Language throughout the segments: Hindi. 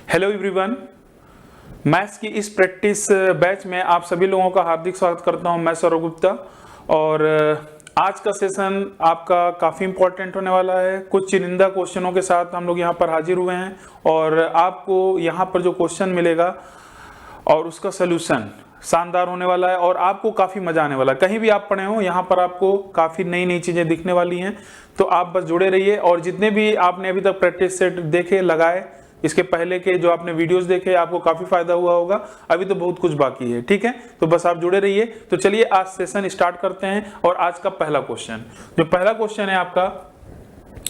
हेलो एवरीवन, मैथ्स की इस प्रैक्टिस बैच में आप सभी लोगों का हार्दिक स्वागत करता हूं। मैं सौरभ गुप्ता और आज का सेशन आपका काफ़ी इंपॉर्टेंट होने वाला है। कुछ चुनिंदा क्वेश्चनों के साथ हम लोग यहां पर हाजिर हुए हैं और आपको यहां पर जो क्वेश्चन मिलेगा और उसका सलूशन शानदार होने वाला है और आपको काफ़ी मजा आने वाला है। कहीं भी आप पढ़े हो यहाँ पर आपको काफ़ी नई नई चीज़ें दिखने वाली हैं, तो आप बस जुड़े रहिए। और जितने भी आपने अभी तक प्रैक्टिस सेट देखे लगाए, इसके पहले के जो आपने वीडियोस देखे, आपको काफ़ी फायदा हुआ होगा। अभी तो बहुत कुछ बाकी है, ठीक है, तो बस आप जुड़े रहिए। तो चलिए आज सेशन स्टार्ट करते हैं। और आज का पहला क्वेश्चन, जो पहला क्वेश्चन है आपका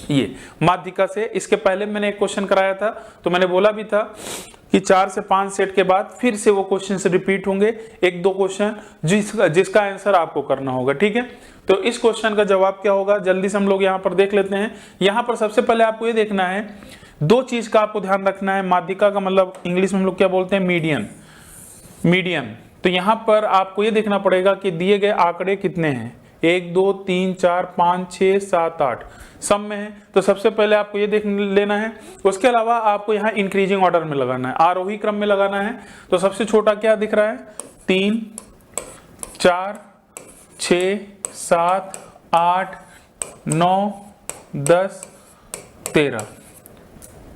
ये माध्यिका से। इसके पहले मैंने एक क्वेश्चन कराया था, तो मैंने बोला भी था कि 4 से 5 सेट के बाद फिर से वो क्वेश्चन से रिपीट होंगे, 1-2 क्वेश्चन जिसका आंसर आपको करना होगा, ठीक है। तो इस क्वेश्चन का जवाब क्या होगा, जल्दी से हम लोग यहाँ पर देख लेते हैं। यहाँ पर सबसे पहले आपको ये देखना है, 2 चीज का आपको ध्यान रखना है। माध्यिका का मतलब इंग्लिश में हम लोग क्या बोलते हैं, मीडियन। तो यहाँ पर आपको ये देखना पड़ेगा कि दिए गए आंकड़े कितने हैं, 1 2 3 4 5 6 7 8 सब में है। तो सबसे पहले आपको ये देख लेना है। उसके अलावा आपको यहाँ इंक्रीजिंग ऑर्डर में लगाना है, आरोही क्रम में लगाना है। तो सबसे छोटा क्या दिख रहा है, 3 4 6 7 8 9 10 13,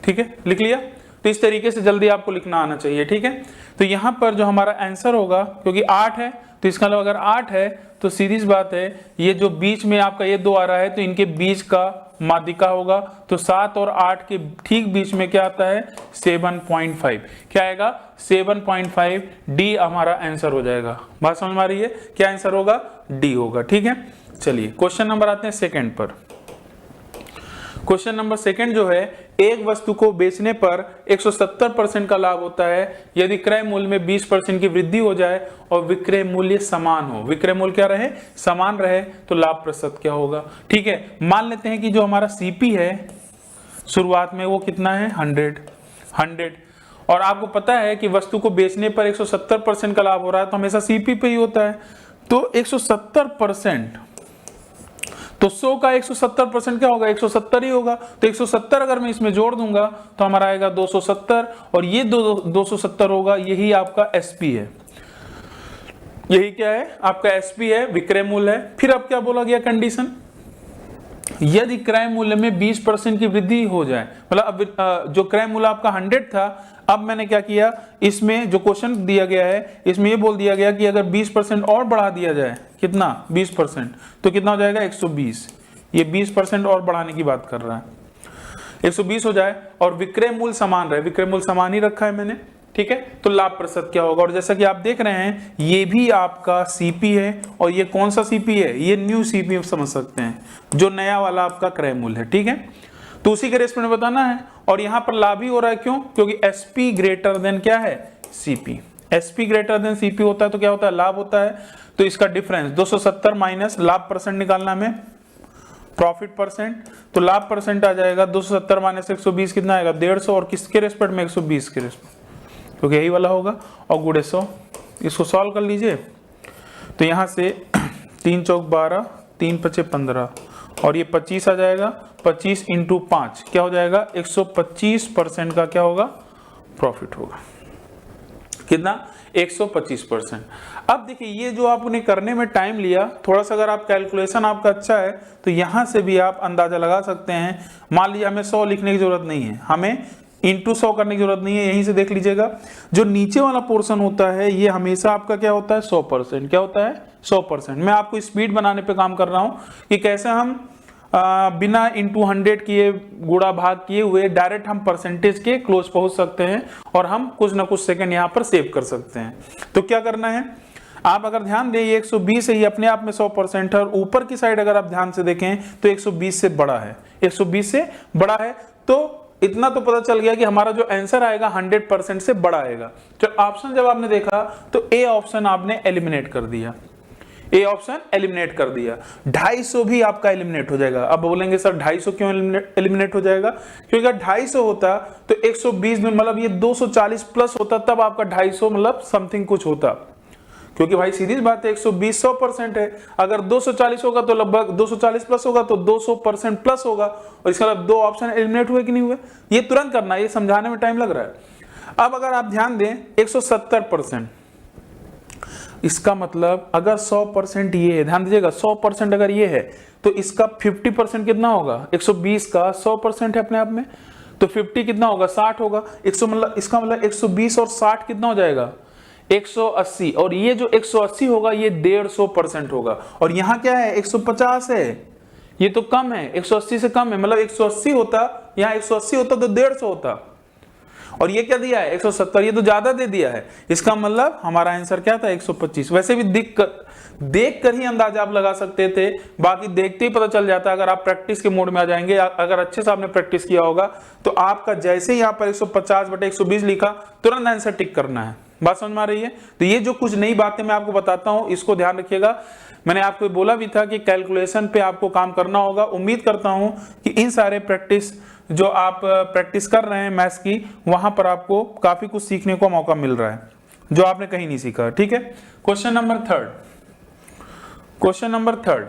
ठीक है, लिख लिया। तो इस तरीके से जल्दी आपको लिखना आना चाहिए, ठीक है। तो यहाँ पर जो हमारा आंसर होगा, क्योंकि 8 है तो इसका मतलब अगर 8 है तो सीधी सी बात है, ये जो बीच में आपका ये 2 आ रहा है तो इनके बीच का माध्यिका होगा। तो 7 और 8 के ठीक बीच में क्या आता है, 7.5। क्या आएगा, 7.5। डी हमारा आंसर हो जाएगा। बात समझ में आ रही है, क्या आंसर होगा, डी होगा, ठीक है। चलिए क्वेश्चन नंबर आते हैं सेकेंड पर। क्वेश्चन नंबर सेकंड जो है, एक वस्तु को बेचने पर 170% का लाभ होता है यदि क्रय मूल्य में 20% की वृद्धि हो जाए और विक्रय मूल्य समान हो। विक्रय मूल्य क्या रहे, समान रहे, तो लाभ प्रतिशत क्या होगा, ठीक है। मान लेते हैं कि जो हमारा सीपी है शुरुआत में वो कितना है, 100। और आपको पता है कि वस्तु को बेचने पर 170% का लाभ हो रहा है, तो हमेशा सीपी पे ही होता है। तो 170%, तो 100 का 170% क्या होगा, 170 ही होगा। तो 170 अगर मैं इसमें जोड़ दूंगा तो हमारा आएगा 270, और ये 270 होगा, यही आपका एसपी है। यही क्या है, आपका एसपी है, विक्रय मूल्य है। फिर अब क्या बोला गया कंडीशन, यदि क्रय मूल्य में 20% की वृद्धि हो जाए, मतलब अब जो क्रय मूल्य आपका 100 था, अब मैंने क्या किया, इसमें जो क्वेश्चन दिया गया है इसमें ये बोल दिया गया कि अगर 20% और बढ़ा दिया जाए, कितना, 20%, तो कितना हो जाएगा, 120। ये 20% और बढ़ाने की बात कर रहा है, 120 हो जाए और विक्रय मूल्य समान रहे। विक्रय मूल्य समान ही रखा है मैंने, ठीक है। तो लाभ प्रतिशत क्या होगा, और जैसा कि आप देख रहे हैं ये भी आपका सीपी है, और ये कौन सा सीपी है, ये न्यू सीपी समझ सकते हैं, जो नया वाला आपका क्रय मूल्य है, ठीक है। तो उसी के रेस्पेक्ट में बताना है। और यहां पर लाभ ही हो रहा है, क्यों, क्योंकि एसपी ग्रेटर देन क्या है, CP. SP greater than CP होता है तो क्या होता है, लाभ होता है। तो इसका डिफरेंस 270 माइनस लाभ परसेंट निकालना हमें, प्रॉफिट परसेंट। तो लाभ परसेंट आ जाएगा 270 माइनस 120, कितना आएगा, 150। और किसके रेस्पेक्ट में, 120 के रेस्पेक्ट, क्योंकि यही वाला होगा। और गुणे 100, इसको सॉल्व कर लीजिए। तो यहां से 3 चौक 12, 3 पचे 15, और ये 25 आ जाएगा। 25 इंटू 5 क्या हो जाएगा, 125% का क्या होगा, प्रॉफिट होगा। कितना, 125%। अब देखिए ये जो आपने करने में टाइम लिया, थोड़ा सा अगर आप कैलकुलेशन आपका अच्छा है तो यहां से भी आप अंदाजा लगा सकते हैं। मान लीजिए हमें 100 लिखने की जरूरत नहीं है, हमें इंटू 100 करने की जरूरत नहीं है। यहीं से देख लीजिएगा, जो नीचे वाला पोर्शन होता है ये हमेशा आपका क्या होता है, 100%। क्या होता है, 100%। मैं आपको स्पीड बनाने पे काम कर रहा हूं कि कैसे हम बिना इंटू 100 किए, गुणा भाग किए हुए डायरेक्ट हम परसेंटेज के क्लोज पहुंच सकते हैं, और हम कुछ ना कुछ सेकंड यहां पर सेव कर सकते हैं। तो क्या करना है, आप अगर ध्यान दें, ये 120 है, ये अपने आप में 100% है, और ऊपर की साइड अगर आप ध्यान से देखें तो 120 से बड़ा है, 120 से बड़ा है। तो इतना तो पता चल गया कि हमारा जो आंसर आएगा 100% से बड़ा आएगा। तो ऑप्शन जब आपने देखा तो ए ऑप्शन आपने एलिमिनेट कर दिया, ए ऑप्शन एलिमिनेट कर दिया। 250 भी आपका एलिमिनेट हो जाएगा। अब बोलेंगे सर 250 क्यों एलिमिनेट हो जाएगा, क्योंकि अगर 250 होता तो 120 में मतलब ये 240 प्लस होता, तब आपका 250 मतलब समथिंग कुछ होता। क्योंकि भाई सीधी बात है 120 100% है, अगर 240 होगा तो लगभग 240 प्लस होगा तो 200% प्लस होगा, और इसका मतलब 2 ऑप्शन एलिमिनेट हुए कि नहीं हुए, ये तुरंत करना है, ये समझाने में टाइम लग रहा है। अब अगर आप ध्यान दें 170%, इसका मतलब अगर 100% ये है, ध्यान दीजिएगा 100% अगर ये है तो इसका 50% कितना होगा, 120 का 100% है अपने आप में, तो 50 कितना होगा, 60 होगा। 100 मतलब इसका मतलब 120 और 60 कितना हो जाएगा, 180। और ये जो 180 होगा ये 150% होगा। और यहाँ क्या है, 150 है, ये तो कम है, 180 से कम है, मतलब 180 होता, यहाँ 180 होता तो 150 होता। और ये क्या दिया है, 170, ये तो ज्यादा दे दिया है। इसका मतलब हमारा आंसर क्या था, 125। वैसे भी देख कर ही अंदाजा आप लगा सकते थे, बाकी देखते ही पता चल जाता है। अगर आप प्रैक्टिस के मोड में आ जाएंगे, अगर अच्छे से आपने प्रैक्टिस किया होगा तो आपका जैसे ही यहाँ पर 150/120 लिखा, तुरंत आंसर टिक करना है। बात समझ में आ रही है? तो ये जो कुछ नई बातें मैं आपको बताता हूं, इसको ध्यान रखिएगा। मैंने आपको बोला भी था कि कैलकुलेशन पे आपको काम करना होगा। उम्मीद करता हूं कि इन सारे प्रैक्टिस जो आप प्रैक्टिस कर रहे हैं मैथ्स की, वहां पर आपको काफी कुछ सीखने को मौका मिल रहा है जो आपने कहीं नहीं सीखा। ठीक है, क्वेश्चन नंबर थर्ड,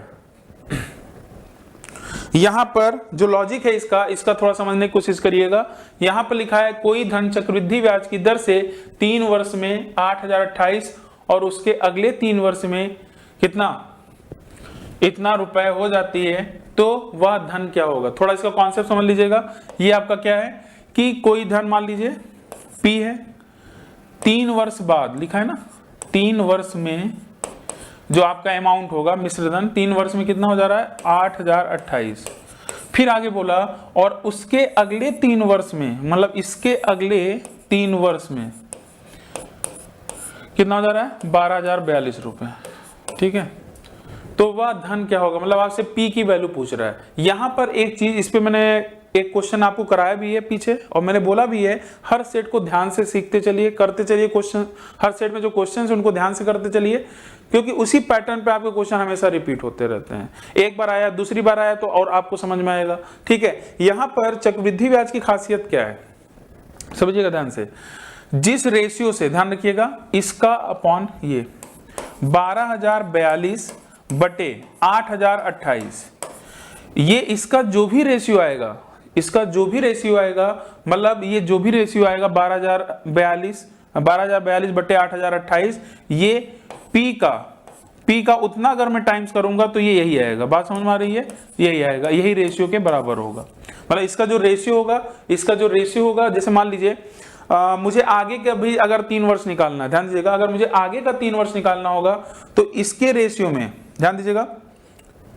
यहां पर जो लॉजिक है इसका थोड़ा समझने की कोशिश करिएगा। यहां पर लिखा है कोई धन चक्रवृद्धि ब्याज की दर से 3 वर्ष में 8028 और उसके अगले 3 वर्ष में कितना, इतना रुपए हो जाती है, तो वह धन क्या होगा। थोड़ा इसका कॉन्सेप्ट समझ लीजिएगा। ये आपका क्या है कि कोई धन मान लीजिए P है, 3 वर्ष बाद लिखा है ना, 3 वर्ष में जो आपका अमाउंट होगा मिश्र धन, 3 वर्ष में कितना हो जा रहा है, 8028। फिर आगे बोला और उसके अगले 3 वर्ष में, मतलब इसके अगले 3 वर्ष में कितना हो जा रहा है, 12042 रुपए। ठीक है, तो वह धन क्या होगा, मतलब आपसे P की वैल्यू पूछ रहा है। यहां पर एक चीज, इस पे मैंने एक क्वेश्चन आपको कराया भी है पीछे, और मैंने बोला भी है हर सेट को ध्यान से सीखते चलिए, करते चलिए क्वेश्चन। हर सेट में जो क्वेश्चन है उनको ध्यान से करते चलिए, क्योंकि उसी पैटर्न पे आपके क्वेश्चन हमेशा रिपीट होते रहते हैं। एक बार आया, दूसरी बार आया तो और आपको समझ में आएगा। ठीक है, यहां पर चक्रवृद्धि ब्याज की खासियत क्या है, समझिएगा ध्यान से। जिस रेशियो से, ध्यान रखिएगा, इसका अपॉन ये 12042 बटे 8028, ये इसका जो भी रेशियो आएगा, इसका जो भी रेशियो आएगा, मतलब ये जो भी रेशियो आएगा 12042 बटे 8028, ये P का उतना अगर मैं टाइम्स करूंगा तो ये यही आएगा। बात समझ में आ रही है, यही आएगा, यही रेशियो के बराबर होगा। मतलब इसका जो रेशियो होगा, जैसे मान लीजिए मुझे आगे का भी अगर 3 वर्ष निकालना है, ध्यान दीजिएगा, अगर मुझे आगे का 3 वर्ष निकालना होगा तो इसके रेशियो में, ध्यान दीजिएगा,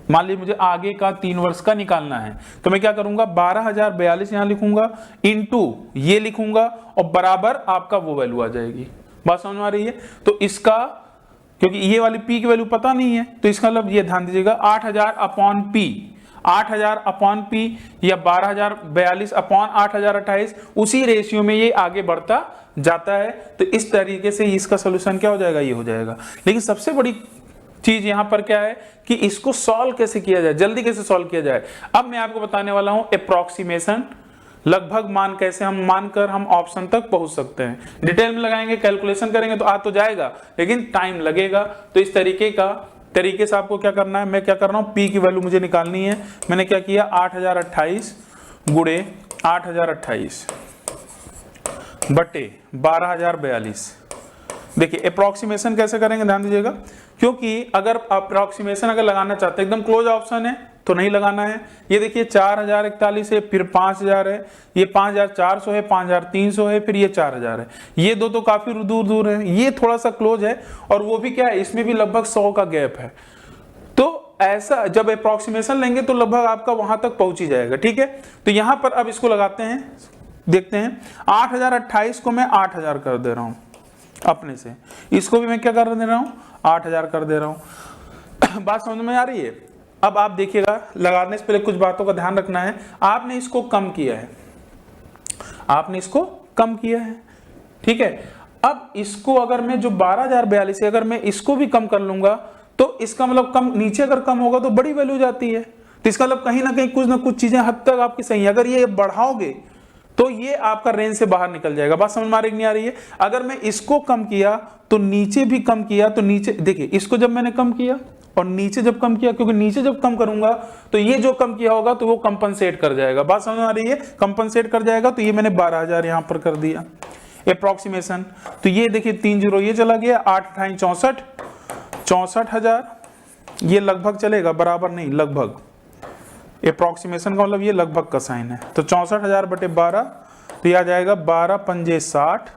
मान लीजिए मुझे आगे का 3 वर्ष का निकालना है, तो मैं क्या करूंगा, 12042 यहां लिखूंगा, इंटू ये लिखूंगा, और बराबर आपका वो वैल्यू आ जाएगी। बात समझ में आ रही है? तो इसका, क्योंकि ये वाली P की वैल्यू पता नहीं है, तो इसका मतलब ये ध्यान दीजिएगा 8000 अपॉन P, 8000 अपॉन P या 12042 अपॉन 8028, उसी रेशियो में ये आगे बढ़ता जाता है। तो इस तरीके से इसका सोल्यूशन क्या हो जाएगा, ये हो जाएगा। लेकिन सबसे बड़ी चीज यहां पर क्या है कि इसको सॉल्व कैसे किया जाए, जल्दी कैसे सॉल्व किया जाए। अब मैं आपको बताने वाला हूं अप्रोक्सीमेशन, लगभग मान कैसे हम मानकर हम ऑप्शन तक पहुंच सकते हैं। डिटेल में लगाएंगे, कैलकुलेशन करेंगे तो आ तो जाएगा, लेकिन टाइम लगेगा। तो इस तरीके से आपको क्या करना है, मैं क्या कर रहा हूं, P की वैल्यू मुझे निकालनी है। मैंने क्या किया, 8028 गुणे 8028 बटे 12042। देखिए अप्रोक्सीमेशन कैसे करेंगे, ध्यान दीजिएगा, क्योंकि अगर अप्रोक्सीमेशन अगर लगाना चाहते हैं, एकदम क्लोज ऑप्शन है तो नहीं लगाना है। ये देखिए 4041 है, फिर 5000 है, ये 5400 है, 5300 है, फिर ये 4000 है। ये दो तो काफी दूर है, ये थोड़ा सा क्लोज है, और वो भी क्या है, इसमें भी लगभग 100 का गैप है। तो ऐसा जब अप्रोक्सीमेशन लेंगे तो लगभग आपका वहां तक पहुंच ही जाएगा। ठीक है, तो यहां पर अब इसको लगाते हैं, देखते हैं। 8028 को मैं 8000 कर दे रहा हूं अपने से, इसको भी मैं क्या कर दे रहा हूं, 8000 कर दे रहा हूं। बात समझ में आ रही है? अब आप देखिएगा, लगाने से पहले कुछ बातों का ध्यान रखना है। आपने इसको कम किया है, ठीक है। अब इसको अगर मैं जो 12042 है, अगर मैं इसको भी कम कर लूंगा तो इसका मतलब कम, नीचे अगर कम होगा तो बड़ी वैल्यू जाती है। तो इसका मतलब कहीं ना कुछ चीजें हद तक आपकी सही है। अगर ये बढ़ाओगे तो ये आपका रेंज से बाहर निकल जाएगा। बात समझ में आ रही नहीं आ रही है? अगर मैं इसको कम किया तो नीचे भी कम किया, तो नीचे देखिए, इसको जब मैंने कम किया और नीचे जब कम किया, क्योंकि नीचे जब कम करूंगा तो ये जो कम किया होगा तो वो कंपनसेट कर जाएगा। बात समझ में आ रही है? कंपनसेट कर जाएगा। तो ये मैंने 12000 यहां पर कर दिया। अप्रोक्सीमेशन। तो ये देखिए 3 जीरो ये चला गया, 8 अठाई 64, 64,000 ये लगभग चलेगा, बराबर नहीं लगभग। अप्रोक्सीमेशन का मतलब ये लगभग का साइन है। तो 64,000 बटे 12, तो ये आ जाएगा 12 पंजे 60,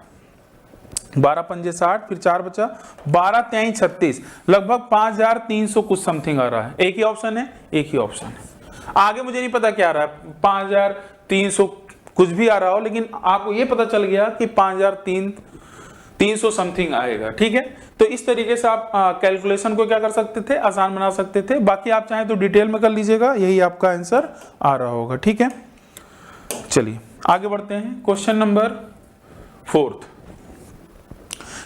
12 पंजे 60, फिर 4 बचा, 12 त्याई 36, लगभग 5,300 कुछ समथिंग आ रहा है। एक ही ऑप्शन है, एक ही ऑप्शन है। आगे मुझे नहीं पता क्या आ रहा है, 5,300 कुछ भी आ रहा हो, लेकिन आपको ये पता चल गया कि 5,300 समथिंग आएगा। ठीक है, तो इस तरीके से आप कैलकुलेशन को क्या कर सकते थे, आसान बना सकते थे। बाकी आप चाहें तो डिटेल में कर लीजिएगा, यही आपका आंसर आ रहा होगा। ठीक है, चलिए आगे बढ़ते हैं। क्वेश्चन नंबर 4,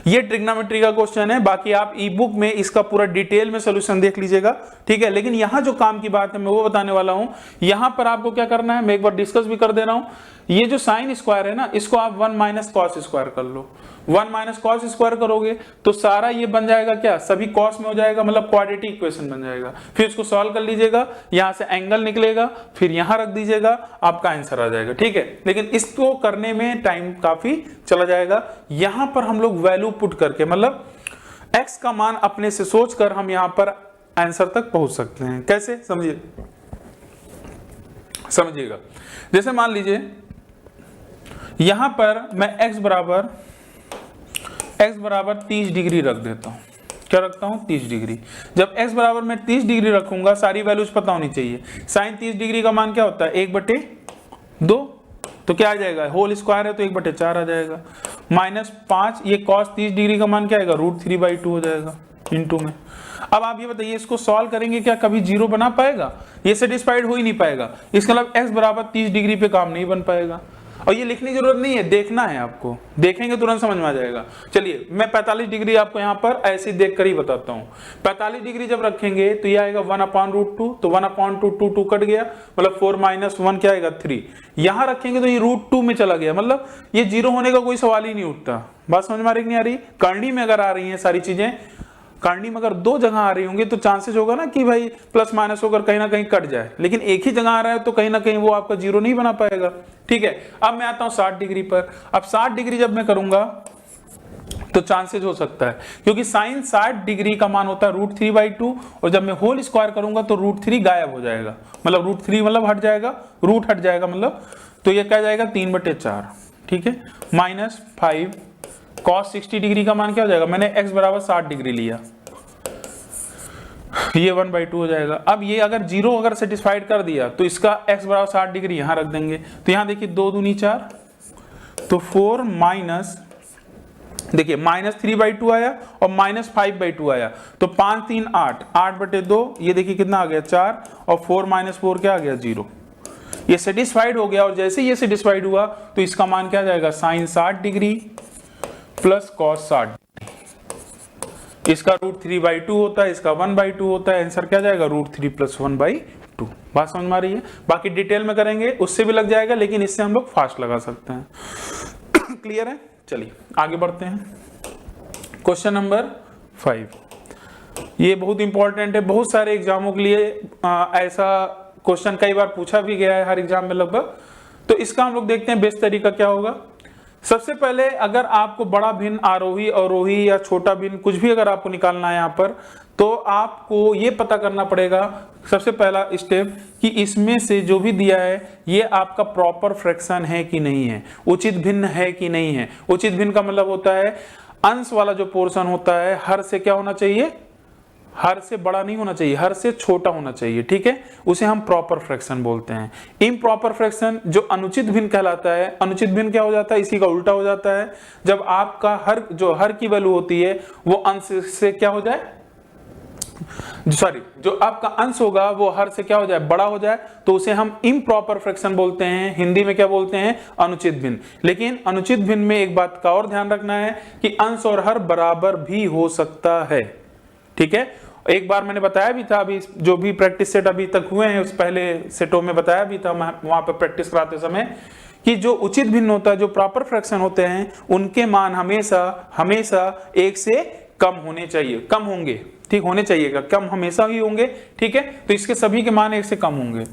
ये ट्रिग्नोमेट्री का क्वेश्चन है। बाकी आप ई बुक में इसका पूरा डिटेल में सोल्यूशन देख लीजिएगा। ठीक है, लेकिन यहां जो काम की बात है मैं वो बताने वाला हूं। यहां पर आपको क्या करना है, मैं एक बार डिस्कस भी कर दे रहा हूं। ये जो साइन स्क्वायर है ना, इसको आप 1 माइनस कॉस स्क्वायर कर लो। 1 माइनस कॉस स्क्वायर करोगे तो सारा ये बन जाएगा क्या, सभी कॉस में हो जाएगा, मतलब क्वाड्रेटिक इक्वेशन बन जाएगा। फिर इसको सॉल्व कर लीजिएगा, यहां से एंगल निकलेगा, फिर यहां रख दीजिएगा, आपका आंसर आ जाएगा। ठीक है, लेकिन इसको करने में टाइम काफी चला जाएगा। यहां पर हम लोग वैल्यू पुट करके, मतलब x का मान अपने से सोचकर हम यहां पर आंसर तक पहुंच सकते हैं। कैसे, समझिएगा। जैसे मान लीजिए यहां पर मैं x बराबर 30 डिग्री रख देता हूं। क्या रखता हूं, 30 डिग्री। जब x बराबर मैं 30 डिग्री रखूंगा, सारी वैल्यूज पता होनी चाहिए। साइन 30 डिग्री का मान क्या होता है, 1/2, तो क्या आ जाएगा, होल स्क्वायर है तो 1/4 आ जाएगा। -5, ये cos 30 डिग्री का मान क्या आएगा, √3/2 हो जाएगा इंटू में। अब आप ये बताइए, इसको सॉल्व करेंगे, क्या कभी जीरो बना पाएगा, ये सेटिस्फाइड हो ही नहीं पाएगा। इसका मतलब x बराबर 30 डिग्री पे काम नहीं बन पाएगा। और ये लिखने की जरूरत नहीं है, देखना है आपको, देखेंगे तुरंत समझ में आ जाएगा। चलिए मैं 45 डिग्री आपको यहाँ पर ऐसे देख कर ही बताता हूँ। 45 डिग्री जब रखेंगे तो ये आएगा 1/√2, तो 1/2 2 कट गया, मतलब 4 - 1 क्या आएगा 3। यहाँ रखेंगे तो ये √2 में चला गया, मतलब ये जीरो होने का कोई सवाल ही नहीं उठता। बात समझ में आ रही नहीं आ रही। करनी में अगर आ रही है सारी चीजें, करनी में अगर 2 जगह आ रही होंगी तो चांसेस होगा ना कि भाई प्लस माइनस होकर कहीं ना कहीं कट जाए, लेकिन एक ही जगह आ रहा है तो कहीं ना कहीं वो आपका जीरो नहीं बना पाएगा। ठीक है, अब मैं आता हूं 60 डिग्री पर। अब 60 डिग्री जब मैं करूंगा तो चांसेस हो सकता है, क्योंकि साइन 60 डिग्री का मान होता है √3/2, और जब मैं होल स्क्वायर करूंगा तो √3 गायब हो जाएगा, मतलब √3 मतलब हट जाएगा, रूट हट जाएगा मतलब, तो ये क्या जाएगा 3/4। ठीक है, -5 cos 60 डिग्री का मान क्या हो जाएगा, मैंने x बराबर 60 डिग्री लिया, ये 1/2 हो जाएगा। अब ये अगर जीरो अगर सेटिस्फाइड कर दिया तो इसका x बराबर 60 डिग्री यहां रख देंगे। तो यहां देखिए 2 दूनी 4, तो 4 माइनस, देखिए -3/2 आया और -5/2 आया, तो 5 3 8, 8/2, ये देखिए कितना आ गया 4, और 4 - 4 क्या आ गया 0। ये सेटिस्फाइड हो गया, और जैसे ये सेटिस्फाइड हुआ तो इसका मान क्या जाएगा, साइन 60 डिग्री प्लस कॉस 60। इसका √3/2 होता है, इसका 1/2 होता है, आंसर क्या जाएगा √3 + 1/2। बात समझ में आ रही है। बाकी डिटेल में करेंगे उससे भी लग जाएगा, लेकिन इससे हम लोग फास्ट लगा सकते हैं। क्लियर है, चलिए आगे बढ़ते हैं। क्वेश्चन नंबर 5, ये बहुत इंपॉर्टेंट है, बहुत सारे एग्जामों के लिए ऐसा क्वेश्चन कई बार पूछा भी गया है हर एग्जाम में लगभग। तो इसका हम लोग देखते हैं बेस्ट तरीका क्या होगा। सबसे पहले अगर आपको बड़ा भिन्न, आरोही अवरोही या छोटा भिन्न कुछ भी अगर आपको निकालना है यहाँ पर, तो आपको ये पता करना पड़ेगा सबसे पहला स्टेप कि इसमें से जो भी दिया है ये आपका प्रॉपर फ्रैक्शन है कि नहीं है, उचित भिन्न है कि नहीं है। उचित भिन्न का मतलब होता है अंश वाला जो पोर्शन होता है हर से क्या होना चाहिए, हर से बड़ा नहीं होना चाहिए, हर से छोटा होना चाहिए। ठीक है, उसे हम प्रॉपर फ्रैक्शन बोलते हैं। इम्प्रॉपर फ्रैक्शन जो अनुचित भिन्न कहलाता है, अनुचित भिन्न क्या हो जाता है, इसी का उल्टा हो जाता है। जब आपका हर की वैल्यू होती है वो अंश से क्या हो जाए, सॉरी, जो आपका अंश होगा वो हर से क्या हो जाए, बड़ा हो जाए, तो उसे हम इम्प्रॉपर फ्रैक्शन बोलते हैं। हिंदी में क्या बोलते हैं, अनुचित भिन्न। लेकिन अनुचित भिन्न में एक बात का और ध्यान रखना है कि अंश और हर बराबर भी हो सकता है। ठीक है, एक बार मैंने बताया भी था, अभी जो भी प्रैक्टिस सेट अभी तक हुए हैं उस पहले सेटों में बताया भी था वहां पर प्रैक्टिस कराते समय, कि जो उचित भिन्न होता है, जो प्रॉपर फ्रैक्शन होते हैं, उनके मान हमेशा 1 से कम होने चाहिए, कम होंगे। ठीक, होने चाहिएगा, कम हमेशा ही होंगे। ठीक है, तो इसके सभी के मान 1 से कम होंगे।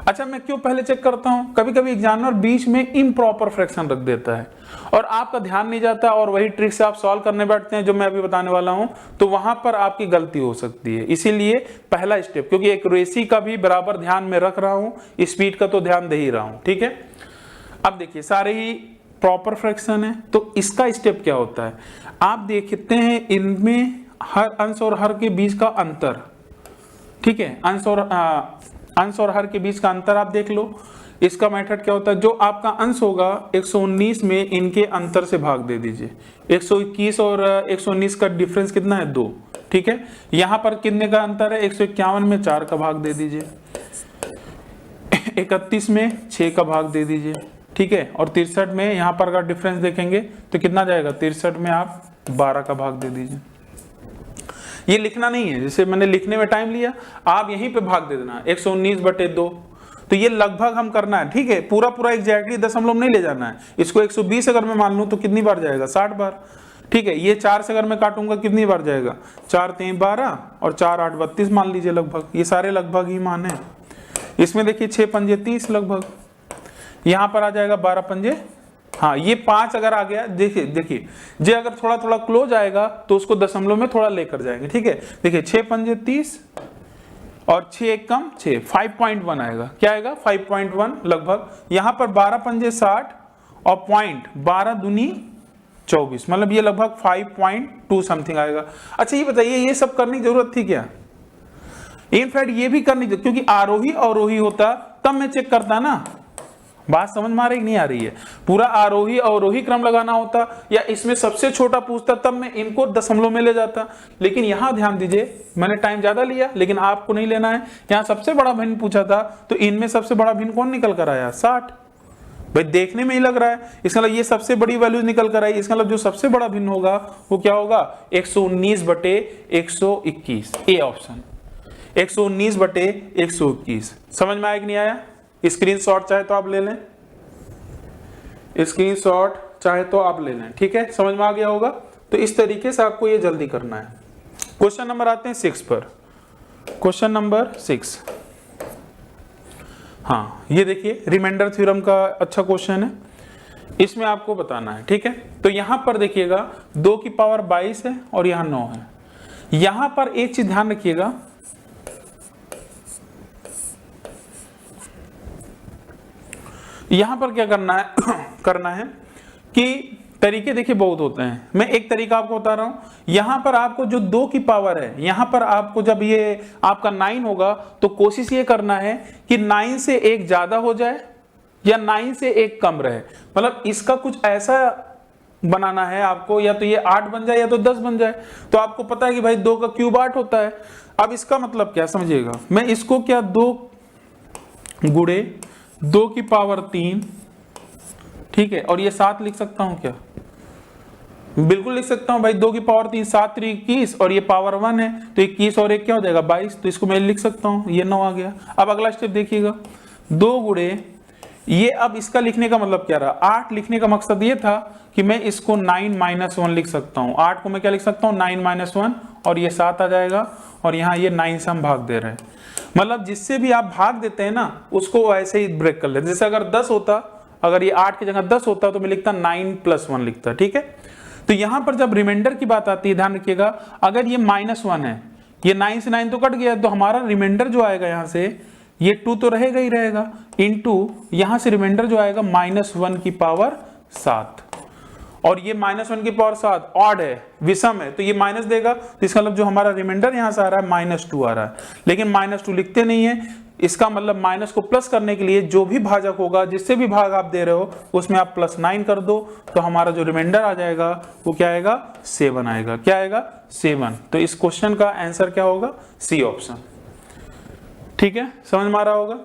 अच्छा, मैं क्यों पहले चेक करता हूं? कभी कभी एग्जामिनर बीच में इम्प्रॉपर फ्रैक्शन रख देता है और आपका ध्यान नहीं जाता और वही ट्रिक से आप सॉल्व करने बैठते हैं जो मैं अभी बताने वाला हूं, तो वहां पर आपकी गलती हो सकती है। इसीलिए पहला स्टेप, क्योंकि एक रेसी का भी बराबर ध्यान में रख रहा हूं, स्पीड का तो ध्यान दे ही रहा हूं, ठीक है। अब देखिए सारे ही प्रॉपर फ्रैक्शन है, तो इसका स्टेप क्या होता है? आप देखते हैं इनमें हर अंश और हर के बीच का अंतर, ठीक है, अंश और हर के बीच का अंतर आप देख लो। इसका मेथड क्या होता है? जो आपका अंश होगा 119 में इनके अंतर से भाग दे दीजिए। 121 और 119 का डिफरेंस कितना है? 2, ठीक है। यहां पर कितने का अंतर है? 151 में 4 का भाग दे दीजिए, 31 में 6 का भाग दे दीजिए, ठीक है। और 63 में यहां पर अगर डिफरेंस देखेंगे तो कितना जाएगा? 63 में आप 12 का भाग दे दीजिए। ये लिखना नहीं है, जैसे मैंने लिखने में टाइम लिया, आप यहीं पे भाग दे देना 119/2। तो ये लगभग हम करना है, ठीक है। पूरा पूरा एग्जैक्टली दशमलव नहीं ले जाना है। इसको 120 अगर मैं मान लूं तो कितनी बार जाएगा? 60 बार, ठीक है। ये 4 से अगर मैं काटूंगा कितनी बार जाएगा? 4 3 12 और 4 8 32 मान लीजिए लगभग। ये सारे लगभग ही मान है। इसमें देखिए 6 पंजे 30 लगभग, यहां पर आ जाएगा 12 पंजे, हाँ ये 5 अगर आ गया, देखिए जे अगर थोड़ा थोड़ा क्लोज आएगा तो उसको दशमलव में थोड़ा लेकर जाएंगे, ठीक है। देखिए 6 पंजे 30 और 6 एक कम 6, 5.1 आएगा। क्या आएगा? 5.1 लगभग। यहां पर 12 पंजे 60 और पॉइंट 12 दूनी 24, मतलब ये लगभग 5.2 समथिंग आएगा। अच्छा ये बताइए, ये सब करने की जरूरत थी क्या? इनफैक्ट ये भी करनी, क्योंकि आरोही अवरोही होता तब मैं चेक करता ना। बात समझ में आ रही नहीं आ रही है? पूरा आरोही अवरोही क्रम लगाना होता या इसमें सबसे छोटा पूछता तब मैं इनको दशमलव में ले जाता। लेकिन यहां ध्यान दीजिए, मैंने टाइम ज्यादा लिया लेकिन आपको नहीं लेना है। यहां सबसे बड़ा भिन्न पूछा था तो इनमें सबसे बड़ा भिन्न कौन निकल कर आया? 60। भाई देखने में ही लग रहा है, इसका मतलब ये सबसे बड़ी वैल्यू निकल कर आई। इसका मतलब जो सबसे बड़ा भिन्न होगा वो क्या होगा? 119/121, ए ऑप्शन, 119/121। समझ में आया कि नहीं आया? स्क्रीनशॉट चाहे तो आप ले लें, स्क्रीनशॉट चाहे तो आप ले लें, ठीक है। समझ में आ गया होगा? तो इस तरीके से आपको ये जल्दी करना है। क्वेश्चन नंबर आते हैं 6 पर। क्वेश्चन नंबर 6, हाँ ये देखिए रिमाइंडर थ्योरम का अच्छा क्वेश्चन है। इसमें आपको बताना है, ठीक है। तो यहां पर देखिएगा 2 की पावर 22 है और यहां 9 है। यहां पर एक चीज ध्यान रखिएगा, यहां पर क्या करना है करना है कि तरीके देखिए बहुत होते हैं। मैं एक तरीका आपको बता रहा हूं। यहां पर आपको जो 2 की पावर है, यहां पर आपको जब ये आपका 9 होगा तो कोशिश ये करना है कि 9 से 1 ज्यादा हो जाए या 9 से 1 कम रहे। मतलब इसका कुछ ऐसा बनाना है आपको, या तो ये 8 बन जाए या तो 10 बन जाए। तो आपको पता है कि भाई 2 का क्यूब 8 होता है। अब इसका मतलब क्या समझिएगा, मैं इसको क्या 2 गुणे 2 की पावर 3, ठीक है, और ये 7 लिख सकता हूं क्या? बिल्कुल लिख सकता हूं भाई। 2 की पावर 3, 7 3 21 और ये पावर 1 है तो 21 और 1 क्या हो जाएगा? 22। तो इसको मैं लिख सकता हूं, ये 9 आ गया। अब अगला स्टेप देखिएगा, 2 गुणे ये, अब इसका लिखने का मतलब क्या रहा? 8 लिखने का मकसद ये था कि मैं इसको 9 - 1 लिख सकता हूं। 8 को मैं क्या लिख सकता हूं? 9 - 1 और ये 7 आ जाएगा और यहाँ ये 9 से हम भाग दे रहे हैं। मतलब जिससे भी आप भाग देते हैं ना उसको ऐसे ही ब्रेक कर लेते। जैसे अगर 10 होता, अगर ये 8 की जगह 10 होता तो मैं लिखता 9 + 1 लिखता, ठीक है। तो यहां पर जब रिमाइंडर की बात आती है ध्यान रखिएगा, अगर ये -1 है, ये 9 से 9 तो कट गया, तो हमारा रिमाइंडर जो आएगा यहां से ये 2 तो रहेगा ही रहेगा, इनटू यहां से रिमाइंडर जो आएगा -1 की पावर 7। और ये -1 की पावर 7 ऑड है, विषम है, तो ये माइनस देगा। तो इसका मतलब जो हमारा रिमाइंडर यहां से आ रहा है -2 आ रहा है, लेकिन -2 लिखते नहीं है। इसका मतलब माइनस को प्लस करने के लिए जो भी भाजक होगा, जिससे भी भाग आप दे रहे हो उसमें आप +9 कर दो, तो हमारा जो रिमाइंडर आ जाएगा वो क्या आएगा? 7 आएगा। क्या आएगा? 7। तो इस क्वेश्चन का आंसर क्या होगा? सी ऑप्शन, ठीक है। समझ में आ रहा होगा?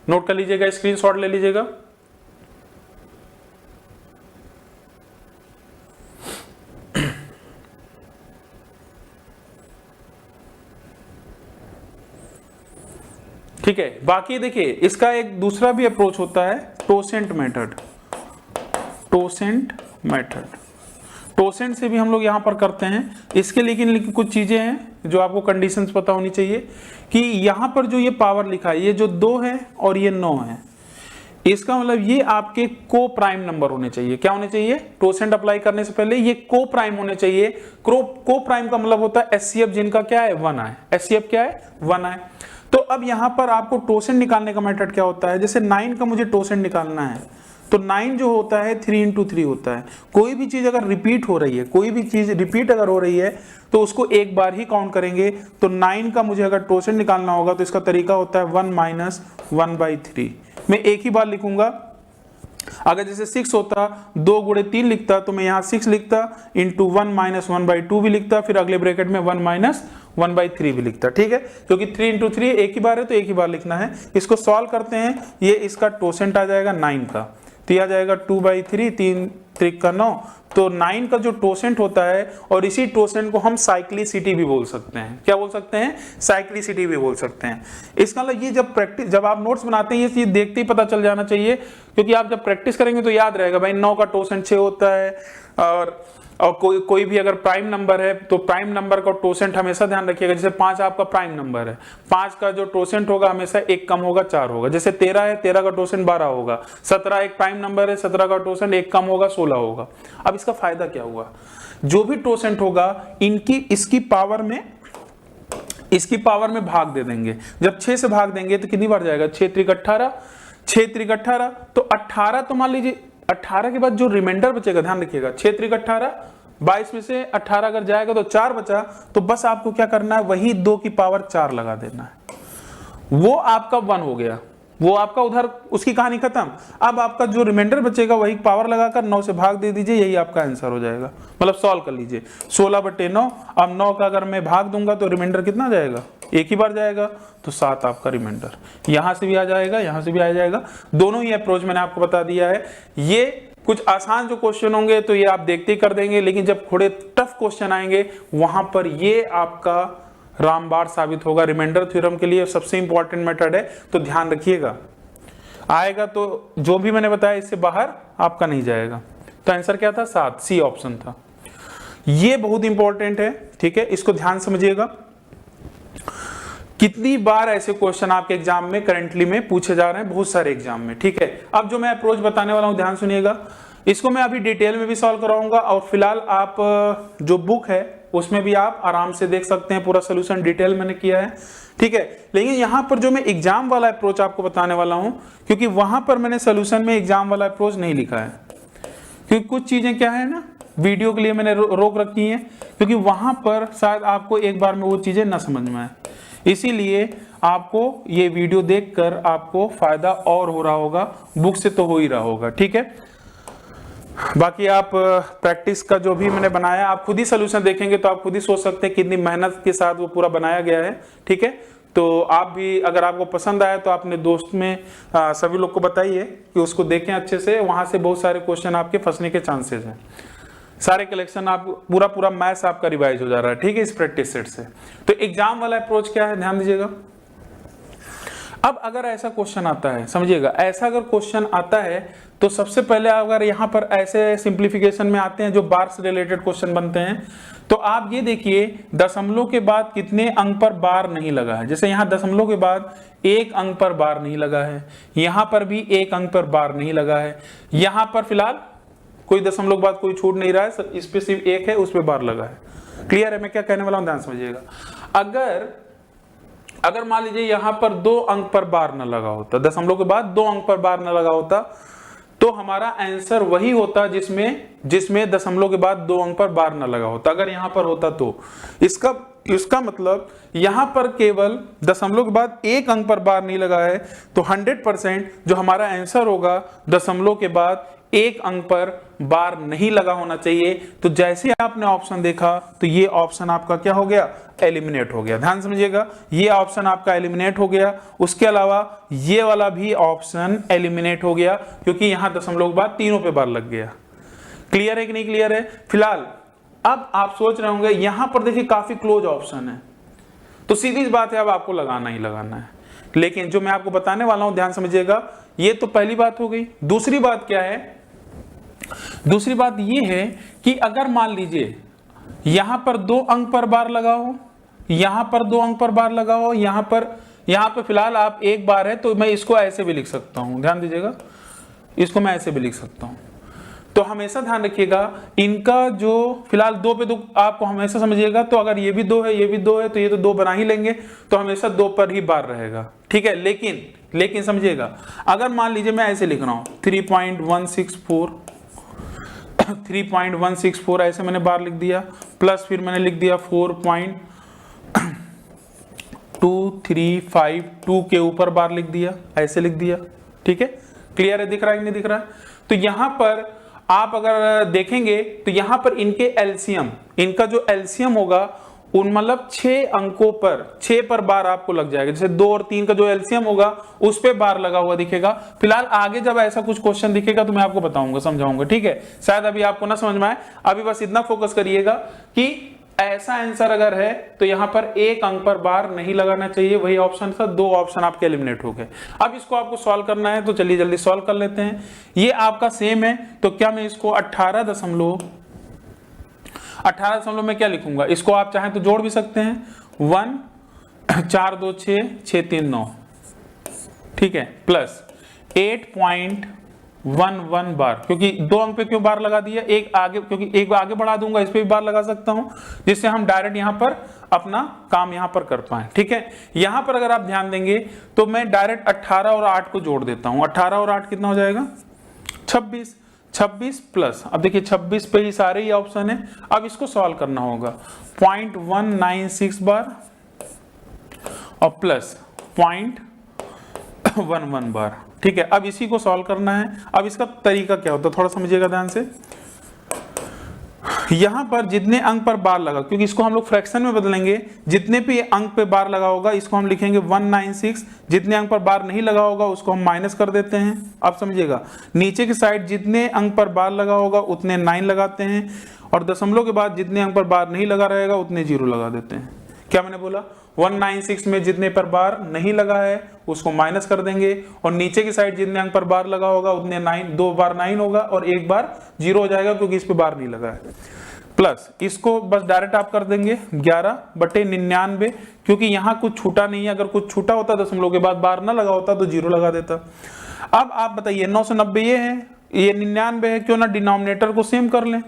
नोट कर लीजिएगा, स्क्रीनशॉट ले लीजिएगा। ठीक है। बाकी देखिए इसका एक दूसरा भी अप्रोच होता है, टोसेंट मेथड। टोसेंट मेथड, टोसेंट से भी हम लोग यहाँ पर करते हैं। इसके लेकिन कुछ चीजें हैं जो आपको कंडीशंस पता होनी चाहिए कि यहाँ पर जो ये पावर लिखा है, ये जो 2 है और ये 9 है, इसका मतलब ये आपके को प्राइम नंबर होने चाहिए। क्या होने चाहिए? टोसेंट अप्लाई करने से पहले ये को प्राइम होने चाहिए। को प्राइम का मतलब होता है एचसीएफ जिनका क्या है 1 आए। एचसीएफ क्या है 1 आए। तो अब यहां पर आपको टोसेंट निकालने का मेथड क्या होता है? जैसे 9 का मुझे टोसेंट निकालना है तो 9 जो होता है 3 × 3 होता है। कोई भी चीज अगर रिपीट हो रही है, कोई भी चीज रिपीट अगर हो रही है तो उसको एक बार ही काउंट करेंगे। तो 9 का मुझे अगर टोसेंट निकालना होगा तो इसका तरीका होता है 1 - 1/3। मैं एक ही बार लिखूंगा। अगर जैसे 6 होता 2 × 3 लिखता तो मैं यहाँ 6 लिखता इंटू 1 - 1/2 भी लिखता, फिर अगले ब्रैकेट में 1 - 1/3 भी लिखता। ठीक है, क्योंकि 3 × 3 एक ही बार है तो एक ही बार लिखना है। इसको सॉल्व करते हैं, ये इसका टोसेंट आ जाएगा 9 का, तो यह आ जाएगा 2/3, 3 × 3 = 9। तो 9 का जो टोसेंट होता है, और इसी टोसेंट को हम साइक्लिसिटी भी बोल सकते हैं। क्या बोल सकते हैं? साइक्लिसिटी भी बोल सकते हैं। इसका मतलब ये जब आप नोट्स बनाते हैं ये चीज देखते ही पता चल जाना चाहिए, क्योंकि आप जब प्रैक्टिस करेंगे तो याद रहेगा भाई 9 का टोसेंट 6 होता है। और कोई भी अगर प्राइम नंबर है तो प्राइम नंबर का टोसेंट हमेशा ध्यान रखिएगा। जैसे 5 आपका प्राइम नंबर है, 5 का जो टोसेंट होगा हमेशा 1 कम होगा 4 होगा। जैसे 13 है, 13 का टोसेंट 12 होगा। 17 एक प्राइम नंबर है, 17 का टोसेंट 1 कम होगा 16 होगा। अब इसका फायदा क्या हुआ? जो भी टोसेंट होगा इसकी पावर में भाग दे देंगे। जब 6 से भाग देंगे तो कितनी बार जाएगा? 6 × 3 = 18, 6 × 3 = 18। तो 18 तो मान लीजिए 18 के बाद जो रिमाइंडर बचेगा, ध्यान रखिएगा, 6 × 3 = 18, 22 में से 18 अगर जाएगा तो 4 बचा। तो बस आपको क्या करना है? वही 2 की पावर 4 लगा देना है। वो आपका 1 हो गया, वो आपका उधर उसकी कहानी खत्म। अब आपका जो रिमाइंडर बचेगा वही पावर लगाकर 9 से भाग दे दीजिए, यही आपका आंसर हो जाएगा। मतलब सॉल्व कर लीजिए 16/9। अब 9 का अगर मैं भाग दूंगा तो रिमाइंडर कितना जाएगा? एक ही बार जाएगा, तो 7 आपका रिमाइंडर। यहां से भी आ जाएगा, यहां से भी आ जाएगा। दोनों ही अप्रोच मैंने आपको बता दिया है। ये कुछ आसान जो क्वेश्चन होंगे तो ये आप देखते ही कर देंगे, लेकिन जब थोड़े टफ क्वेश्चन आएंगे वहां पर ये आपका रामबाण साबित होगा। रिमाइंडर थ्योरम के लिए सबसे इंपॉर्टेंट मेथड है, तो ध्यान रखिएगा। आएगा तो जो भी मैंने बताया इससे बाहर आपका नहीं जाएगा। तो आंसर क्या था? 7, सी ऑप्शन था। ये बहुत इंपॉर्टेंट है, ठीक है, इसको ध्यान समझिएगा। कितनी बार ऐसे क्वेश्चन आपके एग्जाम में करंटली में पूछे जा रहे हैं? बहुत सारे एग्जाम में। ठीक है, अब जो मैं अप्रोच बताने वाला हूं ध्यान सुनिएगा। इसको मैं अभी डिटेल में भी सॉल्व कराऊंगा, और फिलहाल आप जो बुक है उसमें भी आप आराम से देख सकते हैं। पूरा सोल्यूशन डिटेल मैंने किया है, ठीक है। लेकिन यहां पर जो मैं एग्जाम वाला अप्रोच आपको बताने वाला हूं, क्योंकि वहां पर मैंने सोल्यूशन में एग्जाम वाला अप्रोच नहीं लिखा है, क्योंकि कुछ चीजें क्या है ना, वीडियो के लिए मैंने रोक रखी है, क्योंकि वहां पर शायद आपको एक बार में वो चीजें न समझ में आए। इसीलिए आपको ये वीडियो देखकर आपको फायदा और हो रहा होगा, बुक से तो हो ही रहा होगा, ठीक है। बाकी आप प्रैक्टिस का जो भी मैंने बनाया, आप खुद ही सोल्यूशन देखेंगे तो आप खुद ही सोच सकते हैं कितनी मेहनत के साथ वो पूरा बनाया गया है, ठीक है। तो आप भी अगर आपको पसंद आया तो अपने दोस्त में सभी लोग को बताइए कि उसको देखें अच्छे से। वहां से बहुत सारे क्वेश्चन आपके फंसने के चांसेस हैं। सारे कलेक्शन आप पूरा मैथ्स आपका रिवाइज हो जा रहा है, ठीक है, इस प्रैक्टिस सेट से। तो एग्जाम वाला अप्रोच क्या है, ध्यान दीजिएगा। अब अगर ऐसा क्वेश्चन आता है, समझिएगा, ऐसा अगर क्वेश्चन आता है तो सबसे पहले अगर यहाँ पर ऐसे सिंप्लीफिकेशन में आते हैं जो बार से रिलेटेड क्वेश्चन बनते हैं, तो आप ये देखिए दशमलव के बाद कितने अंक पर बार नहीं लगा है। जैसे यहाँ दशमलव के बाद 1 अंक पर बार नहीं लगा है, यहाँ पर भी 1 अंक पर बार नहीं लगा है, यहाँ पर फिलहाल कोई दशमलव के बाद कोई छूट नहीं रहा है, इस पे सिर्फ 1 है, उस पे बार लगा है। क्लियर है मैं क्या कहने वाला हूं, ध्यान समझिएगा। अगर मान लीजिए यहां पर 2 अंक पर बार न लगा होता, दशमलव के बाद 2 अंक पर बार न लगा होता, तो हमारा आंसर वही होता जिसमें दशमलव के बाद 2 अंक पर बार न लगा होता। अगर यहां पर होता तो इसका मतलब यहां पर केवल दशमलव के बाद 1 अंक पर बार नहीं लगा है, तो 100% जो हमारा आंसर होगा दशमलव के बाद 1 अंक पर बार नहीं लगा होना चाहिए। तो जैसे आपने ऑप्शन देखा तो ये ऑप्शन आपका क्या हो गया, एलिमिनेट हो गया। ध्यान समझिएगा, ये ऑप्शन आपका एलिमिनेट हो गया। उसके अलावा ये वाला भी ऑप्शन एलिमिनेट हो गया, क्योंकि यहां दशमलव के बाद तीनों पे बार लग गया। क्लियर है कि नहीं क्लियर है? फिलहाल अब आप सोच रहे होंगे यहां पर देखिए काफी क्लोज ऑप्शन है, तो सीधी बात है अब आपको लगाना ही लगाना है। लेकिन जो मैं आपको बताने वाला हूं ध्यान समझिएगा, ये तो पहली बात हो गई। दूसरी बात क्या है, दूसरी बात ये है कि अगर मान लीजिए यहां पर 2 अंक पर बार लगाओ, यहां पर 2 अंक पर बार लगाओ, यहां पर फिलहाल आप 1 बार है, तो मैं इसको ऐसे भी लिख सकता हूं, ध्यान दीजिएगा, इसको मैं ऐसे भी लिख सकता हूं। तो हमेशा ध्यान रखिएगा इनका जो फिलहाल 2 पे 2 आपको हमेशा समझिएगा, तो अगर ये भी 2 है, ये भी 2 है, तो ये तो 2 बना ही लेंगे, तो हमेशा 2 पर ही बार रहेगा, ठीक है। लेकिन समझिएगा, अगर मान लीजिए मैं ऐसे लिख रहा हूं 3.164 ऐसे मैंने बार लिख दिया, प्लस फिर मैंने लिख दिया 4.2352 के ऊपर बार लिख दिया, ऐसे लिख दिया, ठीक है। क्लियर है, दिख रहा है कि नहीं दिख रहा है? तो यहां पर आप अगर देखेंगे तो यहां पर इनके एलसीएम, इनका जो एलसीएम होगा उन मतलब 6 अंकों पर 6 पर बार आपको लग जाएगा। जैसे 2 और 3 का जो एलसीएम होगा उस पे बार लगा हुआ दिखेगा। फिलहाल आगे जब ऐसा कुछ क्वेश्चन दिखेगा तो मैं आपको बताऊंगा, समझाऊंगा, ठीक है। शायद अभी आपको ना समझ में आए, अभी बस इतना फोकस करिएगा कि ऐसा आंसर अगर है तो यहां पर 1 अंक पर बार नहीं लगाना चाहिए, वही ऑप्शन था, 2 ऑप्शन आपके एलिमिनेट हो गए। अब इसको आपको सॉल्व करना है, तो चलिए जल्दी सॉल्व कर लेते हैं। ये आपका सेम है, तो क्या मैं इसको 18 में क्या लिखूंगा, इसको आप चाहें तो जोड़ भी सकते हैं, 1 4 2 6 6 3 9, ठीक है, प्लस 8.11 बार, क्योंकि 2 अंक पे क्यों बार लगा दिया, एक आगे, क्योंकि एक आगे बढ़ा दूंगा, इस पे भी बार लगा सकता हूं, जिससे हम डायरेक्ट यहां पर अपना काम यहां पर कर पाए, ठीक है। यहां पर अगर आप ध्यान देंगे तो मैं डायरेक्ट 18 और 8 को जोड़ देता हूं। 18 और 8 कितना हो जाएगा, 26 प्लस, अब देखिए 26 पे ही सारे ही ऑप्शन है। अब इसको सॉल्व करना होगा, 0.196 बार और प्लस 0.11 बार, ठीक है। अब इसी को सॉल्व करना है। अब इसका तरीका क्या होता है थोड़ा समझिएगा ध्यान से। यहां पर जितने अंक पर बार लगा, क्योंकि इसको हम लोग फ्रैक्शन में बदलेंगे, जितने भी अंक पे बार लगा होगा इसको हम लिखेंगे 196, जितने अंक पर बार नहीं लगा होगा उसको हम माइनस कर देते हैं। आप समझिएगा, नीचे की साइड जितने अंक पर बार लगा होगा उतने 9 लगाते हैं, और दशमलव के बाद जितने अंक पर बार नहीं लगा रहेगा उतने 0 लगा देते हैं। क्या मैंने बोला, 196 में जितने पर बार नहीं लगा है उसको माइनस कर देंगे, और नीचे की साइड जितने अंक पर बार लगा होगा उतने 9, 2 बार 9 होगा और 1 बार 0 हो जाएगा, क्योंकि इस पे बार नहीं लगा है। प्लस इसको बस डायरेक्ट आप कर देंगे 11/99, क्योंकि यहां कुछ छूटा नहीं है, अगर कुछ छूटा होता दशमलव के बाद बार ना लगा होता तो 0 लगा देता। अब आप बताइए 990 ये है, ये 99 है, क्यों ना डिनोमिनेटर को सेम कर लें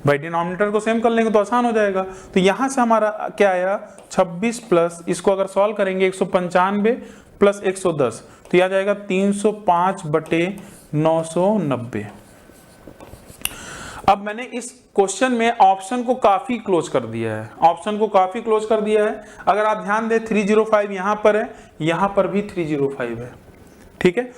भाई, डिनोमिनेटर को सेम कर लेंगे तो आसान हो जाएगा। तो यहां से हमारा क्या आया, 26 प्लस इसको अगर सॉल्व करेंगे 195 प्लस 110, तो यह आ जाएगा 305/990। अब मैंने इस क्वेश्चन में ऑप्शन को काफी क्लोज कर दिया है, अगर आप ध्यान दें 305 यहां पर है, यहां पर भी 305 है, ठीक है।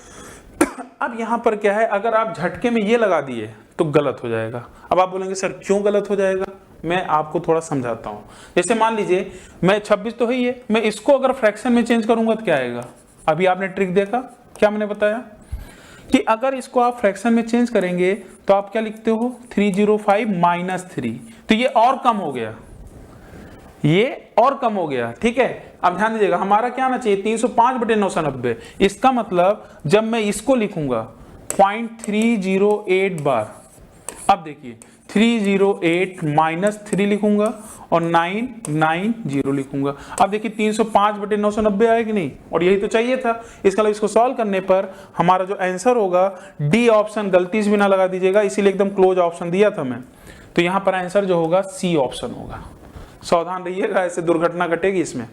अब यहां पर क्या है, अगर आप झटके में ये लगा दिए तो गलत हो जाएगा। अब आप बोलेंगे सर क्यों गलत हो जाएगा, मैं आपको थोड़ा समझाता हूं। जैसे मान लीजिए मैं 26 तो है, मैं इसको अगर फ्रैक्शन में चेंज करूंगा तो क्या आएगा। अभी आपने ट्रिक देखा, क्या मैंने बताया कि अगर इसको आप फ्रैक्शन में चेंज करेंगे तो आप क्या लिखते हो, 305 माइनस 3, तो ये और कम हो गया, ठीक है। अब ध्यान दीजिएगा, हमारा क्या आना चाहिए 305/990। इसका मतलब जब मैं इसको लिखूंगा 0.308 बार, अब देखिए 308 माइनस 3 लिखूंगा और 990 लिखूंगा। अब देखिए 305/990 आएगी नहीं, और यही तो चाहिए था। इसका मतलब इसको सॉल्व करने पर हमारा जो आंसर होगा, डी ऑप्शन गलती से भी ना लगा दीजिएगा, इसीलिए एकदम क्लोज ऑप्शन दिया था मैं, तो यहां पर आंसर जो होगा सी ऑप्शन होगा। सावधान रहिएगा, ऐसे दुर्घटना घटेगी इसमें।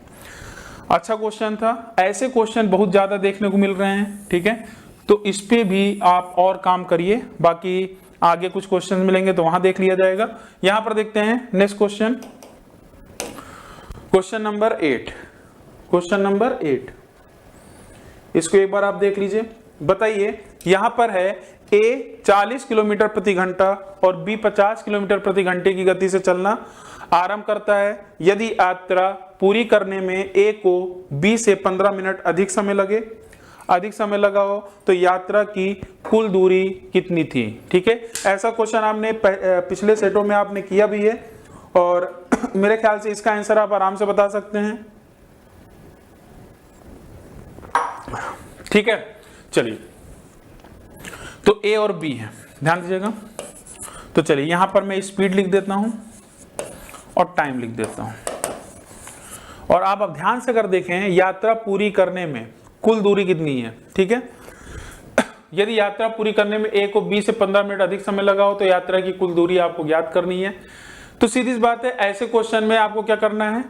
अच्छा क्वेश्चन था, ऐसे क्वेश्चन बहुत ज्यादा देखने को मिल रहे हैं, ठीक है। तो इस पे भी आप और काम करिए, बाकी आगे कुछ क्वेश्चन मिलेंगे तो वहां देख लिया जाएगा। यहां पर देखते हैं नेक्स्ट क्वेश्चन, क्वेश्चन नंबर 8। इसको एक बार आप देख लीजिए, बताइए यहां पर है ए 40 किलोमीटर प्रति घंटा और बी 50 किलोमीटर प्रति घंटे की गति से चलना आरंभ करता है। यदि यात्रा पूरी करने में ए को बी से 15 मिनट अधिक समय लगा हो तो यात्रा की कुल दूरी कितनी थी, ठीक है। ऐसा क्वेश्चन आपने पिछले सेटों में आपने किया भी है, और मेरे ख्याल से इसका आंसर आप आराम से बता सकते हैं, ठीक है। चलिए, तो ए और बी है, ध्यान दीजिएगा। तो चलिए यहां पर मैं स्पीड लिख देता हूं और टाइम लिख देता हूं। और आप अब ध्यान से अगर देखें यात्रा पूरी करने में कुल दूरी कितनी है, ठीक है। यदि यात्रा पूरी करने में ए को 20 से 15 मिनट अधिक समय लगा हो तो यात्रा की कुल दूरी आपको ज्ञात करनी है। तो सीधी सी बात है, ऐसे क्वेश्चन में आपको क्या करना है,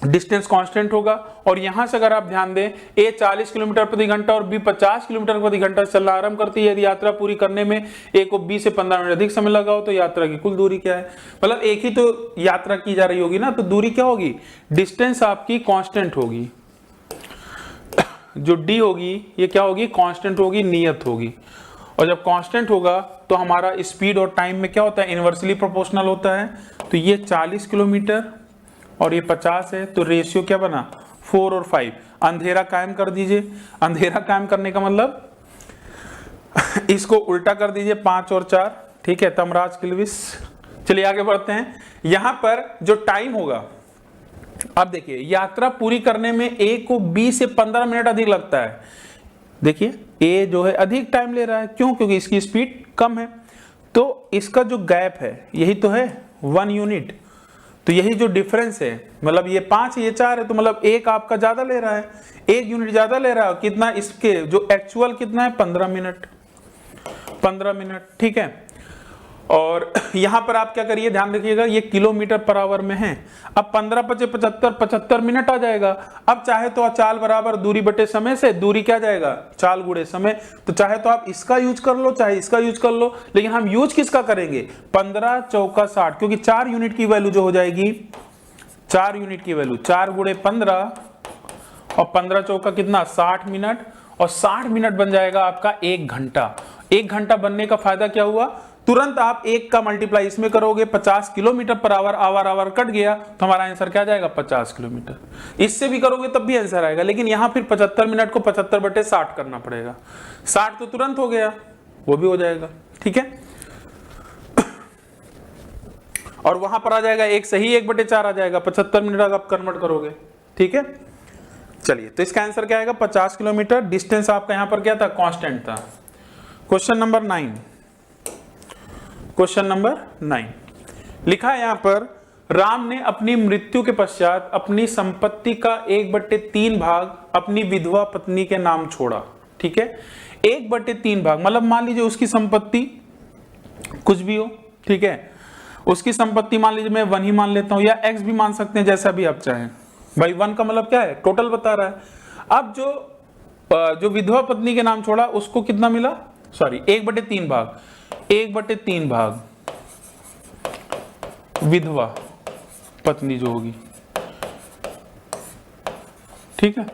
डिस्टेंस कांस्टेंट होगा। और यहां से अगर आप ध्यान दें, ए 40 किलोमीटर प्रति घंटा और बी 50 किलोमीटर प्रति घंटा चलना आरंभ करती है। यदि यात्रा पूरी करने में ए को 20 से 15 मिनट अधिक समय लगा हो तो यात्रा की कुल दूरी क्या है, मतलब एक ही तो यात्रा की जा रही होगी ना, तो दूरी क्या होगी, डिस्टेंस आपकी कांस्टेंट होगी। जो डी होगी ये क्या होगी, कांस्टेंट होगी, नियत होगी। और जब कांस्टेंट होगा तो हमारा स्पीड और टाइम में क्या होता है, इनवर्सली प्रोपोर्शनल होता है। तो ये 40 किलोमीटर और ये 50 है, तो रेशियो क्या बना, 4 और 5। अंधेरा कायम कर दीजिए। अंधेरा कायम करने का मतलब इसको उल्टा कर दीजिए, 5 और 4, ठीक है, तमराज किल्विस। चलिए आगे बढ़ते हैं। यहां पर जो टाइम होगा, अब देखिए यात्रा पूरी करने में ए को 20 से 15 मिनट अधिक लगता है। देखिए ए जो है अधिक टाइम ले रहा है, क्यों, क्योंकि इसकी स्पीड कम है। तो इसका जो गैप है यही तो है 1 यूनिट। तो यही जो डिफरेंस है, मतलब ये 5 ये 4 है, तो मतलब एक आपका ज्यादा ले रहा है, 1 यूनिट ज्यादा ले रहा है। कितना, इसके जो एक्चुअल कितना है, 15 मिनट, 15 मिनट, ठीक है। और यहां पर आप क्या करिए, ध्यान रखिएगा, ये किलोमीटर पर आवर में है। अब 15 × 75 75 मिनट आ जाएगा। अब चाहे तो चाल बराबर दूरी बटे समय से, दूरी क्या जाएगा, चाल गुणे समय। तो चाहे तो आप इसका यूज कर लो, चाहे इसका यूज कर लो, लेकिन हम यूज किसका करेंगे, 15 चौका 60, क्योंकि 4 यूनिट की वैल्यू जो हो जाएगी, 4 यूनिट की वैल्यू 4 × 15 और 15 चौका कितना, 60 मिनट, और 60 मिनट बन जाएगा आपका 1 घंटा। 1 घंटा बनने का फायदा क्या हुआ, तुरंत आप 1 का मल्टीप्लाई इसमें करोगे, 50 kilometre per hour, our cut गया तो हमारा आंसर क्या जाएगा, 50 किलोमीटर। इससे भी करोगे तब भी आंसर आएगा, लेकिन यहां फिर 75 मिनट को 75 बटे 60 करना पड़ेगा। 60 तो तुरंत हो गया, वो भी हो जाएगा, ठीक है। और वहां पर आ जाएगा एक सही 1 बटे 4 आ जाएगा, 75 मिनट आप कन्वर्ट करोगे, ठीक है। चलिए तो इसका आंसर क्या आएगा, 50 किलोमीटर। डिस्टेंस आपका यहां पर क्या था, कांस्टेंट था। क्वेश्चन नंबर 9, क्वेश्चन नंबर 9 लिखा है यहां पर, राम ने अपनी मृत्यु के पश्चात अपनी संपत्ति का 1/3 भाग अपनी विधवा पत्नी के नाम छोड़ा, ठीक है। 1/3 भाग मतलब मान लीजिए उसकी संपत्ति कुछ भी हो, ठीक है, उसकी संपत्ति मान लीजिए मैं 1 ही मान लेता हूं, या x भी मान सकते हैं, जैसा भी आप चाहें। भाई 1 का मतलब क्या है, टोटल बता रहा है। अब जो विधवा पत्नी के नाम छोड़ा उसको कितना मिला, सॉरी 1/3 भाग, 1/3 भाग विधवा पत्नी जो होगी, ठीक है।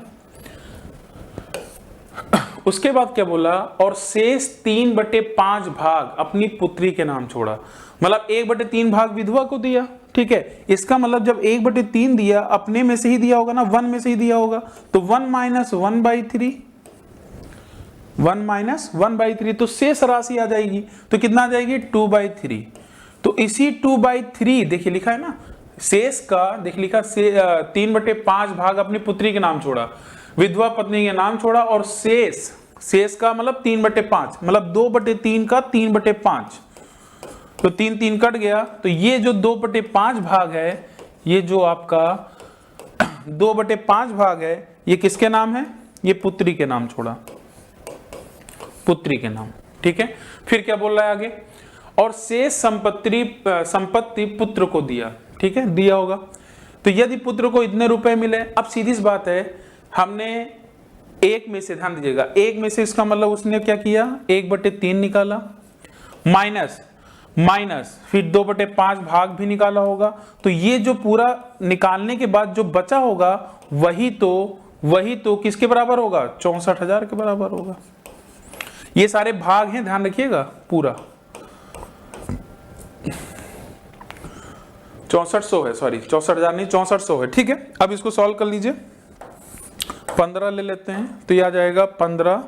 उसके बाद क्या बोला, और शेष 3/5 भाग अपनी पुत्री के नाम छोड़ा। मतलब 1/3 भाग विधवा को दिया, ठीक है। इसका मतलब जब 1/3 दिया, अपने में से ही दिया होगा ना, 1 में से ही दिया होगा, तो 1 - 1/3, 1 - 1/3, तो शेष राशि आ जाएगी। तो कितना आ जाएगी, 2/3। तो इसी 2/3 देखिए लिखा है ना, शेष का देखिए लिखा, 3/5 भाग अपनी पुत्री के नाम छोड़ा, विधवा पत्नी के नाम छोड़ा, और शेष का मतलब 3/5, मतलब 2/3 का 3/5, तो 3 कट गया। तो ये जो 2/5 भाग है, ये जो आपका 2/5 भाग है, ये किसके नाम है, ये पुत्री के नाम छोड़ा, पुत्री के नाम, ठीक है। फिर क्या बोल रहा है आगे, और शेष संपत्ति पुत्र को दिया, ठीक है, दिया होगा। तो यदि पुत्र को इतने रुपए मिले, अब सीधी सी बात है, हमने एक में से, ध्यान दीजिएगा, एक में से इसका मतलब उसने क्या किया, 1/3 निकाला, माइनस फिर 2/5 भाग भी निकाला होगा। तो ये जो पूरा निकालने के बाद जो बचा होगा, वही तो किसके बराबर होगा, 64,000 के बराबर होगा। ये सारे भाग हैं, ध्यान रखिएगा, पूरा 6400 है, सॉरी 64,000 नहीं, 6400 है, ठीक है। अब इसको सॉल्व कर लीजिए, 15 ले लेते हैं, तो ये आ जाएगा 15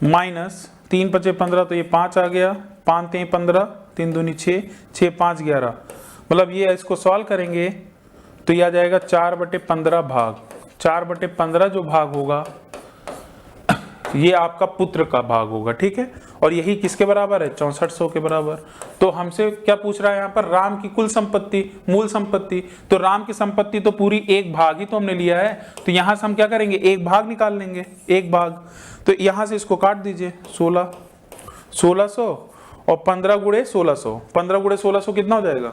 माइनस 3 × 5 = 15, तो ये 5 आ गया, 5 × 3 = 15, 3 दूनी 6, 6 × 5 = 11। मतलब ये इसको सॉल्व करेंगे तो ये आ जाएगा 4/15 भाग, 4/15 जो भाग होगा ये आपका पुत्र का भाग होगा, ठीक है। और यही किसके बराबर है, 6400 के बराबर। तो हमसे क्या पूछ रहा है यहाँ पर, राम की कुल संपत्ति, मूल संपत्ति। तो राम की संपत्ति तो पूरी एक भाग ही तो हमने लिया है, तो यहाँ से हम क्या करेंगे, एक भाग निकाल लेंगे, एक भाग। तो यहाँ से इसको काट दीजिए, 1600 और 15 गुणे 1600, 15 गुणे 1600 कितना हो जाएगा,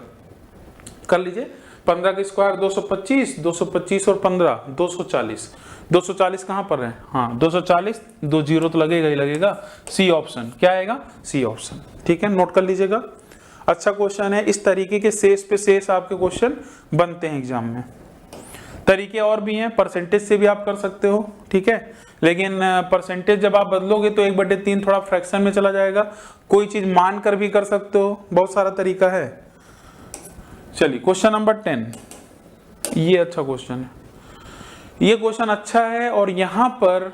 कर लीजिए। 15 का स्क्वायर 225, 225 और 15 240, 240 कहाँ पर है, हाँ 240, 2 जीरो तो लगेगा ही लगेगा। सी ऑप्शन क्या आएगा, सी ऑप्शन, ठीक है, नोट कर लीजिएगा। अच्छा क्वेश्चन है, इस तरीके के शेष पे शेष आपके क्वेश्चन बनते हैं एग्जाम में। तरीके और भी हैं, परसेंटेज से भी आप कर सकते हो, ठीक है, लेकिन परसेंटेज जब आप बदलोगे तो 1/3 थोड़ा फ्रैक्शन में चला जाएगा। कोई चीज मान कर भी कर सकते हो, बहुत सारा तरीका है। चलिए क्वेश्चन नंबर 10, ये अच्छा क्वेश्चन है, ये क्वेश्चन अच्छा है और यहां पर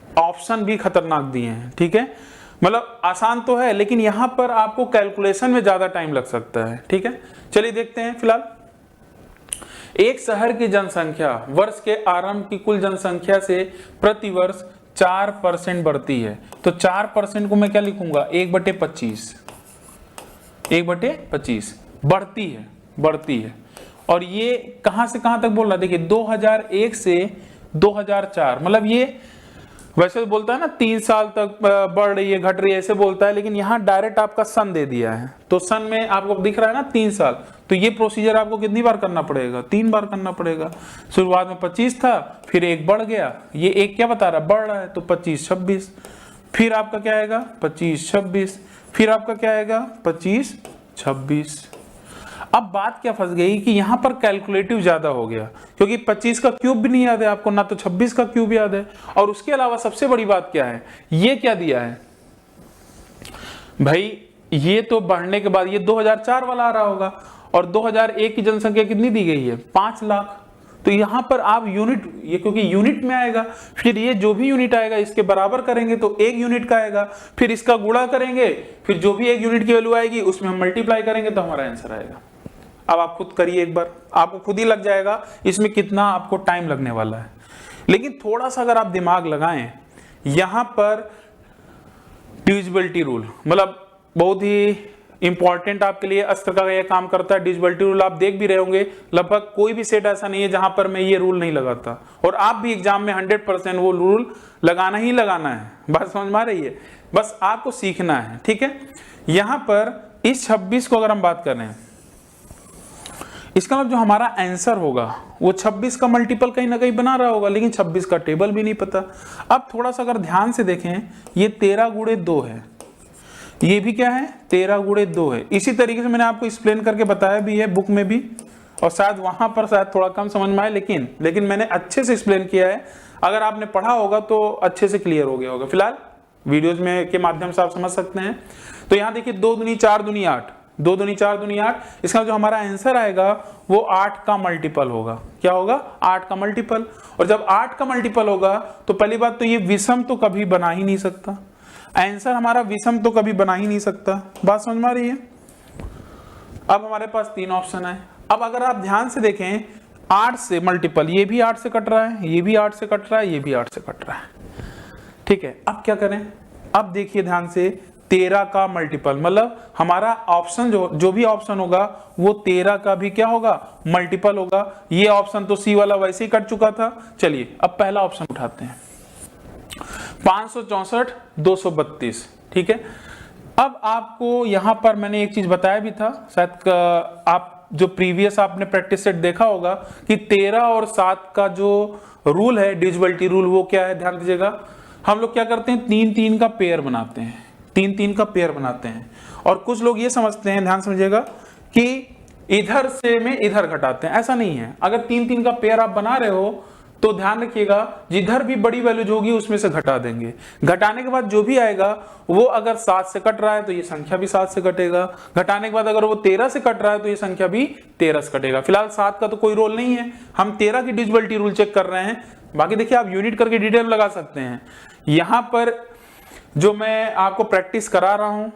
ऑप्शन भी खतरनाक दिए हैं, ठीक है, मतलब आसान तो है लेकिन यहां पर आपको कैलकुलेशन में ज्यादा टाइम लग सकता है, ठीक है। चलिए देखते हैं। फिलहाल एक शहर की जनसंख्या वर्ष के आरंभ की कुल जनसंख्या से प्रति वर्ष 4% बढ़ती है, तो 4% को मैं क्या लिखूंगा, 1/25, 1/25 बढ़ती है। और ये कहां से कहां तक बोल रहा है, देखिए 2001 से 2004, मतलब ये वैसे तो बोलता है ना 3 साल तक बढ़ रही है, घट रही है, ऐसे बोलता है, लेकिन यहाँ डायरेक्ट आपका सन दे दिया है, तो सन में आपको दिख रहा है ना 3 साल, तो ये प्रोसीजर आपको कितनी बार करना पड़ेगा, 3 बार करना पड़ेगा। शुरुआत में 25 था, फिर 1 बढ़ गया, ये 1 क्या बता रहा है, बढ़ रहा है, तो 25 26, फिर आपका क्या आएगा 25 26, फिर आपका क्या आएगा 25 26। अब बात क्या फंस गई कि यहां पर कैलकुलेटिव ज्यादा हो गया, क्योंकि 25 का क्यूब भी नहीं याद है आपको, ना तो 26 का क्यूब याद है। और उसके अलावा सबसे बड़ी बात क्या है, ये क्या दिया है भाई, ये तो बढ़ने के बाद ये 2004 वाला आ रहा होगा, और 2001 की जनसंख्या कितनी दी गई है, 5 लाख। तो यहां पर आप यूनिट, ये क्योंकि यूनिट में आएगा, फिर ये जो भी यूनिट आएगा इसके बराबर करेंगे तो 1 यूनिट का आएगा, फिर इसका गुणा करेंगे, फिर जो भी 1 यूनिट की वैल्यू आएगी उसमें हम मल्टीप्लाई करेंगे तो हमारा आंसर आएगा। अब आप खुद करिए एक बार, आपको खुद ही लग जाएगा इसमें कितना आपको टाइम लगने वाला है। लेकिन थोड़ा सा अगर आप दिमाग लगाएं, यहां पर डिविजिबिलिटी रूल, मतलब बहुत ही इंपॉर्टेंट आपके लिए अस्त्र का यह काम करता है। डिविजिबिलिटी रूल आप देख भी रहे होंगे, लगभग कोई भी सेट ऐसा नहीं है जहां पर मैं ये रूल नहीं लगाता, और आप भी एग्जाम में 100% वो रूल लगाना ही लगाना है। बात समझ में आ रही है, बस आपको सीखना है, ठीक है। यहां पर इस 26 को अगर हम बात करें, इसका मतलब जो हमारा आंसर होगा वो 26 का मल्टीपल कहीं ना कहीं बना रहा होगा, लेकिन 26 का टेबल भी नहीं पता। अब थोड़ा सा अगर ध्यान से देखें, ये 13 गुणे 2 है, ये भी क्या है 13 गुणे 2 है। इसी तरीके से मैंने आपको एक्सप्लेन करके बताया भी है बुक में भी, और शायद वहां पर शायद थोड़ा कम समझ में आए, लेकिन मैंने अच्छे से एक्सप्लेन किया है। अगर आपने पढ़ा होगा तो अच्छे से क्लियर हो गया होगा। फिलहाल वीडियोज में के माध्यम से आप समझ सकते हैं। तो यहाँ देखिए 2 दूनी 4 दूनी 8, 2 दूनी 4 दूनी 8, इसका जो हमारा आंसर आएगा वो 8 का मल्टीपल होगा। क्या होगा, 8 का मल्टीपल। और जब 8 का मल्टीपल होगा तो पहली बात तो ये विषम तो कभी बना ही नहीं सकता, आंसर हमारा विषम तो कभी बना ही नहीं सकता। बात समझ में आ रही है। अब हमारे पास 3 ऑप्शन है। अब अगर आप ध्यान से देखें, 8 से मल्टीपल, ये भी 8 से कट रहा है, ये भी 8 से कट रहा है, ये भी 8 से कट रहा है, ठीक है। अब क्या करें, अब देखिए ध्यान से, 13 का मल्टीपल, मतलब हमारा ऑप्शन जो भी ऑप्शन होगा वो 13 का भी क्या होगा, मल्टीपल होगा। ये ऑप्शन तो सी वाला वैसे ही कट चुका था। चलिए अब पहला ऑप्शन उठाते हैं, 564 232, ठीक है। अब आपको यहां पर मैंने एक चीज बताया भी था, शायद आप जो प्रीवियस आपने प्रैक्टिस सेट देखा होगा कि 13 और 7 का जो रूल है, डिविजिबिलिटी रूल, वो क्या है, ध्यान दीजिएगा। हम लोग क्या करते हैं, 3-3 का पेयर बनाते हैं, 3-3 का पेयर बनाते हैं। और कुछ लोग ये समझते हैं, ध्यान समझिएगा, कि इधर से में इधर घटाते हैं। ऐसा नहीं है। अगर 3-3 का पेयर आप बना रहे हो तो ध्यान रखिएगा, जिधर भी बड़ी वैल्यू जो होगी उसमें से घटा देंगे। घटाने के बाद जो भी आएगा वो अगर 7 से कट रहा है तो ये संख्या भी 7 से कटेगा। घटाने के बाद अगर वो 13 से कट रहा है तो ये संख्या भी 13 से कटेगा। फिलहाल 7 का तो कोई रोल नहीं है, हम 13 की डिविजिबिलिटी रूल चेक कर रहे हैं। बाकी देखिए आप यूनिट करके डिटेल लगा सकते हैं। यहां पर जो मैं आपको प्रैक्टिस करा रहा हूं,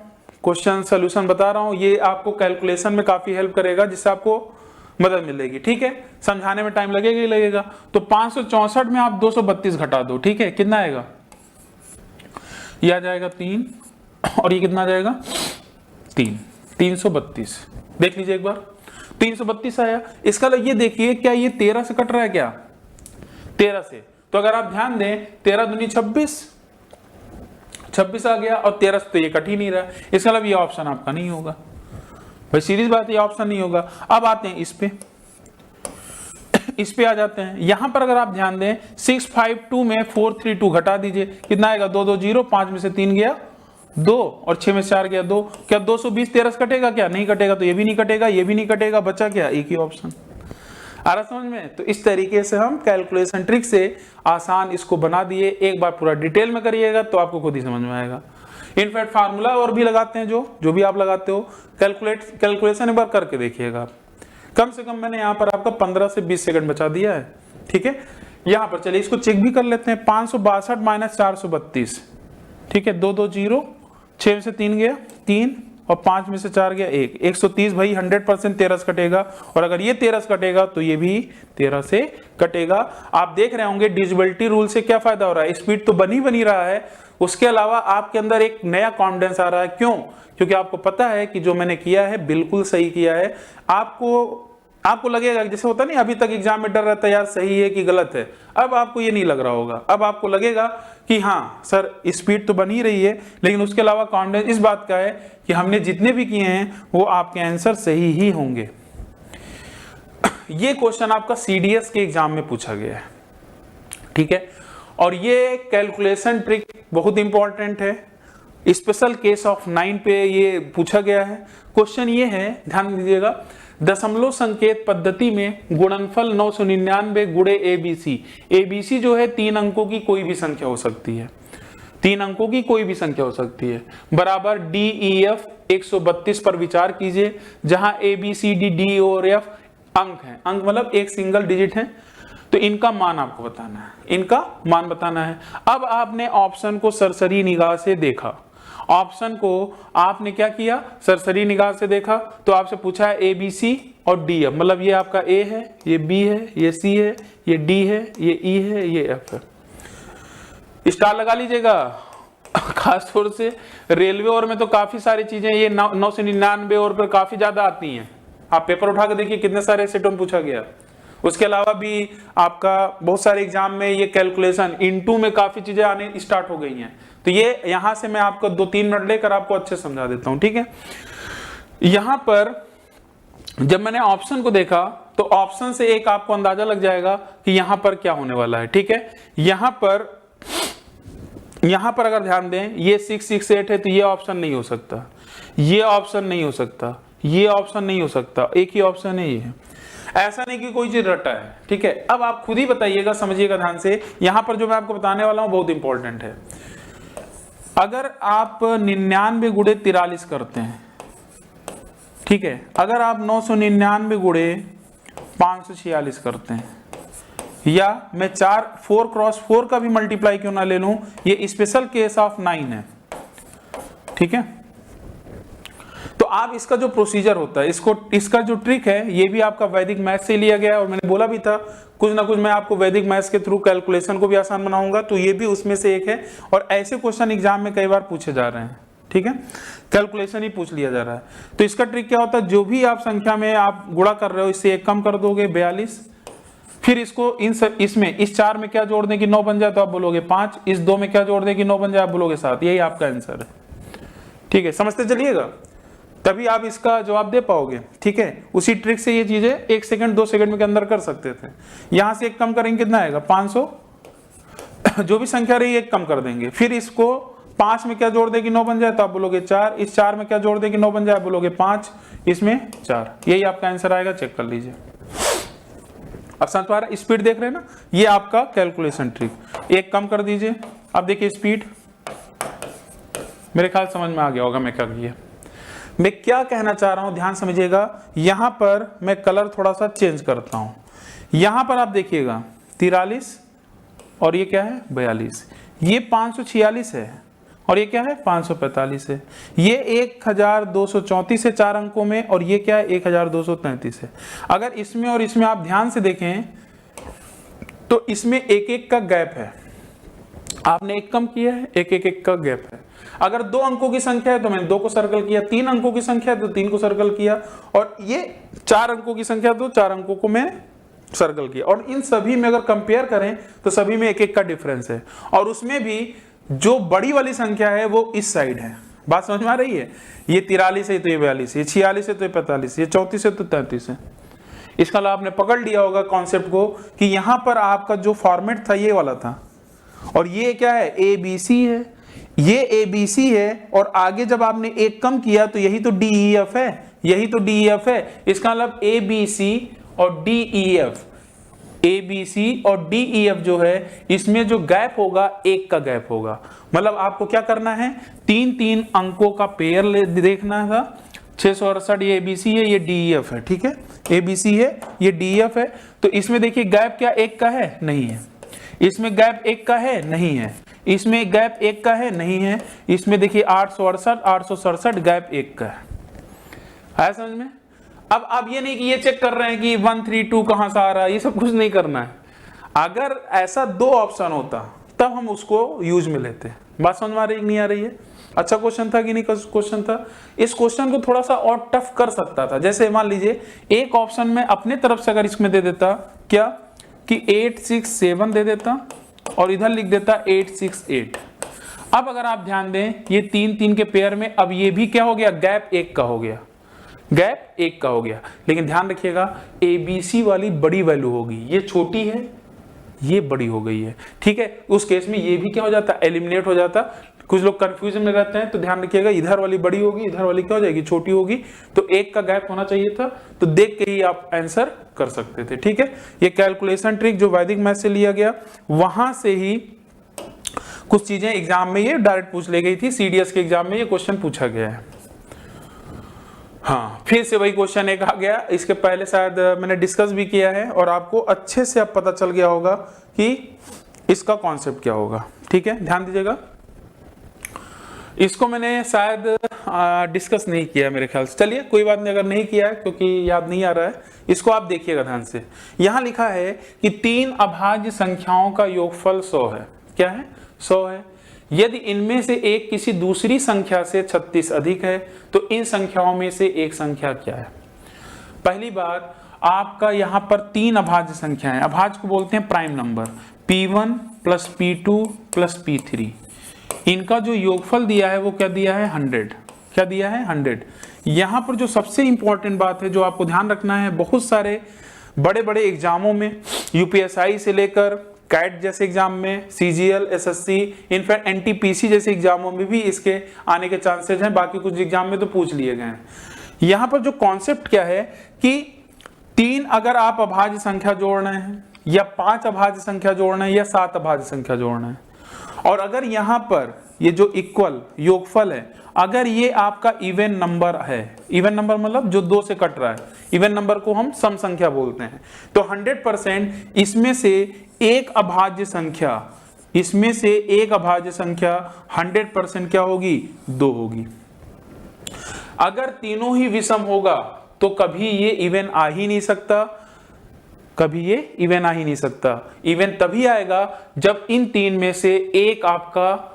क्वेश्चन सोल्यूशन बता रहा हूं, ये आपको कैलकुलेशन में काफी हेल्प करेगा, जिससे आपको मदद मिलेगी, ठीक है। समझाने में टाइम लगेगा ही लगेगा। तो 564 में आप 232 घटा दो, ठीक है, कितना आएगा ये आ जाएगा 3 और ये कितना आ जाएगा 3, 332। देख लीजिए एक बार, 332 आया। इसका ये देखिए क्या ये 13 से कट रहा है क्या, 13 से। तो अगर आप ध्यान दें 13 दूनी 26, 26 आ गया और 13 से तो ये कट ही नहीं रहा, इसका मतलब ये ऑप्शन आपका नहीं होगा भाई, सीरीज बात, ये ऑप्शन नहीं होगा। अब आते हैं इस पे आ जाते हैं। यहां पर अगर आप ध्यान दें 652 में 432 घटा दीजिए, कितना आएगा 220, 5 में से 3 गया 2 और 6 में से 4 गया 2। क्या 220 13 से कटेगा क्या, नहीं कटेगा, तो ये भी नहीं कटेगा, ये भी नहीं कटेगा, बचा क्या, एक ही ऑप्शन। आ रहा समझ में? तो इस तरीके से हम कैलकुलेशन ट्रिक से आसान इसको बना दिए। एक बार पूरा डिटेल में करिएगा तो आपको खुद ही समझ में आएगा। इनफैक्ट फार्मूला और भी लगाते हैं, जो भी आप लगाते हो, कैलकुलेशन एक बार करके देखिएगा आप। कम से कम मैंने यहाँ पर आपका 15 से 20 सेकंड बचा दिया है, ठीक है। यहाँ पर चलिए इसको चेक भी कर लेते हैं। 562 माइनस 432, ठीक है, 220, 6 में से 3 गया 3 और 5 में से 4 गया 1, 130 भाई 100% 13 से कटेगा, और अगर ये 13 से कटेगा तो ये भी 13 से कटेगा। आप देख रहे होंगे डिविजिबिलिटी रूल से क्या फायदा हो रहा है, स्पीड तो बनी रहा है, उसके अलावा आपके अंदर एक नया कॉन्फिडेंस आ रहा है। क्यों? क्योंकि आपको पता है कि जो मैंने किया है बिल्कुल सही किया है। आपको लगेगा जैसे होता नहीं, अभी तक एग्जाम में डर रहता है यार सही है कि गलत है, अब आपको ये नहीं लग रहा होगा। अब आपको लगेगा कि हाँ सर स्पीड तो बन ही रही है, लेकिन उसके अलावा कॉन्फिडेंस इस बात का है कि हमने जितने भी किए हैं वो आपके आंसर सही ही होंगे। ये क्वेश्चन आपका सीडीएस के एग्जाम में पूछा गया है, ठीक है। और ये कैलकुलेशन ट्रिक बहुत इंपॉर्टेंट है, स्पेशल केस ऑफ 9 पे ये पूछा गया है। क्वेश्चन ये है, ध्यान दीजिएगा, दशमलव संकेत पद्धति में गुणनफल 999 गुणे एबीसी। एबीसी जो है 3 अंकों की कोई भी संख्या हो सकती है, 3 अंकों की कोई भी संख्या हो सकती है, बराबर DEF 132 पर विचार कीजिए, जहां ABCD D और F अंक हैं, अंक मतलब एक सिंगल डिजिट है। तो इनका मान आपको बताना है, इनका मान बताना है। अब आपने ऑप्शन को सरसरी निगाह से देखा, ऑप्शन को आपने क्या किया, सरसरी निगाह से देखा, तो आपसे पूछा है ABC और DF, मतलब ये आपका A है, ये B है, ये C है, ये D है, ये E है, ये F है। स्टार लगा लीजिएगा। खासतौर से रेलवे और में तो काफी सारी चीजें ये 999 और पर काफी ज्यादा आती हैं। आप पेपर उठा के देखिए कितने सारे सेटों में पूछा गया। उसके अलावा भी आपका बहुत सारे एग्जाम में ये कैलकुलेशन इनटू में काफी चीजें आने स्टार्ट हो गई हैं। तो ये यहां से मैं आपको 2-3 मिनट लेकर आपको अच्छे समझा देता हूं, ठीक है। यहां पर जब मैंने ऑप्शन को देखा तो ऑप्शन से एक आपको अंदाजा लग जाएगा कि यहां पर क्या होने वाला है, ठीक है। यहां पर अगर ध्यान दें ये 668 है, तो ये ऑप्शन नहीं हो सकता, ये ऑप्शन नहीं हो सकता, ये ऑप्शन नहीं हो सकता, एक ही ऑप्शन है ये। ऐसा नहीं कि कोई चीज रटा है, ठीक है। अब आप खुद ही बताइएगा, समझिएगा ध्यान से। यहां पर जो मैं आपको बताने वाला हूं बहुत इंपॉर्टेंट है। अगर आप 99 गुणे 43 करते हैं, ठीक है, अगर आप 999 गुणे 546 करते हैं, या मैं 4 क्रॉस 4 का भी मल्टीप्लाई क्यों ना ले लूं, ये स्पेशल केस ऑफ 9 है, ठीक है। तो आप इसका जो प्रोसीजर होता है, इसका जो ट्रिक है, ये भी आपका वैदिक मैथ से लिया गया है। और मैंने बोला भी था कुछ ना कुछ मैं आपको वैदिक मैथ्स के थ्रू कैलकुलेशन को भी आसान बनाऊंगा, तो ये भी उसमें से एक है। और ऐसे क्वेश्चन एग्जाम में कई बार पूछे जा रहे हैं, ठीक है, कैलकुलेशन ही पूछ लिया जा रहा है। तो इसका ट्रिक क्या होता है, जो भी आप संख्या में आप गुणा कर रहे हो, इससे एक कम कर दोगे 42, फिर इसको इसमें इस 4 में क्या जोड़ दें कि 9 बन जाए, तो आप बोलोगे 5, इस 2 में क्या जोड़ दें कि 9 बन जाए, आप बोलोगे 7। यही आपका आंसर है, ठीक है। समझते चलिएगा, तभी आप इसका जवाब दे पाओगे, ठीक है। उसी ट्रिक से ये चीजें 1 सेकंड 2 सेकंड के अंदर कर सकते थे। यहां से एक कम करेंगे कितना आएगा 500, जो भी संख्या रही एक कम कर देंगे, फिर इसको 5 में क्या जोड़ दे कि 9 बन जाए, तो आप बोलोगे 4, इस 4 में क्या जोड़ दे कि 9 बन जाए, आप बोलोगे 5, इसमें 4। यही आपका आंसर आएगा, चेक कर लीजिए। अब समझ पा रहे हैं, स्पीड देख रहे हैं ना, ये आपका कैलकुलेशन ट्रिक। एक कम कर दीजिए, अब देखिए स्पीड, मेरे ख्याल समझ में आ गया होगा मैं क्या किया। मैं क्या कहना चाह रहा हूं, ध्यान समझिएगा। यहां पर मैं कलर थोड़ा सा चेंज करता हूं। यहां पर आप देखिएगा 43 और ये क्या है 42, ये 546 है और ये क्या है 545 है। ये 1234 है 4 अंकों में, और ये क्या है 1233 है। अगर इसमें और इसमें आप ध्यान से देखें तो इसमें एक एक का गैप है, आपने एक कम किया है, एक एक एक का गैप है। अगर 2 अंकों की संख्या है तो मैंने 2 को सर्कल किया, 3 अंकों की संख्या है तो 3 को सर्कल किया, और ये 4 अंकों की संख्या तो 4 अंकों को मैं सर्कल किया। और इन सभी में अगर कंपेयर करें तो सभी में एक एक का डिफरेंस है, और उसमें भी जो बड़ी वाली संख्या है वो इस साइड है। बात समझ में आ रही है? ये 43 है तो ये 42 है, ये 46 है तो ये 45, ये 34 है तो 33 है। इसका मतलब आपने पकड़ लिया होगा कॉन्सेप्ट को कि यहां पर आपका जो फॉर्मेट था ये वाला था, और ये क्या है, ए बी सी है, ये ए बी सी है, और आगे जब आपने एक कम किया तो यही तो डी ई एफ है, यही तो डी ई एफ है। इसका मतलब ए बी सी और D E F, A B C और डी ई एफ जो है इसमें जो गैप होगा एक का गैप होगा। मतलब आपको क्या करना है, 3 अंकों का पेयर देखना था। 668 ये ए बी सी है, ये डी ई एफ है, ठीक है, ए बी सी है, ये डी ई एफ है। तो इसमें देखिए गैप क्या एक का है? नहीं है। इसमें गैप एक का है? नहीं है। इसमें गैप एक का है? नहीं है। इसमें देखिए 867 गैप एक का है समझ में? अब आप ये नहीं कि ये चेक कर रहे हैं कि 1 3 2 कहां से आ रहा है, ये सब कुछ नहीं करना है। अगर ऐसा 2 ऑप्शन होता तब हम उसको यूज में लेते। बात समझ में आ रही नहीं आ रही है? अच्छा क्वेश्चन था कि नहीं क्वेश्चन था? इस क्वेश्चन को थोड़ा सा और टफ कर सकता था। जैसे मान लीजिए एक ऑप्शन में अपने तरफ से अगर इसमें दे देता क्या कि 867 दे देता, और इधर लिख देता 868। अब अगर आप ध्यान दें ये 3 के पेयर में अब ये भी क्या हो गया, गैप एक का हो गया, गैप एक का हो गया। लेकिन ध्यान रखिएगा एबीसी वाली बड़ी वैल्यू होगी, ये छोटी है, ये बड़ी हो गई है, ठीक है। उस केस में ये भी क्या हो जाता, एलिमिनेट हो जाता। कुछ लोग कंफ्यूजन में रहते हैं तो ध्यान रखिएगा इधर वाली बड़ी होगी, इधर वाली क्या हो जाएगी, छोटी होगी। तो एक का गैप होना चाहिए था, तो देख के ही आप आंसर कर सकते थे, ठीक है। ये कैलकुलेशन ट्रिक जो वैदिक मैथ से लिया गया, वहां से ही कुछ चीजें एग्जाम में ये डायरेक्ट पूछ ले गई थी। सीडीएस के एग्जाम में ये क्वेश्चन पूछा गया है। हाँ, फिर से वही क्वेश्चन एक आ गया। इसके पहले शायद मैंने डिस्कस भी किया है और आपको अच्छे से अब पता चल गया होगा कि इसका कॉन्सेप्ट क्या होगा, ठीक है। ध्यान दीजिएगा, इसको मैंने शायद डिस्कस नहीं किया मेरे ख्याल से। चलिए कोई बात नहीं, अगर नहीं किया है क्योंकि याद नहीं आ रहा है, इसको आप देखिएगा ध्यान से। यहां लिखा है कि 3 अभाज्य संख्याओं का योगफल 100 है। क्या है? 100 है। यदि इनमें से एक किसी दूसरी संख्या से 36 अधिक है तो इन संख्याओं में से एक संख्या क्या है? पहली बार आपका यहां पर 3 अभाज्य संख्याएं, अभाज्य को बोलते हैं prime number, P1 plus P2 plus P3। इनका जो योगफल दिया है वो क्या दिया है, 100। क्या दिया है, 100। यहां पर जो सबसे इंपॉर्टेंट बात है जो आपको ध्यान रखना है, बहुत सारे बड़े बड़े एग्जामों में, यूपीएसआई से लेकर कैट जैसे एग्जाम में, सीजीएल, एसएससी, इनफैक्ट एनटीपीसी जैसे एग्जामों में भी इसके आने के चांसेस हैं। बाकी कुछ एग्जाम में तो पूछ लिए गए हैं। यहां पर जो कॉन्सेप्ट क्या है कि 3 अगर आप अभाज्य संख्या जोड़ रहे हैं, या 5 अभाज्य संख्या जोड़ रहे हैं, या 7 अभाज्य संख्या जोड़ रहे हैं, और अगर यहां पर ये जो इक्वल योगफल है, अगर ये आपका इवन नंबर है, इवन नंबर मतलब जो 2 से कट रहा है, इवन नंबर को हम सम संख्या बोलते हैं, तो 100% इसमें से एक अभाज्य संख्या, इसमें से एक अभाज्य संख्या 100% क्या होगी, 2 होगी। अगर तीनों ही विषम होगा तो कभी ये इवन आ ही नहीं सकता, कभी ये इवन आ ही नहीं सकता। इवन तभी आएगा जब इन 3 में से एक आपका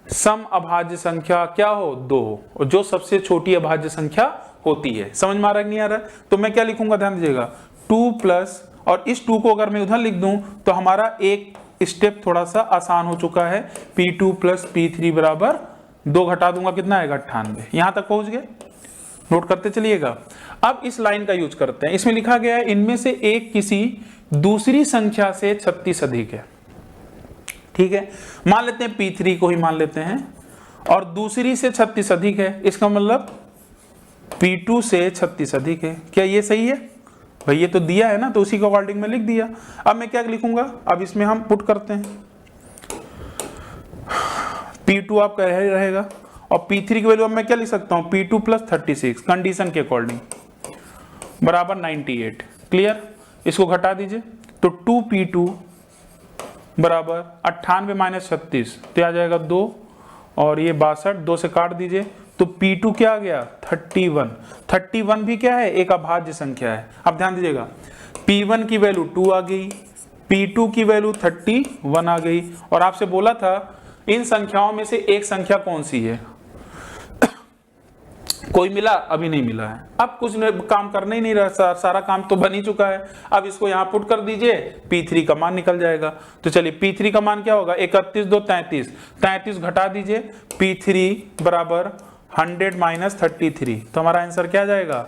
सम अभाज्य संख्या क्या हो, 2 हो, और जो सबसे छोटी अभाज्य संख्या होती है। समझ में आ रहा है कि नहीं आ रहा है? तो मैं क्या लिखूंगा, ध्यान दीजिएगा, 2 प्लस, और इस 2 को अगर मैं उधर लिख दूं तो हमारा एक स्टेप थोड़ा सा आसान हो चुका है। P2 प्लस P3 बराबर 2 घटा दूंगा, कितना आएगा, 98। यहां तक पहुंच गए, नोट करते चलिएगा। अब इस लाइन का यूज करते हैं। इसमें लिखा गया है इनमें से एक किसी दूसरी संख्या से 36 अधिक है, ठीक है। मान लेते हैं P3 को ही मान लेते हैं, और दूसरी से 36 अधिक है, इसका मतलब P2 से 36 अधिक है। क्या ये सही है भाई? ये तो दिया है ना, तो उसी के अकॉर्डिंग में लिख दिया। अब मैं क्या लिखूंगा, अब इसमें हम पुट करते हैं, P2 आपका रहेगा, और P3 की वैल्यू अब मैं क्या लिख सकता हूं, P2 प्लस 36 कंडीशन के अकॉर्डिंग बराबर 98। क्लियर? इसको घटा दीजिए तो 2P2 बराबर 98 माइनस 36, तो आ जाएगा 2, और ये 62, 2 से काट दीजिए तो P2 क्या आ गया, 31। 31 भी क्या है, एक अभाज्य संख्या है। अब ध्यान दीजिएगा, P1 की वैल्यू 2 आ गई, P2 की वैल्यू 31 आ गई, और आपसे बोला था इन संख्याओं में से एक संख्या कौन सी है। कोई मिला? अभी नहीं मिला है। अब कुछ काम करना ही नहीं रहा, सारा काम तो बन ही चुका है। अब इसको यहां पुट कर दीजिए, P3 का मान निकल जाएगा। तो चलिए P3 का मान क्या होगा, 31 2 33, 33 घटा दीजिए, P3 बराबर 100 माइनस 33, तो हमारा आंसर क्या आ जाएगा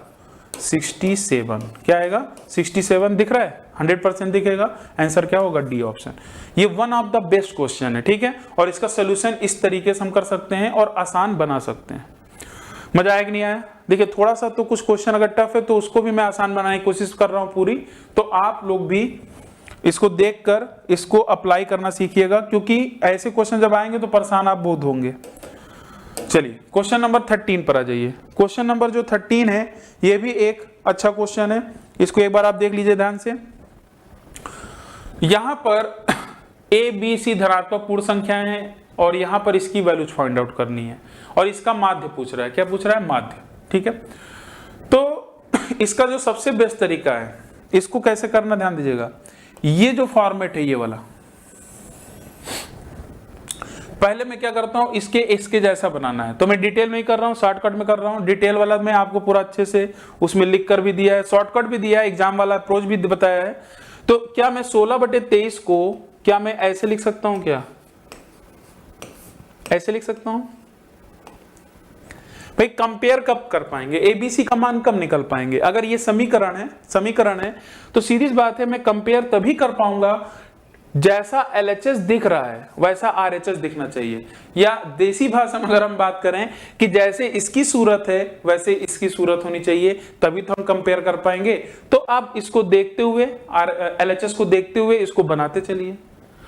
67। क्या आएगा 67 दिख रहा है, 100% दिखेगा। आंसर क्या होगा डी ऑप्शन। ये one of the best question है, ठीक है। और इसका सोल्यूशन इस तरीके से हम कर सकते हैं और आसान बना सकते हैं। मजा आया कि नहीं आया? देखिए थोड़ा सा तो कुछ क्वेश्चन अगर टफ है तो उसको भी मैं आसान बनाने की कोशिश कर रहा हूं पूरी, तो आप लोग भी इसको देखकर इसको अप्लाई करना सीखिएगा, क्योंकि ऐसे क्वेश्चन जब आएंगे तो परेशान आप बहुत होंगे। चलिए क्वेश्चन नंबर 13 पर आ जाइए। क्वेश्चन नंबर जो 13 है ये भी एक अच्छा क्वेश्चन है, इसको एक बार आप देख लीजिए ध्यान से। यहां पर ए बी सी धनात्मक पूर्ण संख्याएं हैं और यहां पर इसकी वैल्यूज फाइंड आउट करनी है और इसका माध्य पूछ रहा है। क्या पूछ रहा है? माध्य, ठीक है। तो इसका जो सबसे बेस्ट तरीका है, इसको कैसे करना ध्यान दीजिएगा। ये जो फॉर्मेट है ये वाला, पहले मैं क्या करता हूं, इसके जैसा बनाना है। तो मैं डिटेल में ही कर रहा हूं, शॉर्टकट में कर रहा हूं। डिटेल वाला मैं आपको पूरा अच्छे से उसमें लिख कर भी दिया है, शॉर्टकट भी दिया है, एग्जाम वाला अप्रोच भी बताया है। तो क्या मैं 16/23 को क्या मैं ऐसे लिख सकता हूं? क्या ऐसे लिख सकता हूं? भाई कंपेयर कब कर पाएंगे, एबीसी का मान कब निकल पाएंगे? अगर ये समीकरण है तो सीधी बात है, मैं कंपेयर तभी कर पाऊंगा जैसा LHS दिख रहा है वैसा RHS दिखना चाहिए। या देसी भाषा में अगर हम बात करें कि जैसे इसकी सूरत है वैसे इसकी सूरत होनी चाहिए, तभी तो हम कंपेयर कर पाएंगे। तो आप इसको देखते हुए, LHS को देखते हुए इसको बनाते चलिए।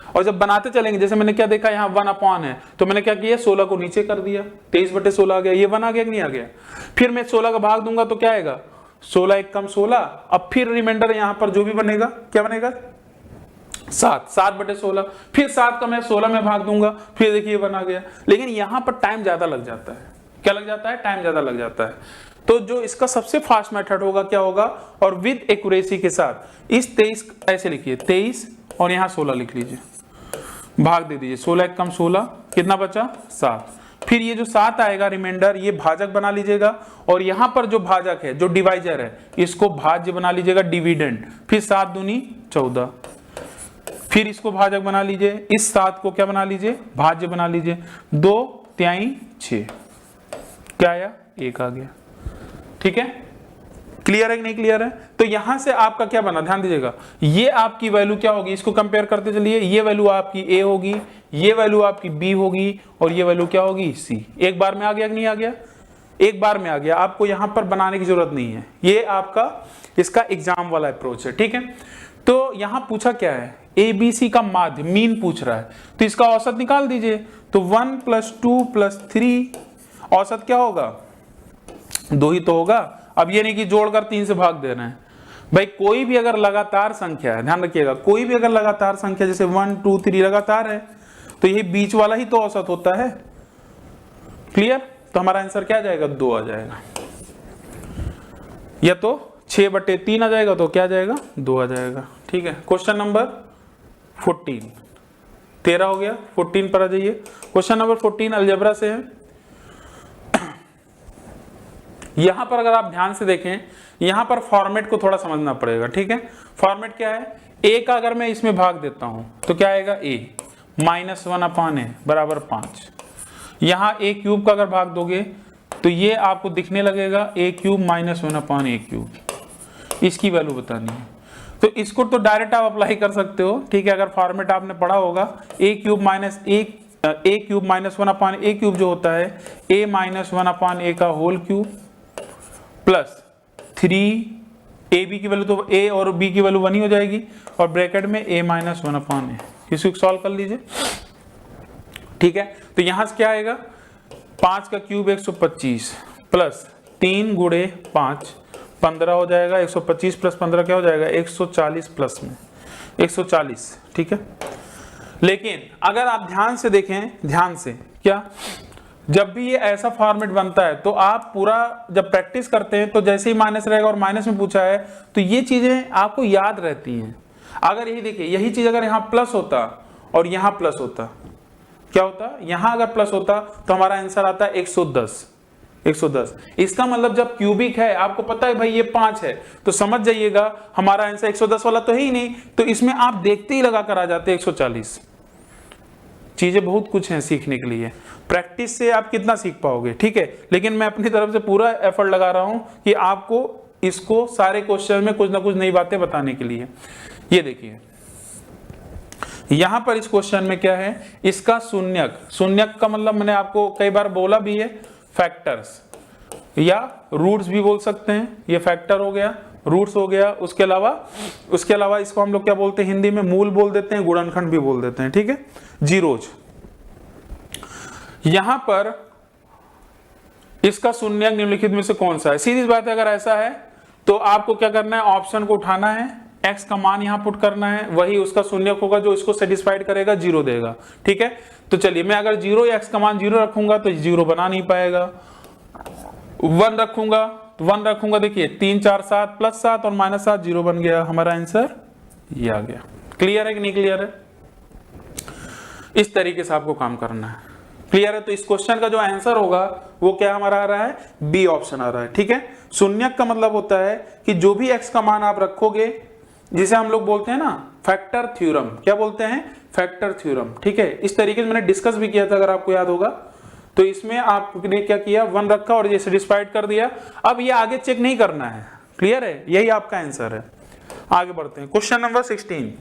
और जब बनाते चलेंगे, जैसे मैंने क्या देखा, यहाँ 1 अपॉन है, तो मैंने क्या किया, 16 को नीचे कर दिया, 23/16 आ गया। ये 1 आ गया कि नहीं आ गया? फिर मैं 16 का भाग दूंगा तो क्या आएगा, 16 1 कम 16। अब फिर रिमाइंडर यहाँ पर जो भी बनेगा, क्या बनेगा, 7/16। फिर 7 का मैं 16 में भाग दूंगा, फिर देखिए 1 आ गया। लेकिन यहाँ पर टाइम ज्यादा लग जाता है। क्या लग जाता है? टाइम ज्यादा लग जाता है। तो जो इसका सबसे फास्ट मेथड होगा क्या होगा, और विद एक्यूरेसी के साथ, इस 23 ऐसे लिखिए, 23 और यहाँ 16 लिख लीजिए, भाग दे दीजिए, 16 1 कम 16, कितना बचा, 7। फिर ये जो 7 आएगा रिमाइंडर, ये भाजक बना लीजिएगा, और यहां पर जो भाजक है, जो डिवाइजर है, इसको भाज्य बना लीजिएगा, डिविडेंड। फिर 7 दूनी 14, फिर इसको भाजक बना लीजिए, इस 7 को क्या बना लीजिए, भाज्य बना लीजिए, 2 3 6, क्या आया, 1 आ गया। ठीक है, क्लियर है कि नहीं क्लियर है? तो यहां से आपका क्या बना, ध्यान दीजिएगा, ये आपकी वैल्यू क्या होगी, इसको कंपेयर करते चलिए, ये वैल्यू आपकी ए होगी, ये वैल्यू आपकी बी होगी, और ये वैल्यू क्या होगी, सी। एक बार में आ गया कि नहीं आ गया? एक बार में आ गया, आपको यहां पर बनाने की जरूरत नहीं है। ये आपका इसका एग्जाम वाला अप्रोच है। ठीक है, तो यहां पूछा क्या है, ए बी सी का माध्य, मीन पूछ रहा है, तो इसका औसत निकाल दीजिए। तो 1 + 2 + 3, औसत क्या होगा, 2 ही तो होगा। अब ये नहीं कि जोड़कर 3 से भाग दे रहे हैं। भाई कोई भी अगर लगातार संख्या है, ध्यान रखिएगा, कोई भी अगर लगातार संख्या जैसे 1 2 3 लगातार है, तो यही बीच वाला ही तो औसत होता है। क्लियर? तो हमारा आंसर क्या आ जाएगा, 2 आ जाएगा, या तो 6/3 आ जाएगा, तो क्या आ जाएगा, 2 आ जाएगा। ठीक है, क्वेश्चन नंबर 14, 13 हो गया, 14 पर आ जाइए। क्वेश्चन नंबर 14 अलजेब्रा से है। यहां पर अगर आप ध्यान से देखें, यहां पर फॉर्मेट को थोड़ा समझना पड़ेगा। ठीक है, फॉर्मेट क्या है, a का अगर मैं इसमें भाग देता हूं तो क्या आएगा, a -1/a बराबर 5। यहां a³ का अगर भाग दोगे तो ये आपको दिखने लगेगा a³ -1/a³। इसकी वैल्यू बतानी है, तो इसको तो डायरेक्ट आप अप्लाई कर सकते हो। ठीक है, अगर फॉर्मेट आपने पढ़ा होगा, a³ -1/a³ जो होता है a -1/a का whole cube plus 3 A B की वैल्यू, तो ए और बी की वैल्यू 1 ही हो जाएगी, और ब्रैकेट में a -1/a। इसको सॉल्व कर लीजिए। ठीक है, तो यहां से क्या आएगा, 5 का क्यूब 125 प्लस 3 × 5 15 हो जाएगा, 125 + 15 क्या हो जाएगा, 140 प्लस में 140। ठीक है, लेकिन अगर आप ध्यान से देखें, ध्यान से, क्या जब भी ये ऐसा फॉर्मेट बनता है तो आप पूरा जब प्रैक्टिस करते हैं तो जैसे ही माइनस रहेगा और माइनस में पूछा है तो ये चीजें आपको याद रहती हैं। अगर यही देखिए, यही चीज अगर यहाँ प्लस होता और यहाँ प्लस होता, क्या होता, यहां अगर प्लस होता तो हमारा आंसर आता 110। 110 इसका मतलब जब क्यूबिक है, आपको पता है भाई ये 5 है, तो समझ जाइएगा हमारा आंसर 110 वाला तो है ही नहीं, तो इसमें आप देखते ही लगा कर आ जाते 140। चीजें बहुत कुछ हैं सीखने के लिए, प्रैक्टिस से आप कितना सीख पाओगे, ठीक है। लेकिन मैं अपनी तरफ से पूरा एफर्ट लगा रहा हूं कि आपको इसको सारे क्वेश्चन में कुछ ना कुछ नई बातें बताने के लिए। ये देखिए यहां पर इस क्वेश्चन में क्या है, इसका शून्यक, शून्यक का मतलब मैंने आपको कई बार बोला भी है, फैक्टर्स या रूट्स भी बोल सकते हैं। ये फैक्टर हो गया, रूट्स हो गया, उसके अलावा इसको हम लोग क्या बोलते हैं हिंदी में, मूल बोल देते हैं, गुणनखंड भी बोल देते हैं, ठीक है, जीरोज। यहां पर इसका शून्यक निम्नलिखित में से कौन सा है, सीधी बात है, अगर ऐसा है तो आपको क्या करना है, ऑप्शन को उठाना है, x का मान यहां पुट करना है, वही उसका शून्यक होगा जो इसको सेटिस्फाइड करेगा, 0 देगा, ठीक है। तो चलिए मैं अगर 0 या x का मान 0 रखूंगा तो 0 बना नहीं पाएगा, 1 रखूंगा तो 1 रखूंगा, देखिए 3 4 7 प्लस 7 और माइनस 7, 0 बन गया, हमारा आंसर ये आ गया। क्लियर है कि नहीं क्लियर है? इस तरीके से आपको काम करना है, क्लियर है? तो इस क्वेश्चन का जो आंसर होगा वो क्या हमारा आ रहा है, बी ऑप्शन आ रहा है, ठीक है। शून्यक का मतलब होता है कि जो भी x का मान आप रखोगे, जिसे हम लोग बोलते हैं ना फैक्टर थ्योरम, क्या बोलते हैं, फैक्टर थ्योरम, ठीक है। इस तरीके से मैंने डिस्कस भी किया था अगर आपको याद होगा। तो इसमें आपने क्या किया, 1 रखा और ये सेटिस्फाइड कर दिया। अब ये आगे चेक नहीं करना है, क्लियर है, यही आपका आंसर है। आगे बढ़ते हैं, क्वेश्चन नंबर 16।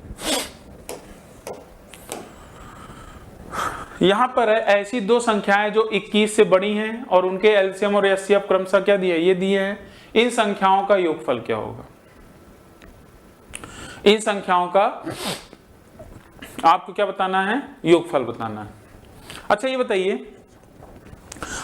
यहां पर है ऐसी दो संख्याएं जो 21 से बड़ी हैं और उनके एलसीएम और एचसीएफ क्रमशः क्या दिए, ये दिए हैं। इन संख्याओं का योगफल क्या होगा, इन संख्याओं का आपको क्या बताना है, योगफल बताना है। अच्छा ये बताइए,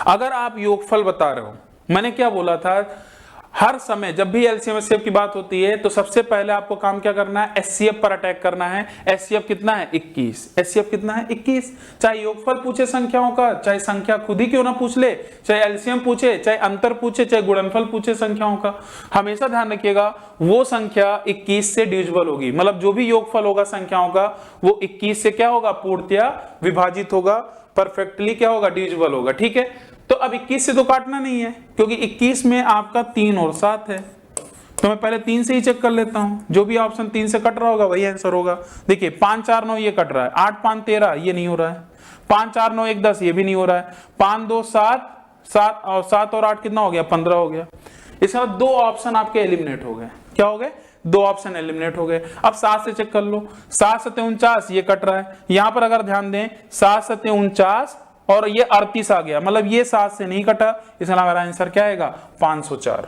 अगर आप योगफल बता रहे हो, मैंने क्या बोला था, हर समय जब भी एलसीएम एचसीएफ की बात होती है तो सबसे पहले आपको काम क्या करना है, एचसीएफ पर अटैक करना है। एचसीएफ कितना है, 21। एचसीएफ कितना है, 21। चाहे योगफल पूछे संख्याओं का, चाहे संख्या खुद ही क्यों ना पूछ ले, चाहे एलसीएम पूछे, चाहे अंतर पूछे, चाहे गुणनफल पूछे संख्याओं का, हमेशा ध्यान रखिएगा वो संख्या 21 से डिविजिबल होगी। मतलब जो भी योगफल होगा संख्याओं का वो 21 से क्या होगा, पूर्णतया विभाजित होगा, परफेक्टली क्या होगा, डिविजिबल होगा, ठीक है। तो अब 21 से तो काटना नहीं है, क्योंकि 21 में आपका 3 और 7 है, तो मैं पहले 3 से ही चेक कर लेता हूं। जो भी ऑप्शन 3 से कट रहा होगा वही आंसर होगा। देखिए 5 4 9 ये कट रहा है, 8 5 13 ये नहीं हो रहा है, 5 4 9 1 10 ये भी नहीं हो रहा है, 5 2 7 7 और 7 और 8 कितना हो गया, 15 हो गया। इसके बाद 2 ऑप्शन आपके एलिमिनेट हो गए। क्या हो गए, 2 ऑप्शन एलिमिनेट हो गए। अब 7 से चेक कर लो, 7 7 49 ये कट रहा है। यहां पर अगर ध्यान दें 7 7 49 और ये 38 आ गया, मतलब ये 7 से नहीं कटा, इसलिए हमारा आंसर क्या आएगा, 504।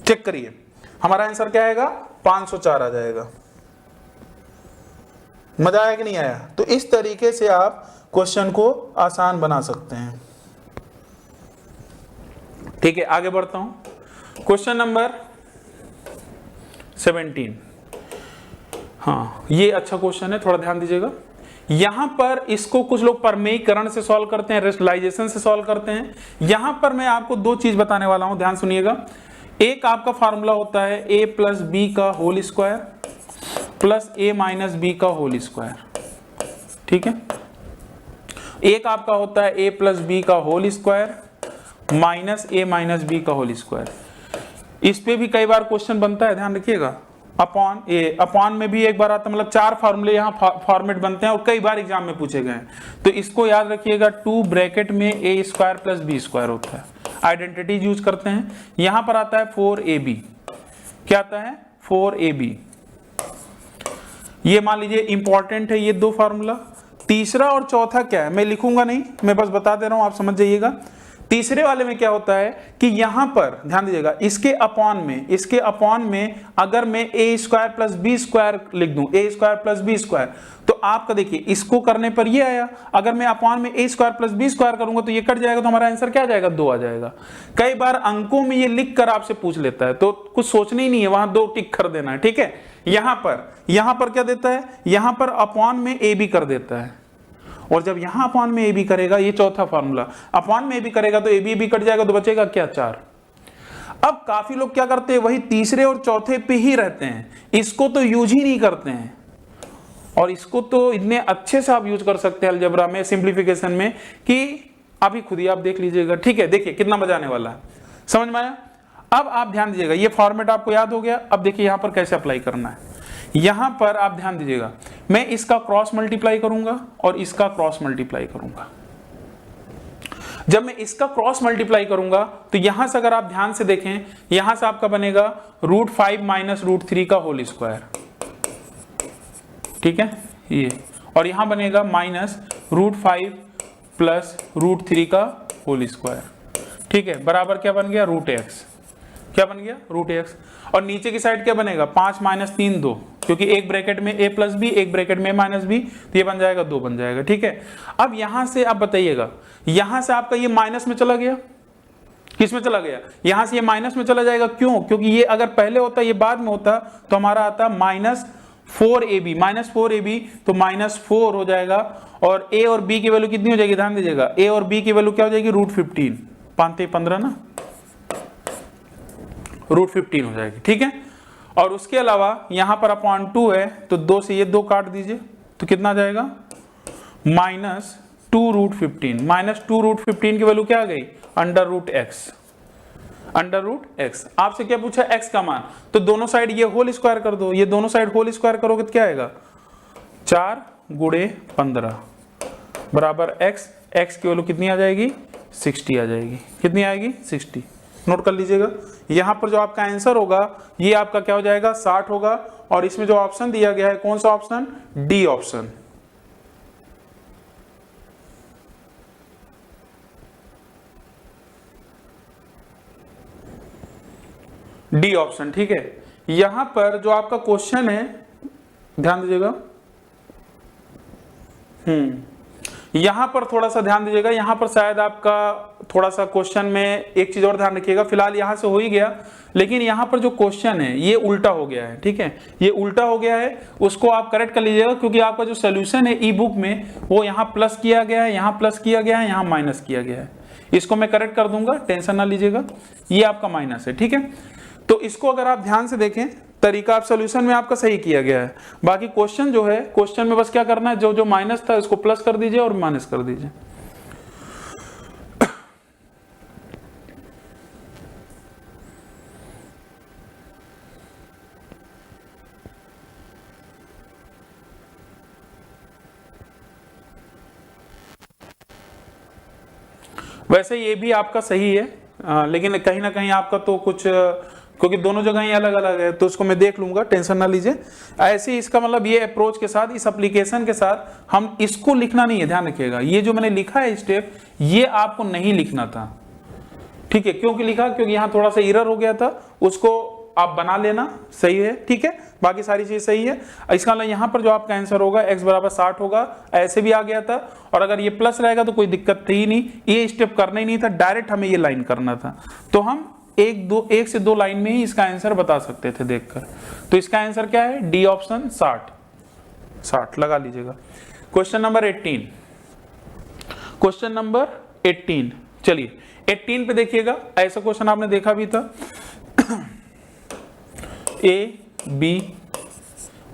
चेक करिए हमारा आंसर क्या आएगा, 504 आ जाएगा। मजा आया कि नहीं आया? तो इस तरीके से आप क्वेश्चन को आसान बना सकते हैं, ठीक है। आगे बढ़ता हूं, क्वेश्चन नंबर 17। हाँ ये अच्छा क्वेश्चन है, थोड़ा ध्यान दीजिएगा। यहां पर इसको कुछ लोग परमेयीकरण से सॉल्व करते हैं, रेशनलाइजेशन से सॉल्व करते हैं। यहां पर मैं आपको 2 चीज बताने वाला हूं, ध्यान सुनिएगा। एक आपका फार्मूला होता है a प्लस बी का whole square plus a minus B का होल स्क्वायर, ठीक है। एक आपका होता है a प्लस बी का whole square minus a minus B का होल स्क्वायर। इस पे भी कई बार क्वेश्चन बनता है, ध्यान रखिएगा। अपॉन ए, अपॉन में भी एक बार आता है, मतलब 4 फार्मूले यहाँ फॉर्मेट बनते हैं और कई बार एग्जाम में पूछे गए हैं। तो इसको याद रखिएगा, 2 ब्रैकेट में a square plus B square होता है, आइडेंटिटी यूज करते हैं। यहां पर आता है 4ab, क्या आता है, 4ab। ये मान लीजिए इंपॉर्टेंट है ये 2 फार्मूला। तीसरा और चौथा क्या है मैं लिखूंगा नहीं, मैं बस बता दे रहा हूं, आप समझ जाइएगा। तीसरे वाले में क्या होता है कि यहां पर ध्यान दीजिएगा, इसके अपॉन में अगर मैं a square plus B square लिख दूं, a square plus B square, तो आपका देखिए इसको करने पर ये आया। अगर मैं अपॉन में a square plus B square करूंगा तो ये कट जाएगा, तो हमारा आंसर क्या आ जाएगा, 2 आ जाएगा। कई बार अंकों में ये लिख कर आपसे पूछ लेता है, तो कुछ सोचना ही नहीं है, वहां 2 टिक कर देना है, ठीक है। यहां पर क्या देता है, यहां पर अपॉन में a भी कर देता है, और जब यहां अपॉन में ए बी करेगा, ये चौथा फार्मूला, अपॉन में ए बी करेगा तो ए बी कट जाएगा, तो बचेगा क्या, 4। अब काफी लोग क्या करते हैं, वही तीसरे और चौथे पे ही रहते हैं, इसको तो यूज ही नहीं करते हैं। और इसको तो इतने अच्छे से आप यूज कर सकते हैं अलजेब्रा में, सिंप्लीफिकेशन में, कि अभी खुद ही आप देख लीजिएगा। ठीक है, देखिए कितना मजा आने वाला है, समझ में आया। अब आप ध्यान दीजिएगा, ये फॉर्मेट आपको याद हो गया। अब देखिए यहां पर कैसे अप्लाई करना है। यहां पर आप ध्यान दीजिएगा, मैं इसका क्रॉस मल्टीप्लाई करूंगा और इसका क्रॉस मल्टीप्लाई करूंगा। जब मैं इसका क्रॉस मल्टीप्लाई करूंगा तो यहां से अगर आप ध्यान से देखें, यहां से आपका बनेगा √5 माइनस √3 का होल स्क्वायर, ठीक है ये, और यहां बनेगा माइनस √5 प्लस √3 का होल स्क्वायर, ठीक है, बराबर क्या बन गया √x, क्या बन गया √x। और नीचे की साइड क्या बनेगा 5 माइनस 3 2, क्योंकि एक ब्रैकेट में a प्लस बी, एक ब्रैकेट में माइनस बी, तो ये बन जाएगा 2 बन जाएगा। ठीक है, अब यहां से आप बताइएगा, यहां से आपका ये माइनस में चला गया, किस में चला गया, यहां से ये माइनस में चला जाएगा। क्यों? क्योंकि ये अगर पहले होता, ये बाद में होता, तो हमारा आता -4ab, -4ab, तो -4 हो जाएगा। और a और b की वैल्यू कितनी हो जाएगी, ध्यान दीजिएगा, a और b की वैल्यू क्या हो जाएगी √15, 5 15 ना, √15 हो जाएगी। ठीक है, और उसके अलावा यहां पर /2 है, तो 2 से ये 2 काट दीजिए, तो कितना आ जाएगा -2√15, -2√15 की वैल्यू क्या आ गई √x, √x। आपसे क्या पूछा x का मान, तो दोनों साइड ये होल स्क्वायर कर दो, ये दोनों साइड होल स्क्वायर करोगे तो क्या आएगा 4 × 15 बराबर x, x की वैल्यू कितनी आ जाएगी 60 आ जाएगी, कितनी आएगी 60। नोट कर लीजिएगा, यहां पर जो आपका आंसर होगा ये आपका क्या हो जाएगा 60 होगा। और इसमें जो ऑप्शन दिया गया है कौन सा option, D option, D option. ठीक है, यहां पर जो आपका क्वेश्चन है ध्यान दीजिएगा, यहां पर थोड़ा सा ध्यान दीजिएगा, यहां पर शायद आपका थोड़ा सा क्वेश्चन में एक चीज और ध्यान रखिएगा। फिलहाल यहां से हो ही गया, लेकिन यहां पर जो क्वेश्चन है ये उल्टा हो गया है। ठीक है, ये उल्टा हो गया है, उसको आप करेक्ट कर लीजिएगा, क्योंकि आपका जो सोल्यूशन है ई बुक में वो यहां प्लस किया गया है, यहां प्लस किया गया है, यहां माइनस किया गया है। इसको मैं करेक्ट कर दूंगा, टेंशन ना लीजिएगा, ये आपका माइनस है। ठीक है, तो इसको अगर आप ध्यान से देखें, तरीका आप सोल्यूशन में आपका सही किया गया है। बाकी क्वेश्चन जो है, क्वेश्चन में बस क्या करना है, जो जो माइनस था इसको प्लस कर दीजिए और माइनस कर दीजिए। वैसे ये भी आपका सही है, लेकिन कहीं ना कहीं आपका तो कुछ, क्योंकि दोनों जगह ही अलग अलग है, तो उसको मैं देख लूंगा, टेंशन ना लीजिए। ऐसे इसका मतलब ये अप्रोच के साथ, इस एप्लीकेशन के साथ हम इसको लिखना नहीं है, ध्यान रखिएगा। ये जो मैंने लिखा है स्टेप, ये आपको नहीं लिखना था। ठीक है, क्योंकि लिखा, क्योंकि यहाँ थोड़ा सा एरर हो गया था, उसको आप बना लेना, सही है। ठीक है, बाकी सारी चीज सही है। इसका मतलब यहाँ पर जो आपका आंसर होगा x बराबर 60 होगा, ऐसे भी आ गया था। और अगर ये प्लस रहेगा तो कोई दिक्कत थी ही नहीं, ये स्टेप करना ही नहीं था, डायरेक्ट हमें ये लाइन करना था। तो हम एक से दो लाइन में ही इसका आंसर बता सकते थे देखकर। तो इसका आंसर क्या है, डी ऑप्शन 60 लगा लीजिएगा। क्वेश्चन नंबर 18, क्वेश्चन नंबर 18, चलिए 18 पे देखिएगा। ऐसा क्वेश्चन आपने देखा भी था, A B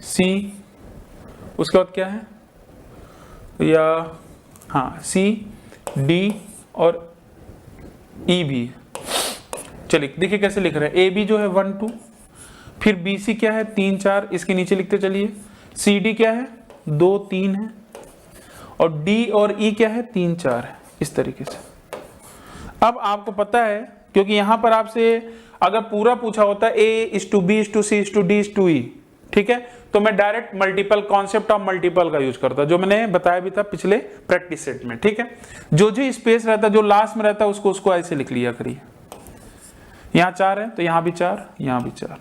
C, उसके बाद क्या है, या हाँ C D और E भी। चलिए देखिए कैसे लिख रहे हैं, ए बी जो है 1 2, फिर बी सी क्या है 3 4, इसके नीचे लिखते चलिए। सी डी क्या है 2 3 है, और डी और ई क्या है 3 4 है, इस तरीके से। अब आपको पता है, क्योंकि यहां पर आपसे अगर पूरा पूछा होता A/B/C/D/E, ठीक है, तो मैं direct multiple, concept of multiple का यूज करता, जो मैंने बताया भी था पिछले प्रैक्टिस सेट में। ठीक है, जो जो स्पेस रहता, जो लास्ट में रहता, उसको ऐसे लिख लिया करिए। यहाँ 4 है तो यहाँ भी 4, यहाँ भी 4,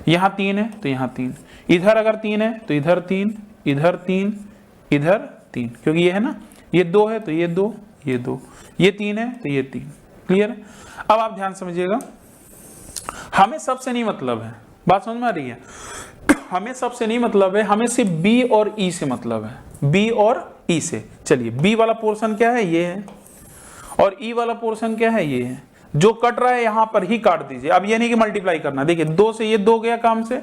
यहाँ 3 है तो यहाँ 3, इधर अगर 3 है तो इधर 3, इधर 3, इधर 3, क्योंकि ये है ना, ये 2 है तो ये 2, ये 2, ये 3 है तो ये 3। क्लियर है? अब आप ध्यान समझिएगा, हमें सबसे नहीं मतलब है, बात समझ में आ रही है? हमें सबसे नहीं मतलब है, हमें सिर्फ बी और ई से मतलब है, बी और ई से। चलिए बी वाला पोर्शन क्या है, ये है, और ई वाला पोर्शन क्या है, ये है। जो कट रहा है यहां पर ही काट दीजिए। अब ये नहीं कि मल्टीप्लाई करना, देखिए 2 से ये 2 गया काम से,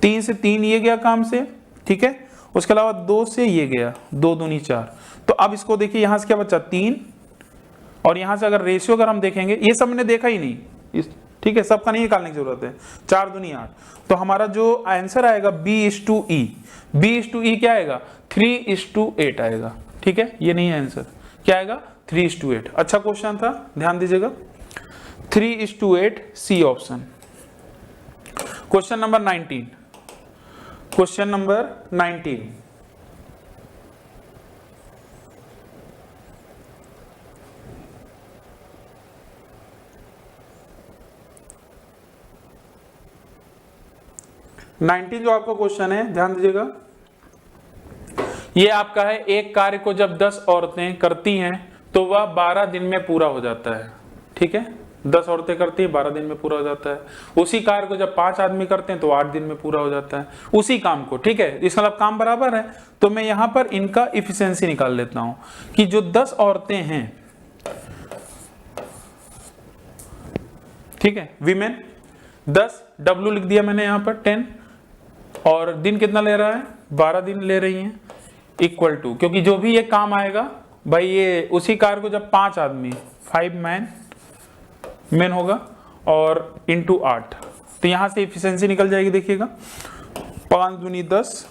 3 से 3 ये गया काम से, ठीक है, उसके अलावा 2 से ये गया, 2 दूनी 4। तो अब इसको देखिए यहां से क्या बचा 3, और यहां से अगर रेशियो अगर हम देखेंगे, ये सब मैंने देखा ही नहीं, ठीक है, सबका नहीं निकालने की जरूरत है। 4 दूनी 8, तो हमारा जो आंसर आएगा B/E, B/E क्या आएगा 3:8 आएगा। ठीक है, ये नहीं है आंसर, क्या आएगा 3:8। अच्छा क्वेश्चन था, ध्यान दीजिएगा, 3:8, C option. Question number 19, question number 19, जो आपका क्वेश्चन है, ध्यान दीजिएगा, ये आपका है, एक कार्य को जब 10 औरतें करती हैं तो वह 12 दिन में पूरा हो जाता है। ठीक है, 10 औरतें करती हैं, 12 दिन में पूरा हो जाता है। उसी कार्य को जब 5 आदमी करते हैं तो 8 दिन में पूरा हो जाता है, उसी काम को। ठीक है, इसका मतलब काम बराबर है, तो मैं यहां पर इनका इफिशिएंसी निकाल लेता हूं कि जो 10 औरतें हैं, ठीक है, वीमेन 10, W लिख दिया मैंने यहां पर 10, और दिन कितना ले रहा है 12 दिन ले रही हैं, इक्वल टू, क्योंकि जो भी ये काम आएगा भाई, ये उसी कार्य को जब 5 आदमी 5 मैन होगा और इंटू 8, तो यहां से इफिशिएंसी निकल जाएगी। देखिएगा 5 दूनी 10,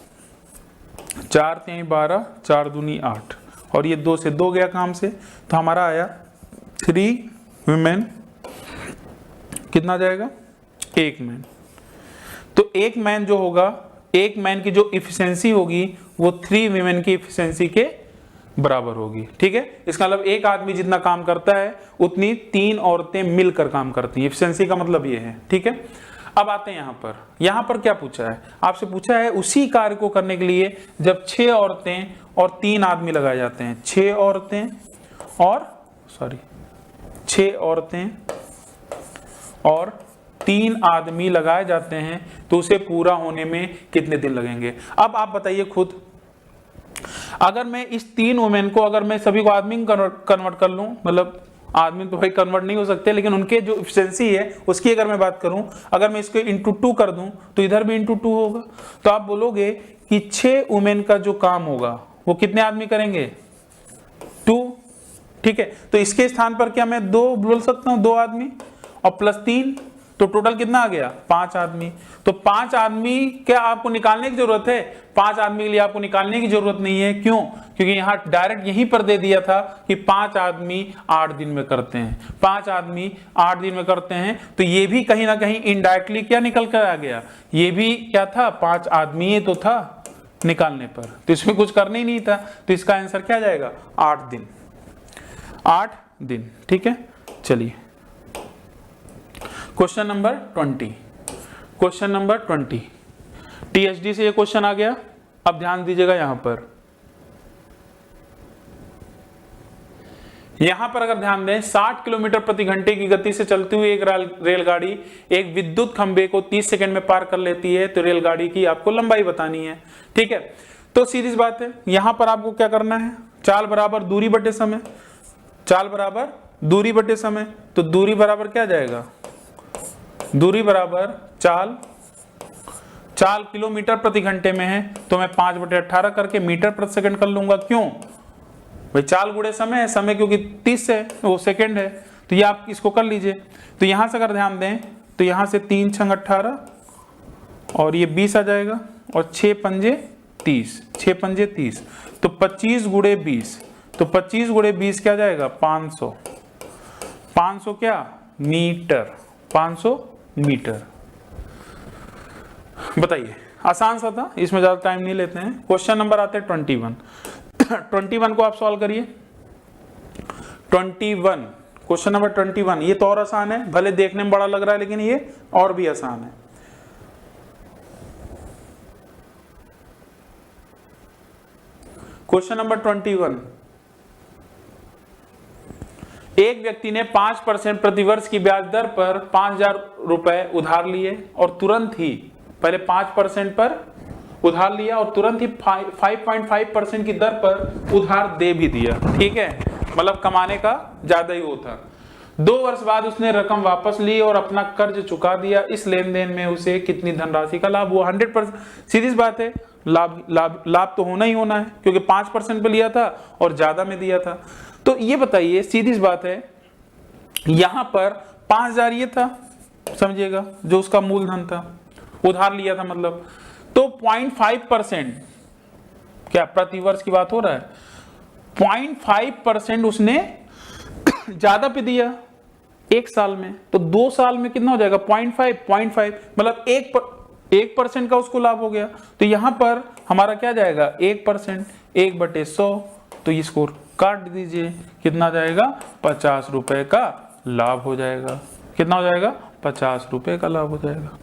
4 3 12, 4 दूनी 8, और ये 2 से 2 गया काम से, तो हमारा आया 3 वुमेन, कितना जाएगा 1 मैन। तो 1 मैन जो होगा, 1 मैन की जो इफिशिएंसी होगी वो 3 वीमेन की इफिशिएंसी के बराबर होगी। ठीक है, इसका मतलब एक आदमी जितना काम करता है उतनी 3 औरतें मिलकर काम करती हैं, इफिशिएंसी का मतलब ये है। ठीक है, अब आते हैं यहां पर क्या पूछा है, आपसे पूछा है उसी कार्य को करने के लिए जब 6 औरतें और 3 आदमी लगाए जाते हैं, 6 औरतें और 3 आदमी लगाए जाते हैं, तो उसे पूरा होने में कितने दिन लगेंगे। अब आप बताइए खुद, अगर मैं इस 3 वुमेन को, अगर मैं सभी को आदमी में कन्वर्ट कर लूं, मतलब आदमी तो भाई कन्वर्ट नहीं हो सकते, लेकिन उनके जो इफिशिएंसी है उसकी अगर मैं बात करूं, अगर मैं इसको इंटू 2 कर दूं तो इधर भी इंटू 2 होगा, तो आप बोलोगे कि 6 वुमेन का जो काम होगा वो कितने आदमी करेंगे 2। ठीक है, तो इसके स्थान पर क्या मैं 2 बोल सकता हूं, 2 आदमी और प्लस 3, तो टोटल कितना आ गया 5 आदमी। तो 5 आदमी क्या आपको निकालने की जरूरत है, 5 आदमी के लिए आपको निकालने की जरूरत नहीं है। क्यों? क्योंकि यहां डायरेक्ट यहीं पर दे दिया था कि 5 आदमी 8 दिन में करते हैं, 5 आदमी 8 दिन में करते हैं, तो ये भी कहीं ना कहीं इनडायरेक्टली क्या निकल कर आ गया, ये भी क्या था 5 आदमी ही तो था निकालने पर, तो इसमें कुछ करना ही नहीं था, तो इसका आंसर क्या जाएगा 8 दिन, 8 दिन। ठीक है, चलिए question number 20, question number 20 THD से ये क्वेश्चन आ गया। अब ध्यान दीजिएगा यहां पर अगर ध्यान दें, 60 किलोमीटर प्रति घंटे की गति से चलती हुई एक रेलगाड़ी एक विद्युत खंभे को 30 सेकंड में पार कर लेती है, तो रेलगाड़ी की आपको लंबाई बतानी है। ठीक है, तो सीधी सी बात है, यहां पर आपको क्या करना है, चाल बराबर दूरी बटे समय, चाल बराबर दूरी बटे समय, तो दूरी बराबर क्या जाएगा, दूरी बराबर चाल किलोमीटर प्रति घंटे में है, तो मैं 5/18 करके मीटर प्रति सेकंड कर लूंगा। क्यों भाई, चाल गुणे समय है, समय क्योंकि 30 है वो सेकंड है, तो ये आप इसको कर लीजिए। तो यहां से अगर ध्यान दें तो यहां से 3 × 18 और ये 20 आ जाएगा, और 6 पंजे 30, 6 पंजे 30, तो 25 × 20, तो 25 × 20 क्या जाएगा 500, 500 क्या मीटर, 500 मीटर। बताइए, आसान सा था, इसमें ज्यादा टाइम नहीं लेते हैं। क्वेश्चन नंबर आते हैं 21 21 को आप सॉल्व करिए। 21 क्वेश्चन नंबर 21, ये तो और आसान है, भले देखने में बड़ा लग रहा है लेकिन ये और भी आसान है। क्वेश्चन नंबर 21, एक व्यक्ति ने 5% प्रतिवर्ष की ब्याज दर पर 5,000 रुपए उधार लिए और तुरंत ही, पहले 5% पर उधार लिया और तुरंत ही 5.5% की दर पर उधार दे भी दिया। ठीक है, मतलब कमाने का ज्यादा ही वो था। 2 वर्ष बाद उसने रकम वापस ली और अपना कर्ज चुका दिया। इस लेन देन में उसे कितनी धनराशि का लाभ हुआ? 100%। सीधी सी बात है, लाभ तो होना ही होना है, क्योंकि 5% पे लिया था और ज्यादा में दिया था। तो ये बताइए, सीधी सी बात है, यहां पर 5000 ये था, समझिएगा, जो उसका मूलधन था, उधार लिया था मतलब, तो 0.5%, क्या प्रतिवर्ष की बात हो रहा है, 0.5% उसने ज्यादा पे दिया एक साल में, तो 2 साल में कितना हो जाएगा, 0.5 मतलब 1% का उसको लाभ हो गया। तो यहां पर हमारा क्या जाएगा, 1%, 1/100, तो इसको काट दीजिए, कितना जाएगा, 50 रुपए का लाभ हो जाएगा। कितना हो जाएगा, 50 रुपए का लाभ हो जाएगा।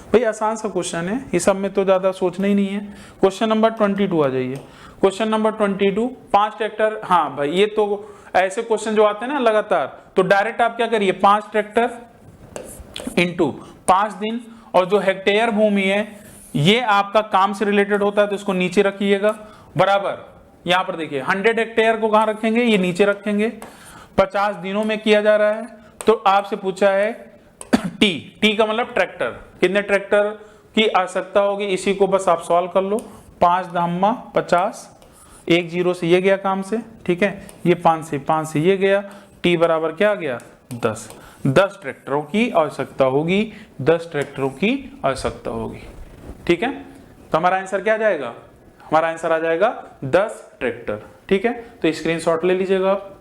भाई आसान सा क्वेश्चन है, इस सब में तो ज्यादा सोचना ही नहीं है। क्वेश्चन नंबर 22 आ जाइए। Question number 22, 5 tractor. हाँ भाई, ये तो ऐसे क्वेश्चन जो आते हैं ना लगातार, तो डायरेक्ट आप क्या करिए, 5 ट्रैक्टर इंटू 5 दिन, और जो हेक्टेयर भूमि है ये आपका काम से रिलेटेड होता है तो इसको नीचे रखिएगा, बराबर। यहां पर देखिए 100 हेक्टेयर को कहां रखेंगे, ये नीचे रखेंगे। 50 दिनों में किया जा रहा है, तो आपसे पूछा है टी का मतलब ट्रैक्टर, कितने ट्रैक्टर की आवश्यकता होगी, इसी को बस आप सॉल्व कर लो। 5 धामा 50, 1 0 से ये गया काम से, ठीक है, ये 5 से ये गया, टी बराबर क्या आ गया, 10 ट्रैक्टरों की आवश्यकता होगी, 10 ट्रैक्टरों की आवश्यकता होगी, ठीक है। तो हमारा आंसर क्या आ जाएगा, हमारा आंसर आ जाएगा 10 ट्रैक्टर, ठीक है। तो स्क्रीनशॉट ले लीजिएगा आप।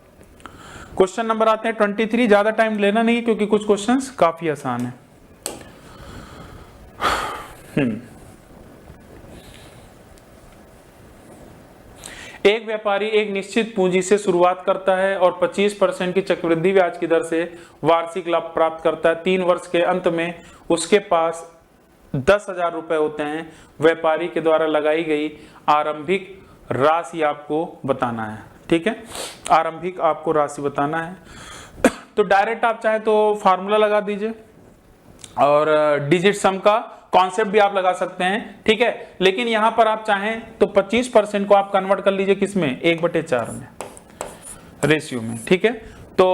क्वेश्चन नंबर आते हैं 23, ज्यादा टाइम लेना नहीं क्योंकि कुछ क्वेश्चंस काफी आसान है। एक व्यापारी एक निश्चित पूंजी से शुरुआत करता है और 25% की चक्रवृद्धि ब्याज की दर से वार्षिक लाभ प्राप्त करता है। 3 वर्ष के अंत में उसके पास 10,000 रुपए होते हैं। व्यापारी के द्वारा लगाई गई आरंभिक राशि आपको बताना है, ठीक है, आरंभिक आपको राशि बताना है। तो डायरेक्ट आप चाहे तो फार्मूला लगा दीजिए और डिजिट सम का कॉन्सेप्ट भी आप लगा सकते हैं, ठीक है। लेकिन यहां पर आप चाहें तो 25% को आप कन्वर्ट कर लीजिए किसमें, 1/4 में, रेशियो में, ठीक है। तो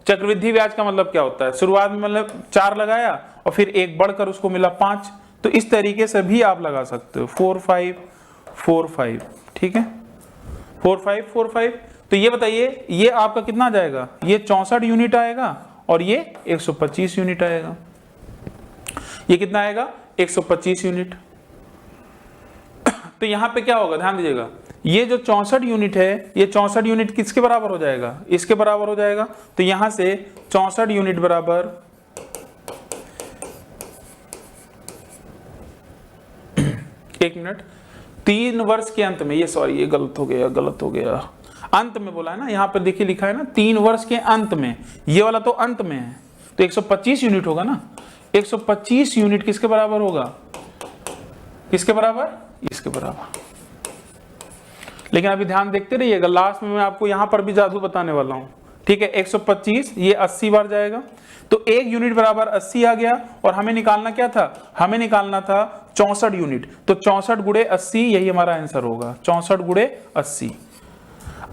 चक्रवृद्धि ब्याज का मतलब क्या होता है, शुरुआत में मतलब 4 लगाया और फिर 1 बढ़कर उसको मिला 5, तो इस तरीके से भी आप लगा सकते हो, 4 5 4 5, ठीक है, 4 5 4 5। तो ये बताइए, ये आपका कितना जाएगा, ये 64 यूनिट आएगा और ये 125 यूनिट आएगा। ये कितना आएगा, 125 यूनिट। तो यहां पे क्या होगा, ध्यान दीजिएगा, ये जो 64 यूनिट है, ये 64 यूनिट किसके बराबर हो जाएगा, इसके बराबर हो जाएगा। तो यहां से 64 यूनिट बराबर 1 मिनट, 3 वर्ष के अंत में, ये सॉरी ये गलत हो गया, अंत में बोला है ना, यहां पर देखिए लिखा है ना 3 वर्ष के अंत में, ये वाला तो अंत में है, तो 125 यूनिट होगा ना। 125 यूनिट किसके बराबर होगा, किसके बराबर, इसके बराबर। लेकिन अभी ध्यान देखते रहिएगा, लास्ट में मैं आपको यहां पर भी जादू बताने वाला हूं, ठीक है। 125 ये 80 बार जाएगा, तो 1 यूनिट बराबर 80 आ गया, और हमें निकालना क्या था, हमें निकालना था 64 यूनिट, तो 64 गुणे 80 यही हमारा आंसर होगा, 64 गुणे 80।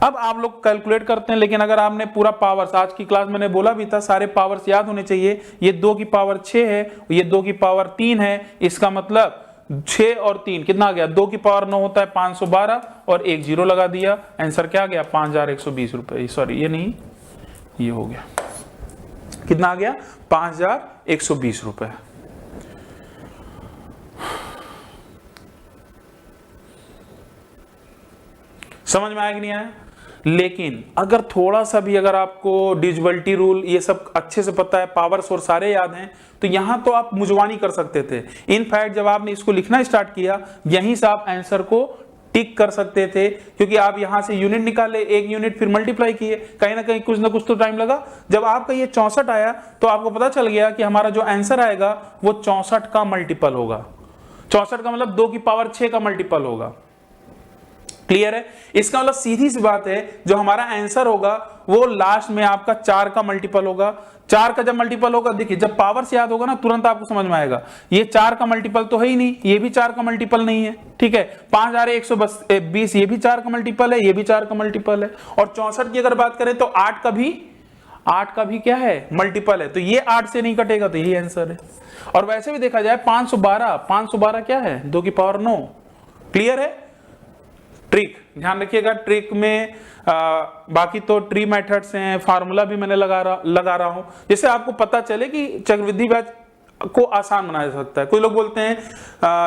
अब आप लोग कैलकुलेट करते हैं, लेकिन अगर आपने पूरा पावर्स, आज की क्लास मैंने बोला भी था सारे पावर्स याद होने चाहिए। ये 2 की पावर 6 है, ये 2 की पावर 3 है, इसका मतलब 6 और 3 कितना आ गया, 2 की पावर 9 होता है 512, और 1 0 लगा दिया, आंसर क्या आ गया, 5120 रुपए, सॉरी ये नहीं, ये हो गया, कितना आ गया, 5120 रुपए। समझ में आया कि नहीं आया। लेकिन अगर थोड़ा सा भी अगर आपको डिविजिबिलिटी रूल ये सब अच्छे से पता है, पावर सोर्स सारे याद हैं, तो यहां तो आप मुजवानी कर सकते थे। इनफैक्ट जब आपने इसको लिखना स्टार्ट किया, यहीं से आप आंसर को टिक कर सकते थे, क्योंकि आप यहां से यूनिट निकाले, 1 यूनिट फिर मल्टीप्लाई किए, कहीं ना कहीं कुछ ना कुछ तो टाइम लगा। जब आपका ये 64 आया तो आपको पता चल गया कि हमारा जो आंसर आएगा वो 64 का मल्टीपल होगा। 64 का मतलब 2 की पावर 6 का मल्टीपल होगा। क्लियर है, इसका मतलब सीधी सी बात है, जो हमारा आंसर होगा वो लास्ट में आपका 4 का मल्टीपल होगा। 4 का जब मल्टीपल होगा, देखिए जब पावर से याद होगा ना, तुरंत आपको समझ में आएगा ये 4 का मल्टीपल तो है ही नहीं, ये भी 4 का मल्टीपल नहीं है, ठीक है। 5120 ये भी 4 का मल्टीपल है, ये भी 4 का मल्टीपल है, और 64 की अगर बात करें तो 8 का भी क्या है, मल्टीपल है, तो ये 8 से नहीं कटेगा, तो यही आंसर है। और वैसे भी देखा जाए 512 क्या है, 2 की पावर 9, क्लियर है? ट्रिक ध्यान रखिएगा, ट्रिक में बाकी तो ट्री मेथड्स हैं, फार्मूला भी मैंने लगा रहा हूं, जिससे आपको पता चले कि चक्रवृद्धि ब्याज को आसान बनाया जा सकता है। कुछ लोग बोलते हैं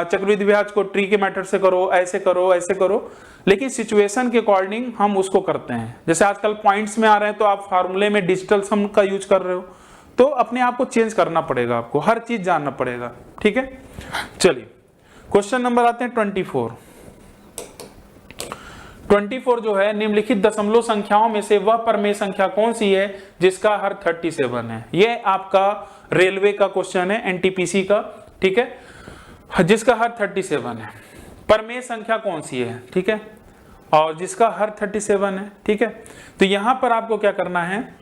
चक्रवृद्धि ब्याज को ट्री के मेथड से करो, ऐसे करो, ऐसे करो, लेकिन सिचुएशन के अकॉर्डिंग हम उसको करते हैं। जैसे आजकल पॉइंट्स में आ रहे हैं तो आप फार्मूले में डिजिटल सम का यूज कर रहे हो, तो अपने आप को चेंज करना पड़ेगा, आपको हर चीज जानना पड़ेगा। ठीक है, चलिए क्वेश्चन नंबर आते हैं 24 जो है, निम्नलिखित दशमलव संख्याओं में से वह परमेय संख्या कौन सी है जिसका हर 37 है। ये आपका रेलवे का क्वेश्चन है, एनटीपीसी का। ठीक है, जिसका हर 37 है, परमेय संख्या कौन सी है, ठीक है, और जिसका हर 37 है। ठीक है, तो यहां पर आपको क्या करना है,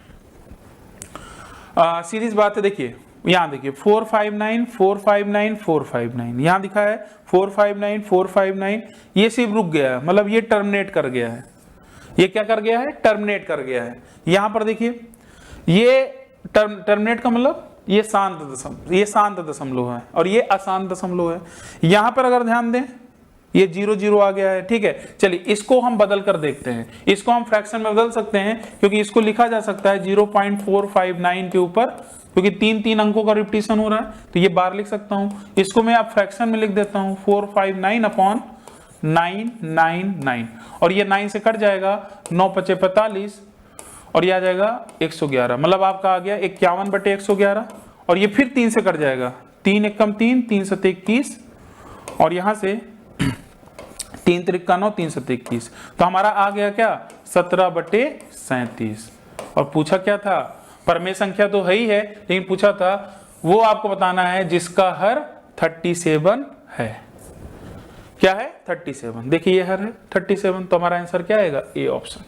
सीरीज बात है। देखिए यहां देखिए 459 459 459 यहां दिखा है 459 459, ये सिर्फ रुक गया है, मतलब ये टर्मिनेट कर गया है। ये क्या कर गया है? टर्मिनेट कर गया है। यहां पर देखिए ये टर्मिनेट का मतलब ये शांत दशमलव है और ये अशांत दशमलव है। यहां पर अगर ध्यान दें ये 0 0 आ गया है। ठीक है, चलिए इसको हम बदल कर देखते हैं। इसको हम फ्रैक्शन में बदल सकते हैं, क्योंकि इसको लिखा जा सकता है 0.459 के ऊपर, क्योंकि 3 अंकों का रिपीटिशन हो रहा है, तो ये बार लिख सकता हूं। इसको मैं आप फ्रैक्शन में लिख देता हूं 459/999, और ये 9 से कट जाएगा, 9 × 5 = 45, और ये आ जाएगा 111, मतलब आपका आ गया 51/111, और ये फिर 3 से कट जाएगा, 3 × 1 = 3, 3 × 7 = 21, और यहां से 3 × 3 = 9, 3 × 7 = 21, तो हमारा आ गया क्या 17/37। और पूछा क्या था? परमेय संख्या तो है ही है, लेकिन पूछा था वो आपको बताना है जिसका हर 37 है। क्या है? 37। देखिए ये हर है 37, तो हमारा आंसर क्या आएगा? A option.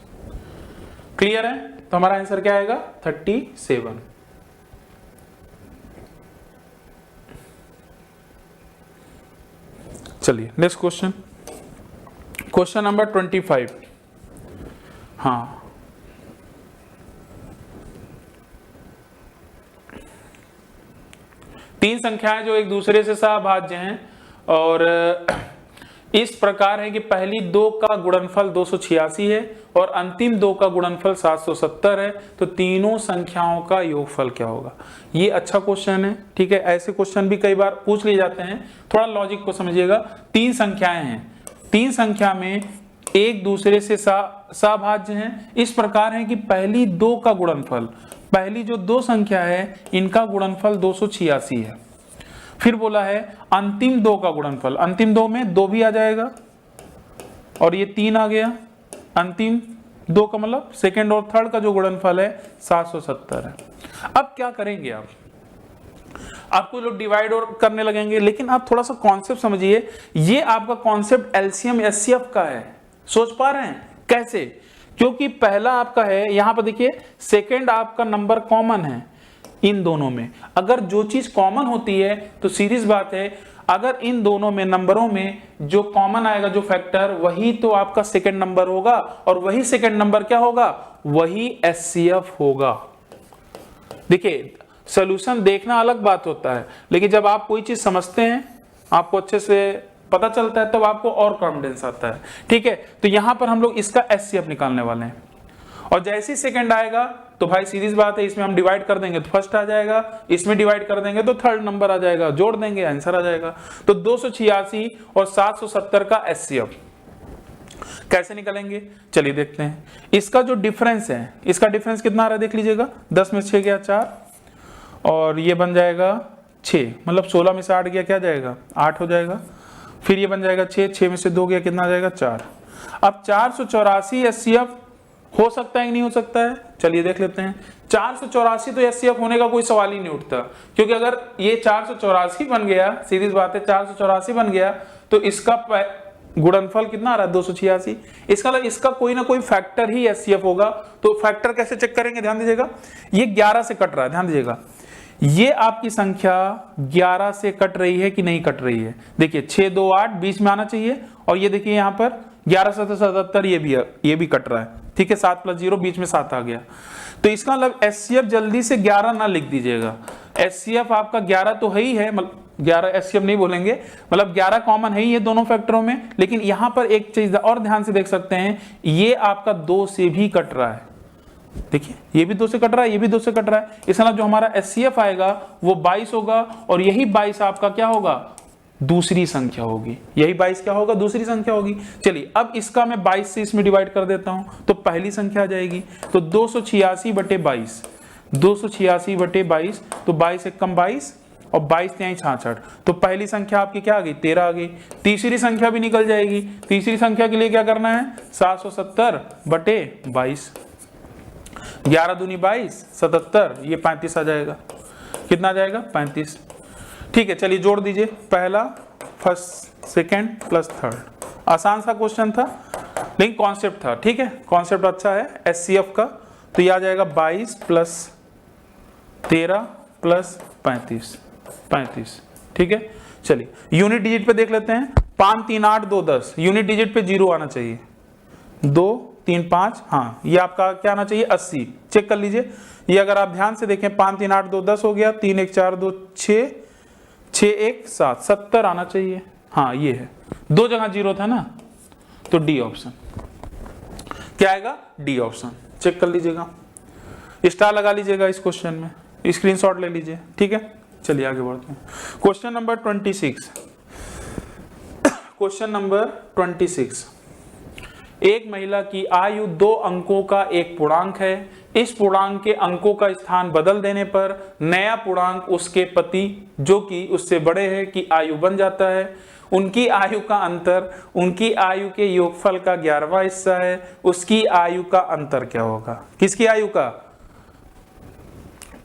क्लियर है? तो हमारा आंसर क्या आएगा? 37। चलिए नेक्स्ट क्वेश्चन, क्वेश्चन नंबर 25। हाँ, तीन संख्याएं जो एक दूसरे से सहभाज्य हैं और इस प्रकार है कि पहली दो का गुणनफल 286 है और अंतिम दो का गुणनफल 770 है, तो तीनों संख्याओं का योगफल क्या होगा? ये अच्छा क्वेश्चन है। ठीक है, ऐसे क्वेश्चन भी कई बार पूछ लिए जाते हैं, थोड़ा लॉजिक को समझिएगा। तीन संख्याएं हैं, तीन संख्या में एक दूसरे से सहभाज्य हैं, इस प्रकार है कि पहली दो का गुणनफल, पहली जो दो संख्या है इनका गुणनफल 286 है। फिर बोला है अंतिम दो का गुणनफल, अंतिम दो में दो भी आ जाएगा और ये 3 आ गया, अंतिम दो का मतलब सेकंड और थर्ड का जो गुणनफल है 770 है। अब क्या करेंगे आपको लोग डिवाइड और करने लगेंगे, लेकिन आप थोड़ा सा कॉन्सेप्ट समझिए। ये आपका कॉन्सेप्ट एलसीएम एचसीएफ का है, सोच पा रहे हैं कैसे? क्योंकि पहला आपका है, यहां पर देखिए सेकंड आपका नंबर कॉमन है इन दोनों में। अगर जो चीज कॉमन होती है तो सीरीज बात है, अगर इन दोनों में नंबरों में जो कॉमन आएगा जो फैक्टर, वही तो आपका सेकंड नंबर होगा, और वही सेकंड नंबर क्या होगा? वही एचसीएफ होगा। देखिए सॉल्यूशन देखना अलग बात होता है, लेकिन जब आप कोई चीज समझते हैं, आपको अच्छे से पता चलता है, तब आपको और कॉन्फिडेंस आता है। ठीक है, तो यहां पर हम लोग इसका एचसीएफ निकालने वाले हैं, और जैसे ही सेकंड आएगा तो भाई सीरीज बात है, इसमें हम डिवाइड कर देंगे तो फर्स्ट आ जाएगा, इसमें डिवाइड कर देंगे तो थर्ड नंबर आ जाएगा, जोड़ देंगे आंसर आ जाएगा। तो 286 और 770 का एचसीएफ कैसे निकालेंगे? चलिए देखते हैं। इसका जो डिफरेंस है, इसका डिफरेंस कितना आ रहा है देख लीजिएगा, 10 में 6 गया 4, और ये बन जाएगा 6, मतलब 16 में से 8 गया, क्या जाएगा? 8 हो जाएगा। फिर ये बन जाएगा 6, 6 में से 2 गया, कितना आ जाएगा? 4। अब 484 एचसीएफ हो सकता है कि नहीं हो सकता है? चलिए देख लेते हैं। 484 तो एचसीएफ होने का कोई सवाल ही नहीं उठता, क्योंकि अगर ये 484 बन गया, सीरीज बात है 484 बन गया, तो इसका गुणनफल कितना आ रहा है? 286। इसका मतलब इसका कोई ना कोई फैक्टर ही एचसीएफ होगा। तो फैक्टर कैसे चेक करेंगे? ध्यान दीजिएगा, ये 11 से कट रहा है, ध्यान दीजिएगा, ये आपकी संख्या 11 से कट रही है कि नहीं कट रही है? देखिए 6 2 8 बीच में आना चाहिए, और ये देखिए यहाँ पर 11 7 77 ये भी कट रहा है। ठीक है, 7 + 0 बीच में 7 आ गया, तो इसका मतलब एचसीएफ जल्दी से 11 ना लिख दीजिएगा। एचसीएफ आपका 11 तो है ही है, 11 एचसीएफ नहीं बोलेंगे, मतलब 11 कॉमन है ही ये दोनों फैक्टरों में। लेकिन यहां पर एक चीज और ध्यान से देख सकते हैं, ये आपका 2 से भी कट रहा है। देखिए ये भी 2 से कट रहा है, ये भी 2 से कट रहा है। इसका जो हमारा एचसीएफ आएगा वो 22 होगा, और यही 22 आपका क्या होगा, दूसरी संख्या होगी। यही 22 क्या होगा, दूसरी संख्या होगी। चलिए अब इसका मैं 22 से इसमें डिवाइड कर देता हूं, तो पहली संख्या आ जाएगी। तो 286/22, 286/22, तो 22 एक कम 22 और 22 3 66, तो पहली संख्या आपकी क्या आ गई, 13 आ गई। तीसरी संख्या भी निकल जाएगी। तीसरी संख्या के लिए क्या करना है, 770/22, 11 दूनी 22, 77, ये 35 आ जाएगा। कितना आ जाएगा, 35। ठीक है, चलिए जोड़ दीजिए, पहला फर्स्ट सेकेंड प्लस थर्ड। आसान सा क्वेश्चन था लेकिन कॉन्सेप्ट था। ठीक है, कॉन्सेप्ट अच्छा है एचसीएफ का। तो ये आ जाएगा 22 प्लस 13 प्लस 35। ठीक है, चलिए यूनिट डिजिट पे देख लेते हैं। 5 3 8 2 10, यूनिट डिजिट पे 0 आना चाहिए। 2 3 5, हाँ ये आपका क्या आना चाहिए, 80। चेक कर लीजिए, ये अगर आप ध्यान से देखें 5 3 8 2 10 हो गया, 3 1 4 2 6, 6 1 7, 70 आना चाहिए। हाँ ये है, 2 जगह 0 था ना, तो डी ऑप्शन क्या आएगा, डी ऑप्शन। चेक कर लीजिएगा, स्टार लगा लीजिएगा इस क्वेश्चन में, स्क्रीनशॉट ले लीजिए। ठीक है, चलिए आगे बढ़ते हैं। Question number 26। क्वेश्चन नंबर 26, एक महिला की आयु 2 अंकों का एक पूर्णांक है। इस पूर्णांक के अंकों का स्थान बदल देने पर नया पूर्णांक उसके पति जो कि उससे बड़े हैं की आयु बन जाता है। उनकी आयु का अंतर उनकी आयु के योगफल का 11वां हिस्सा है। उसकी आयु का अंतर क्या होगा, किसकी आयु का,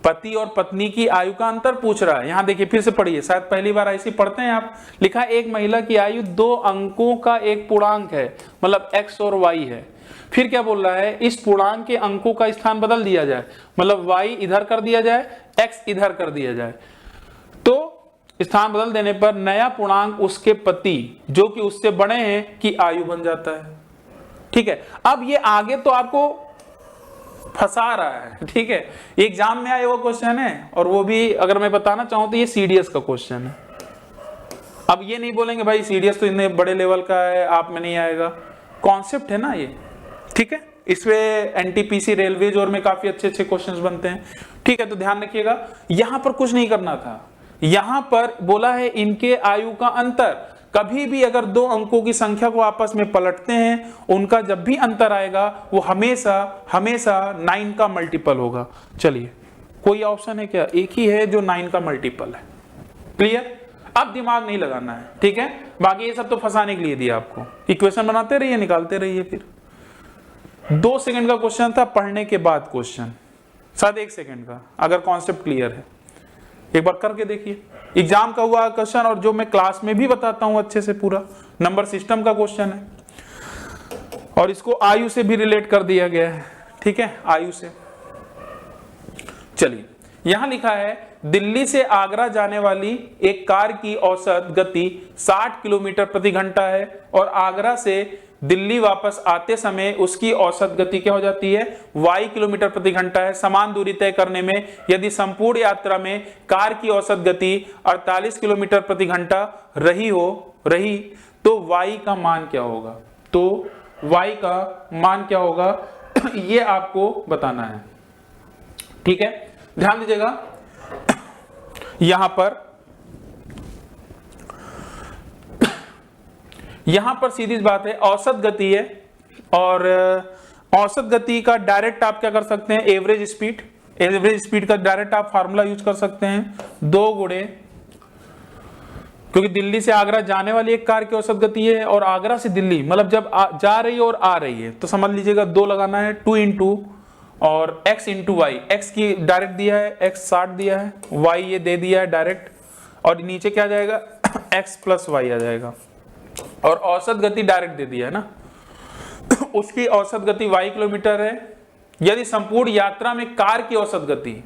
पति और पत्नी की आयु का अंतर पूछ रहा है। यहां देखिए फिर से पढ़िए, शायद पहली बार ऐसी पढ़ते हैं आप। लिखा एक महिला की आयु 2 अंकों का एक पूर्णांक है, मतलब x और y है। फिर क्या बोल रहा है, इस पूर्णांक के अंकों का स्थान बदल दिया जाए, मतलब y इधर कर दिया जाए, x इधर कर दिया जाए। तो स्थान बदल देने पर नया पूर्णांक उसके पति जो कि उससे बड़े हैं की आयु बन जाता है। ठीक है, अब ये आगे तो आपको फंसा रहा है। ठीक है, एग्जाम में आया हुआ क्वेश्चन है, और वो भी अगर मैं बताना चाहूं तो ये सीडीएस का क्वेश्चन है। अब ये नहीं बोलेंगे भाई सीडीएस तो इतने बड़े लेवल का है, आप में नहीं आएगा। कॉन्सेप्ट है ना ये। ठीक है, इसमें एनटीपीसी रेलवेज और में काफी अच्छे अच्छे क्वेश्चंस बनते हैं। ठीक है, तो ध्यान रखिएगा, यहां पर कुछ नहीं करना था। यहां पर बोला है इनके आयु का अंतर। कभी भी अगर 2 अंकों की संख्या को आपस में पलटते हैं, उनका जब भी अंतर आएगा वो हमेशा 9 का मल्टीपल होगा। चलिए, कोई ऑप्शन है क्या, एक ही है जो 9 का मल्टीपल है। क्लियर, अब दिमाग नहीं लगाना है। ठीक है, बाकी ये सब तो फंसाने के लिए दिया आपको। इक्वेशन बनाते रहिए, निकालते रहिए। फिर 2 सेकंड का क्वेश्चन था, पढ़ने के बाद क्वेश्चन शायद 1 सेकंड का, अगर कॉन्सेप्ट क्लियर है एक बार करके देखिए। एग्जाम का हुआ क्वेश्चन, और जो मैं क्लास में भी बताता हूं अच्छे से, पूरा नंबर सिस्टम का क्वेश्चन है, और इसको आयु से भी रिलेट कर दिया गया है। ठीक है, आयु से। चलिए, यहां लिखा है दिल्ली से आगरा जाने वाली एक कार की औसत गति 60 किलोमीटर प्रति घंटा है, और आगरा से दिल्ली वापस आते समय उसकी औसत गति क्या हो जाती है, y किलोमीटर प्रति घंटा है। समान दूरी तय करने में यदि संपूर्ण यात्रा में कार की औसत गति 48 किलोमीटर प्रति घंटा रही तो y का मान क्या होगा, तो y का मान क्या होगा ये आपको बताना है। ठीक है, ध्यान दीजिएगा, यहां पर सीधी बात है, औसत गति है, और औसत गति का डायरेक्ट आप क्या कर सकते हैं, एवरेज स्पीड का डायरेक्ट आप फार्मूला यूज कर सकते हैं, 2 गुणे, क्योंकि दिल्ली से आगरा जाने वाली एक कार की औसत गति है, और आगरा से दिल्ली मतलब जब जा रही है और आ रही है, तो समझ लीजिएगा 2 लगाना है, 2 इंटू और x इंटू वाई। x की डायरेक्ट दिया है, x 60 दिया है, y ये दे दिया है डायरेक्ट, और नीचे क्या आ जाएगा x प्लस वाई आ जाएगा, और औसत गति डायरेक्ट दे दिया है ना, उसकी औसत गति y किलोमीटर है। यदि संपूर्ण यात्रा में कार की औसत गति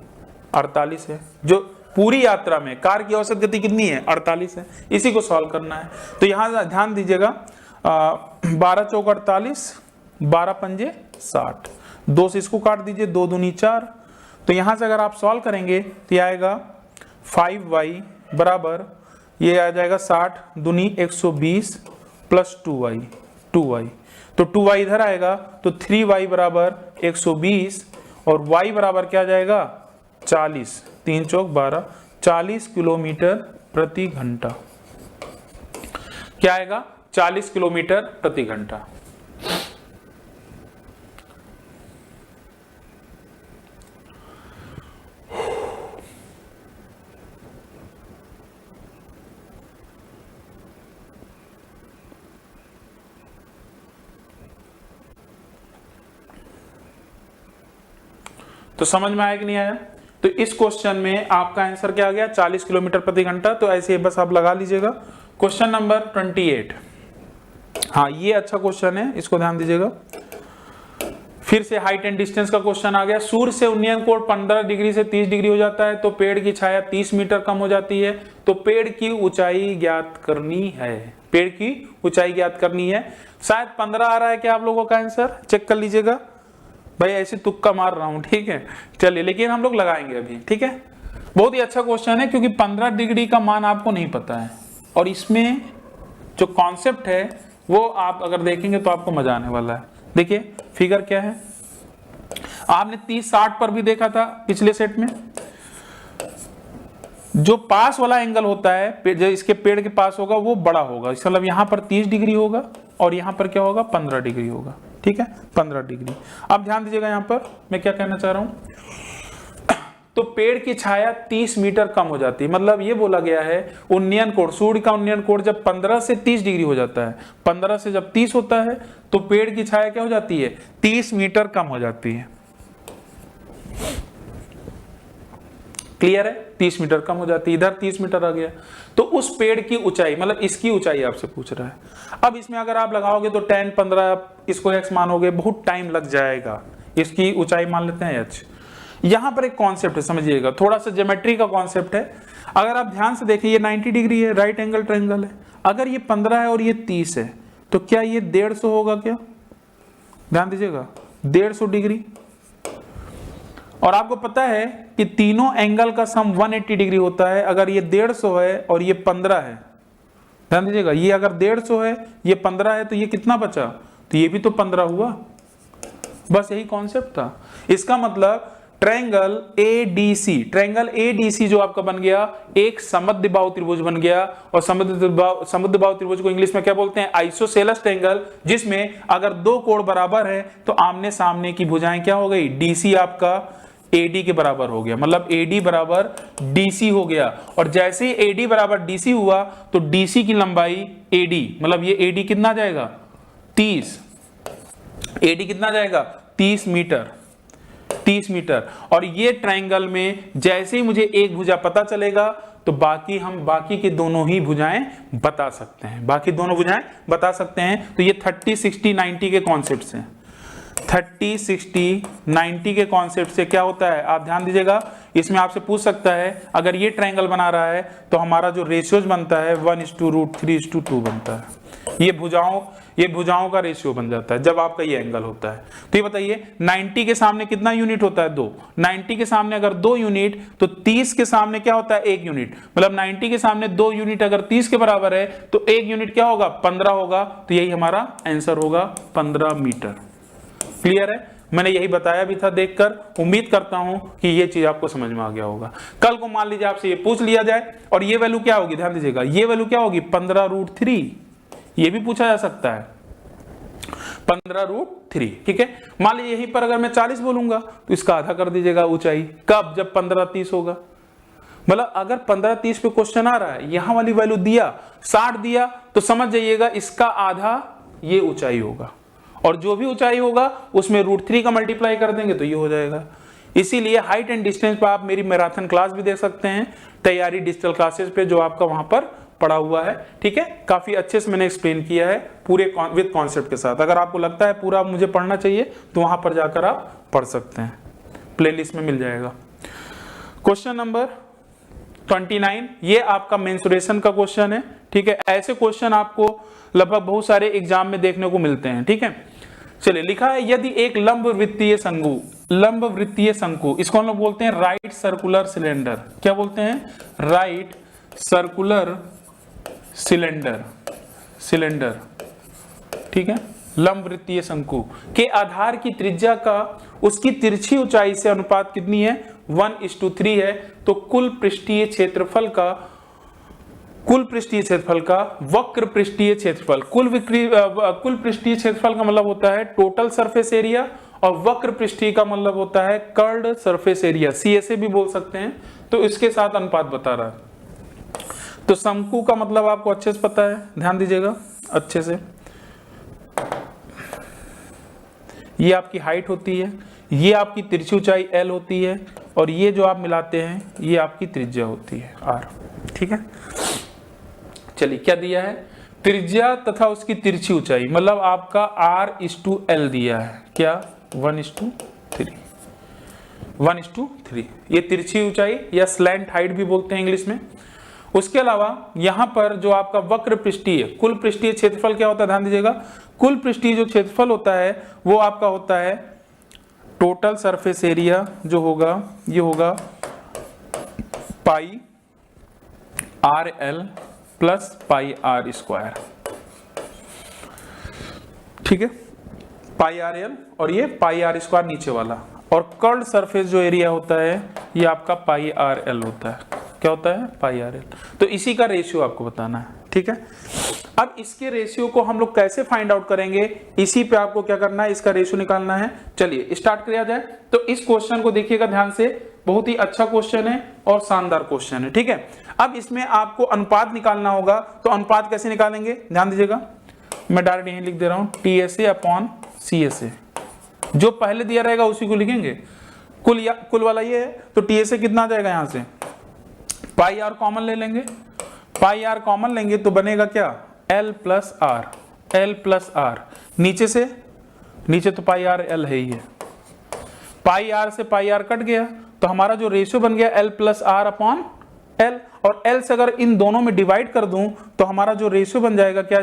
48 है, जो पूरी यात्रा में कार की औसत गति कितनी है, 48 है। इसी को सॉल्व करना है। तो यहां ध्यान दीजिएगा, 12 चौक 48, 12 पंजे 60, 2 से इसको काट दीजिए, 2 दूनी 4। तो यहां से अगर आप सॉल्व करेंगे तो आएगा 5y बराबर ये आ जाएगा 60 दूनी 120 प्लस 2y, तो 2y इधर आएगा, तो 3y बराबर 120 और y बराबर क्या आ जाएगा 40, 3 चौक 12, 40 किलोमीटर प्रति घंटा। क्या आएगा 40 किलोमीटर प्रति घंटा। तो समझ में आया कि नहीं आया? तो इस क्वेश्चन में आपका आंसर क्या आ गया 40 किलोमीटर प्रति घंटा। तो ऐसे बस आप लगा लीजिएगा। क्वेश्चन नंबर 28, हाँ ये अच्छा क्वेश्चन है, इसको ध्यान दीजिएगा। फिर से हाइट एंड डिस्टेंस का क्वेश्चन आ गया। सूर्य से उन्नयन कोण 15 डिग्री से 30 डिग्री हो जाता है, तो पेड़ की छाया 30 मीटर कम हो जाती है। तो पेड़ की ऊंचाई ज्ञात करनी है, पेड़ की ऊंचाई ज्ञात करनी है। शायद 15 आ रहा है क्या आप लोगों का आंसर? चेक कर लीजिएगा भाई, ऐसे तुक्का मार रहा हूं, ठीक है चलिए, लेकिन हम लोग लगाएंगे अभी, ठीक है। बहुत ही अच्छा क्वेश्चन है क्योंकि 15 डिग्री का मान आपको नहीं पता है, और इसमें जो कॉन्सेप्ट है वो आप अगर देखेंगे तो आपको मजा आने वाला है। देखिए फिगर क्या है, आपने 30-60 पर भी देखा था पिछले सेट में। जो पास वाला एंगल होता है, जो इसके पेड़ के पास होगा वो बड़ा होगा, इसका मतलब यहां पर 30 डिग्री होगा और यहां पर क्या होगा 15 डिग्री होगा, ठीक है 15 डिग्री। अब ध्यान दीजिएगा यहां पर मैं क्या कहना चाह रहा हूं। तो पेड़ की छाया 30 मीटर कम हो जाती है, मतलब ये बोला गया है उन्नयन कोण, सूर्य का उन्नयन कोण जब 15 से 30 डिग्री हो जाता है, 15 से जब 30 होता है तो पेड़ की छाया क्या हो जाती है 30 मीटर कम हो जाती है। क्लियर है? 30 मीटर कम हो जाती है, इधर 30 मीटर आ गया। तो उस पेड़ की ऊंचाई, मतलब इसकी ऊंचाई आपसे पूछ रहा है। अब इसमें अगर आप लगाओगे तो 10, 15 इसको x मानोगे, बहुत टाइम लग जाएगा। इसकी ऊंचाई मान लेते हैं h। यहां पर एक कॉन्सेप्ट है, समझिएगा, थोड़ा सा ज्योमेट्री का कॉन्सेप्ट है। अगर आप ध्यान से देखिए, ये 90 डिग्री है, राइट एंगल ट्रायंगल है। अगर ये 15 है और ये 30 है, तो क्या ये 150 होगा क्या? ध्यान दीजिएगा, 150 डिग्री। और आपको पता है कि तीनों एंगल का सम 180 डिग्री होता है। अगर ये 150 है और ये 15 है, ध्यान दीजिएगा, ये अगर 150 है ये 15 है, तो ये कितना बचा? तो ये भी तो 15 हुआ। बस यही कॉन्सेप्ट था। इसका मतलब ट्रायंगल ADC, ट्रायंगल ADC जो आपका बन गया एक समद्विबाहु त्रिभुज बन गया। और समद्विबाहु त्रिभुज को इंग्लिश में क्या बोलते हैं? आइसोसेलेस ट्रायंगल, जिसमें अगर दो कोण बराबर है तो आमने सामने की भुजाएं क्या हो गई? DC आपका AD के बराबर हो गया, मतलब AD बराबर DC हो गया। और जैसे ही AD बराबर DC हुआ तो DC की लंबाई AD, मतलब ये AD कितना जाएगा 30, AD कितना जाएगा 30 मीटर, 30 मीटर। और ये ट्रायंगल में जैसे ही मुझे एक भुजा पता चलेगा तो हम बाकी की दोनों ही भुजाएं बता सकते हैं, बाकी दोनों भुजाएं बता सकते हैं। तो ये 30, 60, 90 के कॉन्सेप्ट से, 30, 60, 90 के कॉन्सेप्ट से क्या होता है आप ध्यान दीजिएगा। इसमें आपसे पूछ सकता है अगर ये ट्रायंगल बना रहा है तो हमारा जो रेशियोज बनता है 1:√3:2 बनता है। ये भुजाओं का रेशियो बन जाता है जब आपका ये एंगल होता है। तो ये बताइए 90 के सामने कितना यूनिट होता है? 2। 90 के सामने अगर 2 यूनिट तो 30 के सामने क्या होता है? 1 यूनिट। मतलब 90 के सामने 2 यूनिट अगर 30 के बराबर है तो 1 यूनिट क्या होगा? 15 होगा। तो यही हमारा आंसर होगा 15 मीटर। क्लियर है? मैंने यही बताया भी था देखकर। उम्मीद करता हूं कि ये चीज आपको समझ में आ गया होगा। कल को मान लीजिए आपसे ये पूछ लिया जाए और ये वैल्यू क्या होगी? ध्यान दीजिएगा, ये वैल्यू क्या होगी? 15√3। ये भी पूछा जा सकता है 15√3। ठीक है, मान लीजिए यहीं पर अगर मैं 40 बोलूंगा तो इसका आधा कर दीजिएगा ऊंचाई। कब? जब 15-30 होगा। मतलब अगर 15-30 पे क्वेश्चन आ रहा है, यहां वाली वैल्यू दिया 60 दिया तो समझ जाइएगा इसका आधा ये ऊंचाई होगा, और जो भी ऊंचाई होगा उसमें √3 का मल्टीप्लाई कर देंगे तो ये हो जाएगा। इसीलिए हाइट एंड डिस्टेंस पर आप मेरी मैराथन क्लास भी देख सकते हैं, तैयारी डिजिटल क्लासेस पे, जो आपका वहां पर पड़ा हुआ है। ठीक है, काफी अच्छे से मैंने एक्सप्लेन किया है पूरे विद कॉन्सेप्ट के साथ। अगर आपको लगता है पूरा मुझे पढ़ना चाहिए तो वहां पर जाकर आप पढ़ सकते हैं, प्लेलिस्ट में मिल जाएगा। क्वेश्चन नंबर 29, ये आपका मेंसुरेशन का क्वेश्चन है। ठीक है, ऐसे क्वेश्चन आपको लगभग बहुत सारे एग्जाम में देखने को मिलते हैं। ठीक है, चलिए लिखा है यदि एक लंब वृत्तीय शंकु, इसको हम लोग बोलते हैं राइट सर्कुलर सिलेंडर। क्या बोलते हैं? राइट सर्कुलर सिलेंडर, ठीक है, लंब वृत्तीय शंकु के आधार की त्रिज्या का उसकी तिरछी ऊंचाई से अनुपात कितनी है? 1:3 है। तो कुल पृष्ठीय क्षेत्रफल का वक्र पृष्ठीय क्षेत्रफल, कुल पृष्ठीय क्षेत्रफल का मतलब होता है टोटल सरफेस एरिया, और वक्र पृष्ठीय का मतलब होता है कर्व्ड सरफेस एरिया, CSA भी बोल सकते हैं। तो इसके साथ अनुपात बता रहा है। तो शंकु का मतलब आपको अच्छे से पता है, ध्यान दीजिएगा अच्छे से। ये आपकी हाइट होती है, ये आपकी तिरछी ऊंचाई L होती है, और ये जो आप मिलाते हैं ये आपकी त्रिज्या होती है R, ठीक है। चलिए क्या दिया है? त्रिज्या तथा उसकी तिरछी ऊंचाई, मतलब आपका R/L दिया है, क्या? 1:3। ये तिरछी ऊंचाई या स्लैंट हाइट भी बोलते हैं इंग्लिश में। उसके अलावा यहां पर जो आपका वक्र पृष्ठीय, कुल पृष्ठीय क्षेत्रफल क्या होता है? ध्यान दीजिएगा, कुल पृष्ठीय जो क्षेत्रफल होता है वो आपका होता है टोटल सरफेस एरिया, जो होगा ये होगा पाई RL प्लस पाई R², ठीक है, पाई RL और ये पाई R² नीचे वाला, और कर्व्ड सरफेस जो एरिया होता है ये आपका पाई RL होता है। क्या होता है? पाई RL। तो इसी का रेशियो आपको बताना है, ठीक है। अब इसके रेशियो को हम लोग कैसे फाइंड आउट करेंगे, इसी पे आपको क्या करना है, इसका रेशियो निकालना है। चलिए स्टार्ट किया जाए। तो इस क्वेश्चन को देखिएगा ध्यान से, बहुत ही अच्छा क्वेश्चन है और शानदार क्वेश्चन है, ठीक है। अब इसमें आपको अनुपात निकालना होगा, तो अनुपात कैसे निकालेंगे? ध्यान दीजिएगा, मैं डायरेक्ट यहीं लिख दे रहा हूं, TSA/CSA। जो पहले दिया रहेगा उसी को लिखेंगे। कुल वाला ये है, तो TSA कितना आ जाएगा? यहां से पाई R कॉमन ले लेंगे, पाई R कॉमन लेंगे तो बनेगा क्या? L plus R। नीचे तो पाई RL है ही है, पाई R से पाई R कट गया, तो हमारा जो रेशियो बन गया L प्लस R/L, और L से अगर इन दोनों में डिवाइड कर दूं तो हमारा जो रेशियो बन जाएगा क्या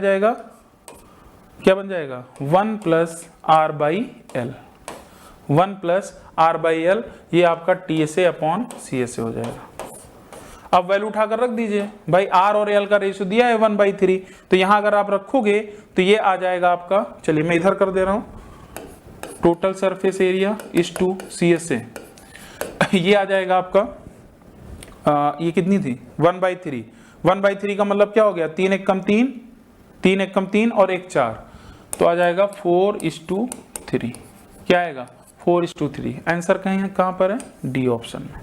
बन जाएगा? 1 प्लस R/L। 1 प्लस R/L, ये आपका TSA/CSA हो जाएगा। अब वैल्यू उठाकर रख दीजिए भाई, R और L का रेशियो दिया है 1/3, तो यहां अगर आप रखोगे तो ये आ जाएगा आपका, चलिए मैं इधर कर दे रहा हूं, total surface area is two CSA। ये आ जाएगा आपका ये कितनी थी? 1/3। 1/3 का मतलब क्या हो गया? 3 एक कम 3 और 1 4, तो आ जाएगा 4:3। क्या आएगा? 4:3। आंसर कहां पर है? डी ऑप्शन में।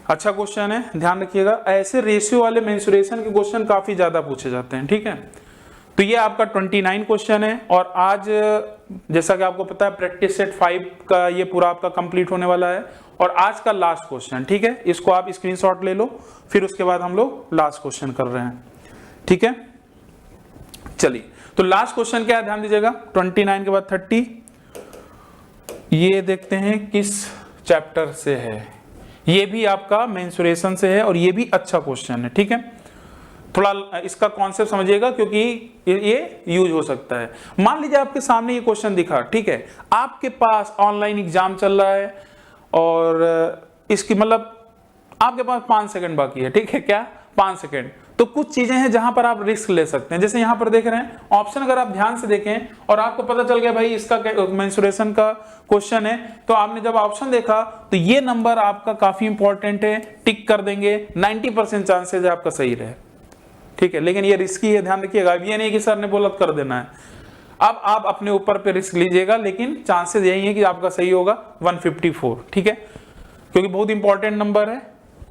अच्छा क्वेश्चन है, ध्यान रखिएगा। ऐसे रेशियो वाले मेंसुरेशन के क्वेश्चन काफी ज्यादा पूछे जाते हैं, ठीक है। तो ये आपका 29 क्वेश्चन है, और आज जैसा कि आपको पता है प्रैक्टिस सेट 5 का ये पूरा आपका कंप्लीट होने वाला है, और आज का लास्ट क्वेश्चन, ठीक है। इसको आप स्क्रीनशॉट ले लो, फिर उसके बाद हम लोग लास्ट क्वेश्चन कर रहे हैं, ठीक है। चलिए, तो लास्ट क्वेश्चन क्या है? ध्यान दीजिएगा, 29 के बाद 30। ये देखते हैं किस चैप्टर से है। ये भी आपका मेंसुरेशन से है, और ये भी अच्छा क्वेश्चन है, ठीक है। थोड़ा इसका कॉन्सेप्ट समझिएगा, क्योंकि ये यूज हो सकता है। मान लीजिए आपके सामने ये क्वेश्चन दिखा, ठीक है, आपके पास ऑनलाइन एग्जाम चल रहा है, और इसकी मतलब आपके पास 5 सेकंड बाकी है, ठीक है, क्या 5 सेकंड। तो कुछ चीजें हैं जहां पर आप रिस्क ले सकते हैं। जैसे यहां पर देख रहे हैं ऑप्शन, अगर आप ध्यान से देखें और आपको पता चल गया भाई इसका मेंसुरेशन का क्वेश्चन है, तो आपने जब ऑप्शन देखा तो ये नंबर आपका काफी इंपॉर्टेंट है, टिक कर देंगे, 90% चांसेस है आपका सही रहे, ठीक है। लेकिन ये रिस्की है, ध्यान रखिएगा। ये नहीं कि सर ने बोला कर देना है, अब आप अपने ऊपर पे रिस्क लीजिएगा, लेकिन चांसेस यही है कि आपका सही होगा 154, ठीक है, क्योंकि बहुत इंपॉर्टेंट नंबर है,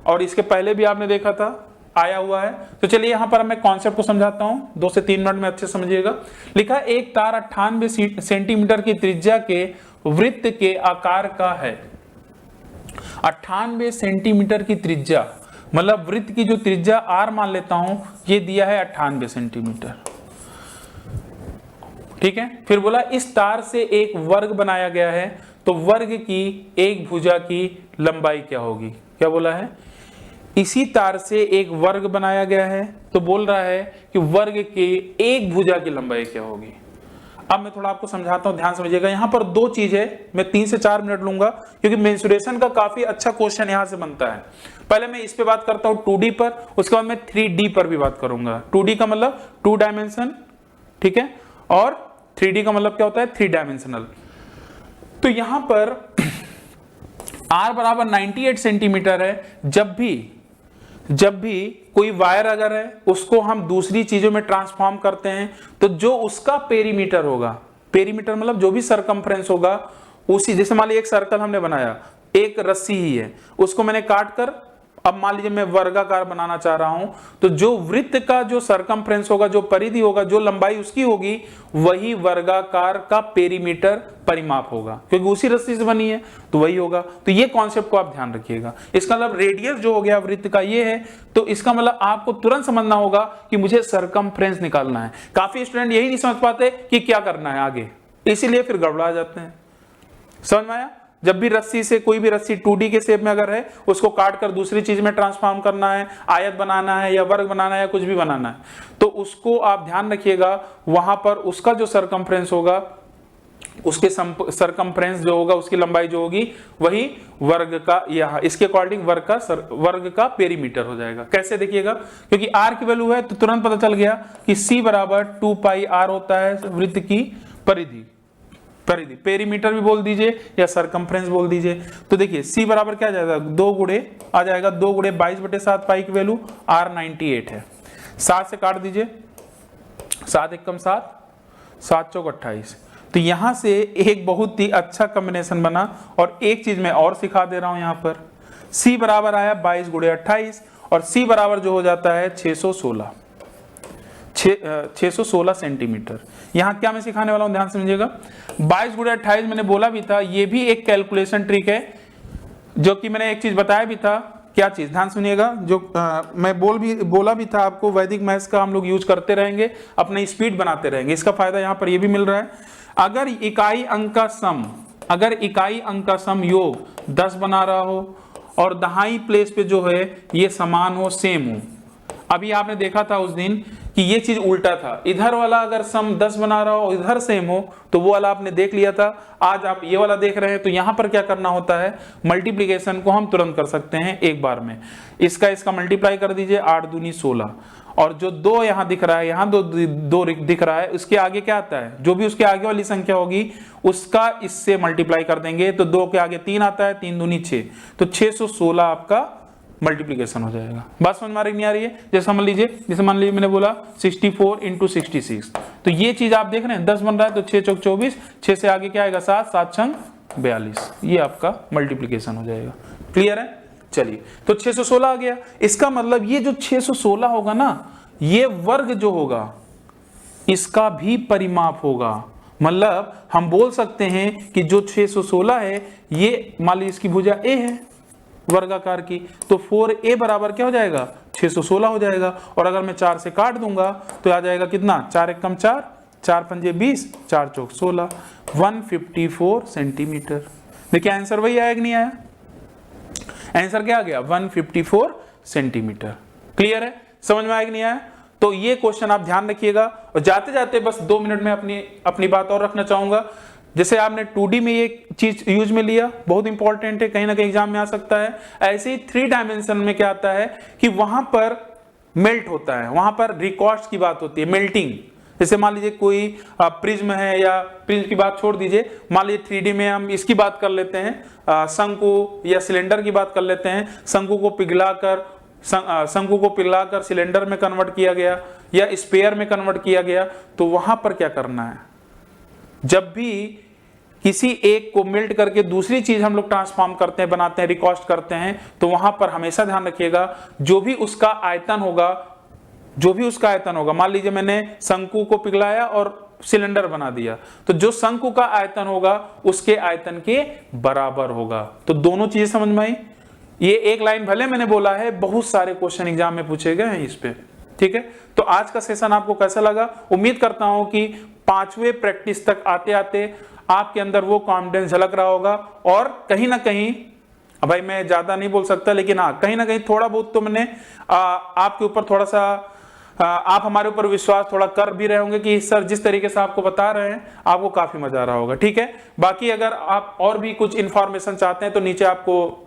और इसके पहले भी आपने देखा था, आया हुआ है। तो चलिए यहां पर मैं कॉन्सेप्ट को समझाता हूं, 2 से 3 मिनट में अच्छे समझिएगा। लिखा, एक तार 98 सेंटीमीटर की त्रिज्या के वृत्त के आकार का है। 98 सेंटीमीटर की त्रिज्या, मतलब वृत्त की जो त्रिज्या R मान लेता हूं, ये दिया है 98 सेंटीमीटर, ठीक है। फिर बोला इस तार से एक वर्ग बनाया गया है, तो वर्ग की एक भुजा की लंबाई क्या होगी? क्या बोला है? इसी तार से एक वर्ग बनाया गया है, तो बोल रहा है कि वर्ग की एक भुजा की लंबाई क्या होगी। अब मैं थोड़ा आपको समझाता हूं, ध्यान समझिएगा। यहां पर दो चीज है, मैं 3 से 4 मिनट लूंगा क्योंकि मेंसुरेशन का काफी अच्छा क्वेश्चन यहां से बनता है। पहले मैं इस पे बात करता हूं 2D पर, उसके बाद मैं 3D पर भी बात करूंगा। 2D का मतलब 2 डायमेंशन, ठीक है, और 3D का मतलब क्या होता है 3 डायमेंशनल। तो यहां पर R बराबर 98 सेंटीमीटर है। जब भी कोई वायर अगर है उसको हम दूसरी चीजों में ट्रांसफॉर्म करते हैं तो जो उसका पेरीमीटर होगा, पेरीमीटर मतलब जो भी सरकमफ्रेंस होगा, उसी, जैसे मान लीजिए एक सर्कल हमने बनाया, एक रस्सी ही है, उसको मैंने काट कर, अब मान लीजिए मैं वर्गाकार बनाना चाह रहा हूं, तो जो वृत्त का जो सरकमफ्रेंस होगा, जो परिधि होगा, जो लंबाई उसकी होगी, वही वर्गाकार का पेरीमीटर परिमाप होगा, क्योंकि उसी रस्सी से बनी है तो वही होगा। तो ये कॉन्सेप्ट को आप ध्यान रखिएगा। इसका मतलब रेडियस जो हो गया वृत्त का ये है, तो इसका मतलब आपको तुरंत समझना होगा कि मुझे सरकमफ्रेंस निकालना है। काफी स्टूडेंट यही नहीं समझ पाते कि क्या करना है आगे, इसीलिए फिर गड़बड़ा जाते हैं। समझ में आया? जब भी रस्सी से, कोई भी रस्सी 2D के शेप में अगर है, उसको काट कर दूसरी चीज में ट्रांसफॉर्म करना है, आयत बनाना है या वर्ग बनाना है या कुछ भी बनाना है, तो उसको आप ध्यान रखिएगा, वहां पर उसका जो सरकमफ्रेंस होगा, उसके सरकमफ्रेंस जो होगा, उसकी लंबाई जो होगी, वही वर्ग का, यह इसके अकॉर्डिंग वर्ग का पेरीमीटर हो जाएगा। कैसे देखिएगा, क्योंकि r की वैल्यू है तो तुरंत पता चल गया कि c बराबर 2 पाई r होता है वृत्त की परिधि, पेरीमीटर भी बोल दीजिए या सरकमफ्रेंस बोल दीजिए। तो देखिए c बराबर क्या आ जाएगा, 2 गुणे आ जाएगा, 2 गुणे 22/7 पाई की वैल्यू r 98 है। 7 से काट दीजिए, 7 एकम 7, 7 चौक 28। तो यहां से एक बहुत ही अच्छा कॉम्बिनेशन बना। और एक चीज मैं और सिखा दे रहा हूं, यहां पर c बराबर आया 22 गुणे 28 और c बराबर जो हो जाता है 616 सेंटीमीटर। यहां क्या मैं सिखाने वाला हूं, ध्यान समझिएगा। 22 गुणे 28 मैंने बोला भी था, ये भी एक कैलकुलेशन ट्रिक है, जो कि मैंने एक चीज बताया भी था। क्या चीज, ध्यान सुनिएगा। जो मैं बोला भी था आपको, वैदिक मैथ्स का हम लोग यूज करते रहेंगे, अपने स्पीड बनाते रहेंगे। इसका फायदा यहां पर ये भी मिल रहा है। अगर इकाई अंक का सम योग 10 बना रहा हो और दहाई प्लेस पे जो है ये समान हो, सेम हो। अभी आपने देखा था उस दिन कि ये चीज उल्टा था, इधर वाला अगर सम 10 बना रहा हो, इधर सेम हो, तो वो वाला आपने देख लिया था। आज आप ये वाला देख रहे हैं, तो यहां पर क्या करना होता है, मल्टीप्लिकेशन को हम तुरंत कर सकते हैं एक बार में। इसका मल्टीप्लाई कर दीजिए, 8 दूनी 16, और जो 2 यहां दिख रहा है, यहां 2 दिख रहा है, उसके आगे क्या आता है, जो भी उसके आगे वाली संख्या होगी उसका इससे मल्टीप्लाई कर देंगे, तो 2 के आगे 3 आता है, 3 दूनी 6, तो 616 आपका मल्टीप्लिकेशन हो जाएगा। बात समझ में नहीं आ रही है? जैसे मान लीजिए मैंने बोला 64 × 66, तो ये चीज आप देख रहे हैं 10 बन रहा है, तो 6 चौक 24, 6 से आगे क्या आएगा 7, 7 छंग 42, ये आपका मल्टीप्लिकेशन हो जाएगा। क्लियर है? चलिए, तो 616 आ गया। इसका मतलब ये जो 616 होगा ना, ये वर्ग जो होगा इसका भी परिमाप होगा। मतलब हम बोल सकते हैं कि जो 616 है, ये मान लीजिए इसकी भुजा a है वर्गाकार की, तो 4a बराबर क्या हो जाएगा, 616 हो जाएगा। और अगर मैं 4 से काट दूंगा तो आ जाएगा कितना, 4 एकम 4, 4 पंजे 20, 4 चौक 16, 154 सेंटीमीटर। देखिए आंसर वही आया कि नहीं आया? आंसर क्या आ गया, 154 सेंटीमीटर। क्लियर है? समझ में आया कि नहीं आया? तो ये क्वेश्चन आप ध्यान रखिएगा। और जाते जाते बस 2 मिनट में अपनी बात और रखना चाहूंगा। जैसे आपने 2D में ये चीज यूज में लिया, बहुत इंपॉर्टेंट है, कहीं ना कहीं एग्जाम में आ सकता है। ऐसे ही 3 डायमेंशन में क्या आता है कि वहां पर मेल्ट होता है, वहां पर रिकॉस्ट की बात होती है, मेल्टिंग। जैसे मान लीजिए कोई प्रिज्म है, या प्रिज्म की बात छोड़ दीजिए, मान लीजिए 3D में हम इसकी बात कर लेते हैं, शंकु या सिलेंडर की बात कर लेते हैं। शंकु को पिघलाकर सिलेंडर में कन्वर्ट किया गया या स्फीयर में कन्वर्ट किया गया, तो वहां पर क्या करना है, जब भी किसी एक को मेल्ट करके दूसरी चीज हम लोग ट्रांसफॉर्म करते हैं, बनाते हैं, रिकॉस्ट करते हैं, तो वहां पर हमेशा ध्यान रखिएगा जो भी उसका आयतन होगा, मान लीजिए मैंने शंकु को पिघलाया और सिलेंडर बना दिया, तो जो शंकु का आयतन होगा उसके आयतन के बराबर होगा। तो दोनों चीजें समझ में आई। ये एक लाइन भले मैंने बोला है, बहुत सारे क्वेश्चन एग्जाम में पूछे गए हैं इस पे। ठीक है, तो आज का सेशन आपको कैसा लगा? उम्मीद करता हूं कि 5वें प्रैक्टिस तक आते आते आपके अंदर वो कॉन्फिडेंस झलक रहा होगा। और कहीं ना कहीं, भाई मैं ज्यादा नहीं बोल सकता, लेकिन हाँ, कहीं ना कहीं थोड़ा बहुत तो मैंने आपके ऊपर थोड़ा सा आप हमारे ऊपर विश्वास थोड़ा कर भी रहे होंगे कि सर जिस तरीके से आपको बता रहे हैं आपको काफी मजा आ रहा होगा। ठीक है, बाकी अगर आप और भी कुछ इंफॉर्मेशन चाहते हैं तो नीचे आपको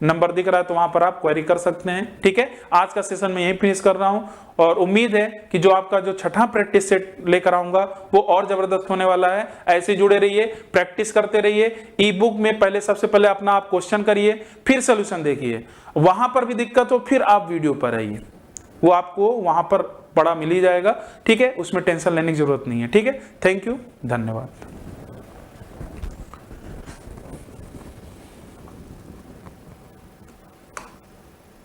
नंबर दिख रहा है, तो वहां पर आप क्वेरी कर सकते हैं। ठीक है, आज का सेशन मैं यही फिनिश कर रहा हूं और उम्मीद है कि जो आपका जो छठा प्रैक्टिस सेट लेकर आऊंगा वो और जबरदस्त होने वाला है। ऐसे जुड़े रहिए, प्रैक्टिस करते रहिए। ई बुक में पहले सबसे पहले अपना आप क्वेश्चन करिए, फिर सोल्यूशन देखिए। वहां पर भी दिक्कत हो फिर आप वीडियो पर आइए, वो आपको वहां पर बड़ा मिल ही जाएगा। ठीक है, उसमें टेंशन लेने की जरूरत नहीं है। ठीक है, थैंक यू, धन्यवाद।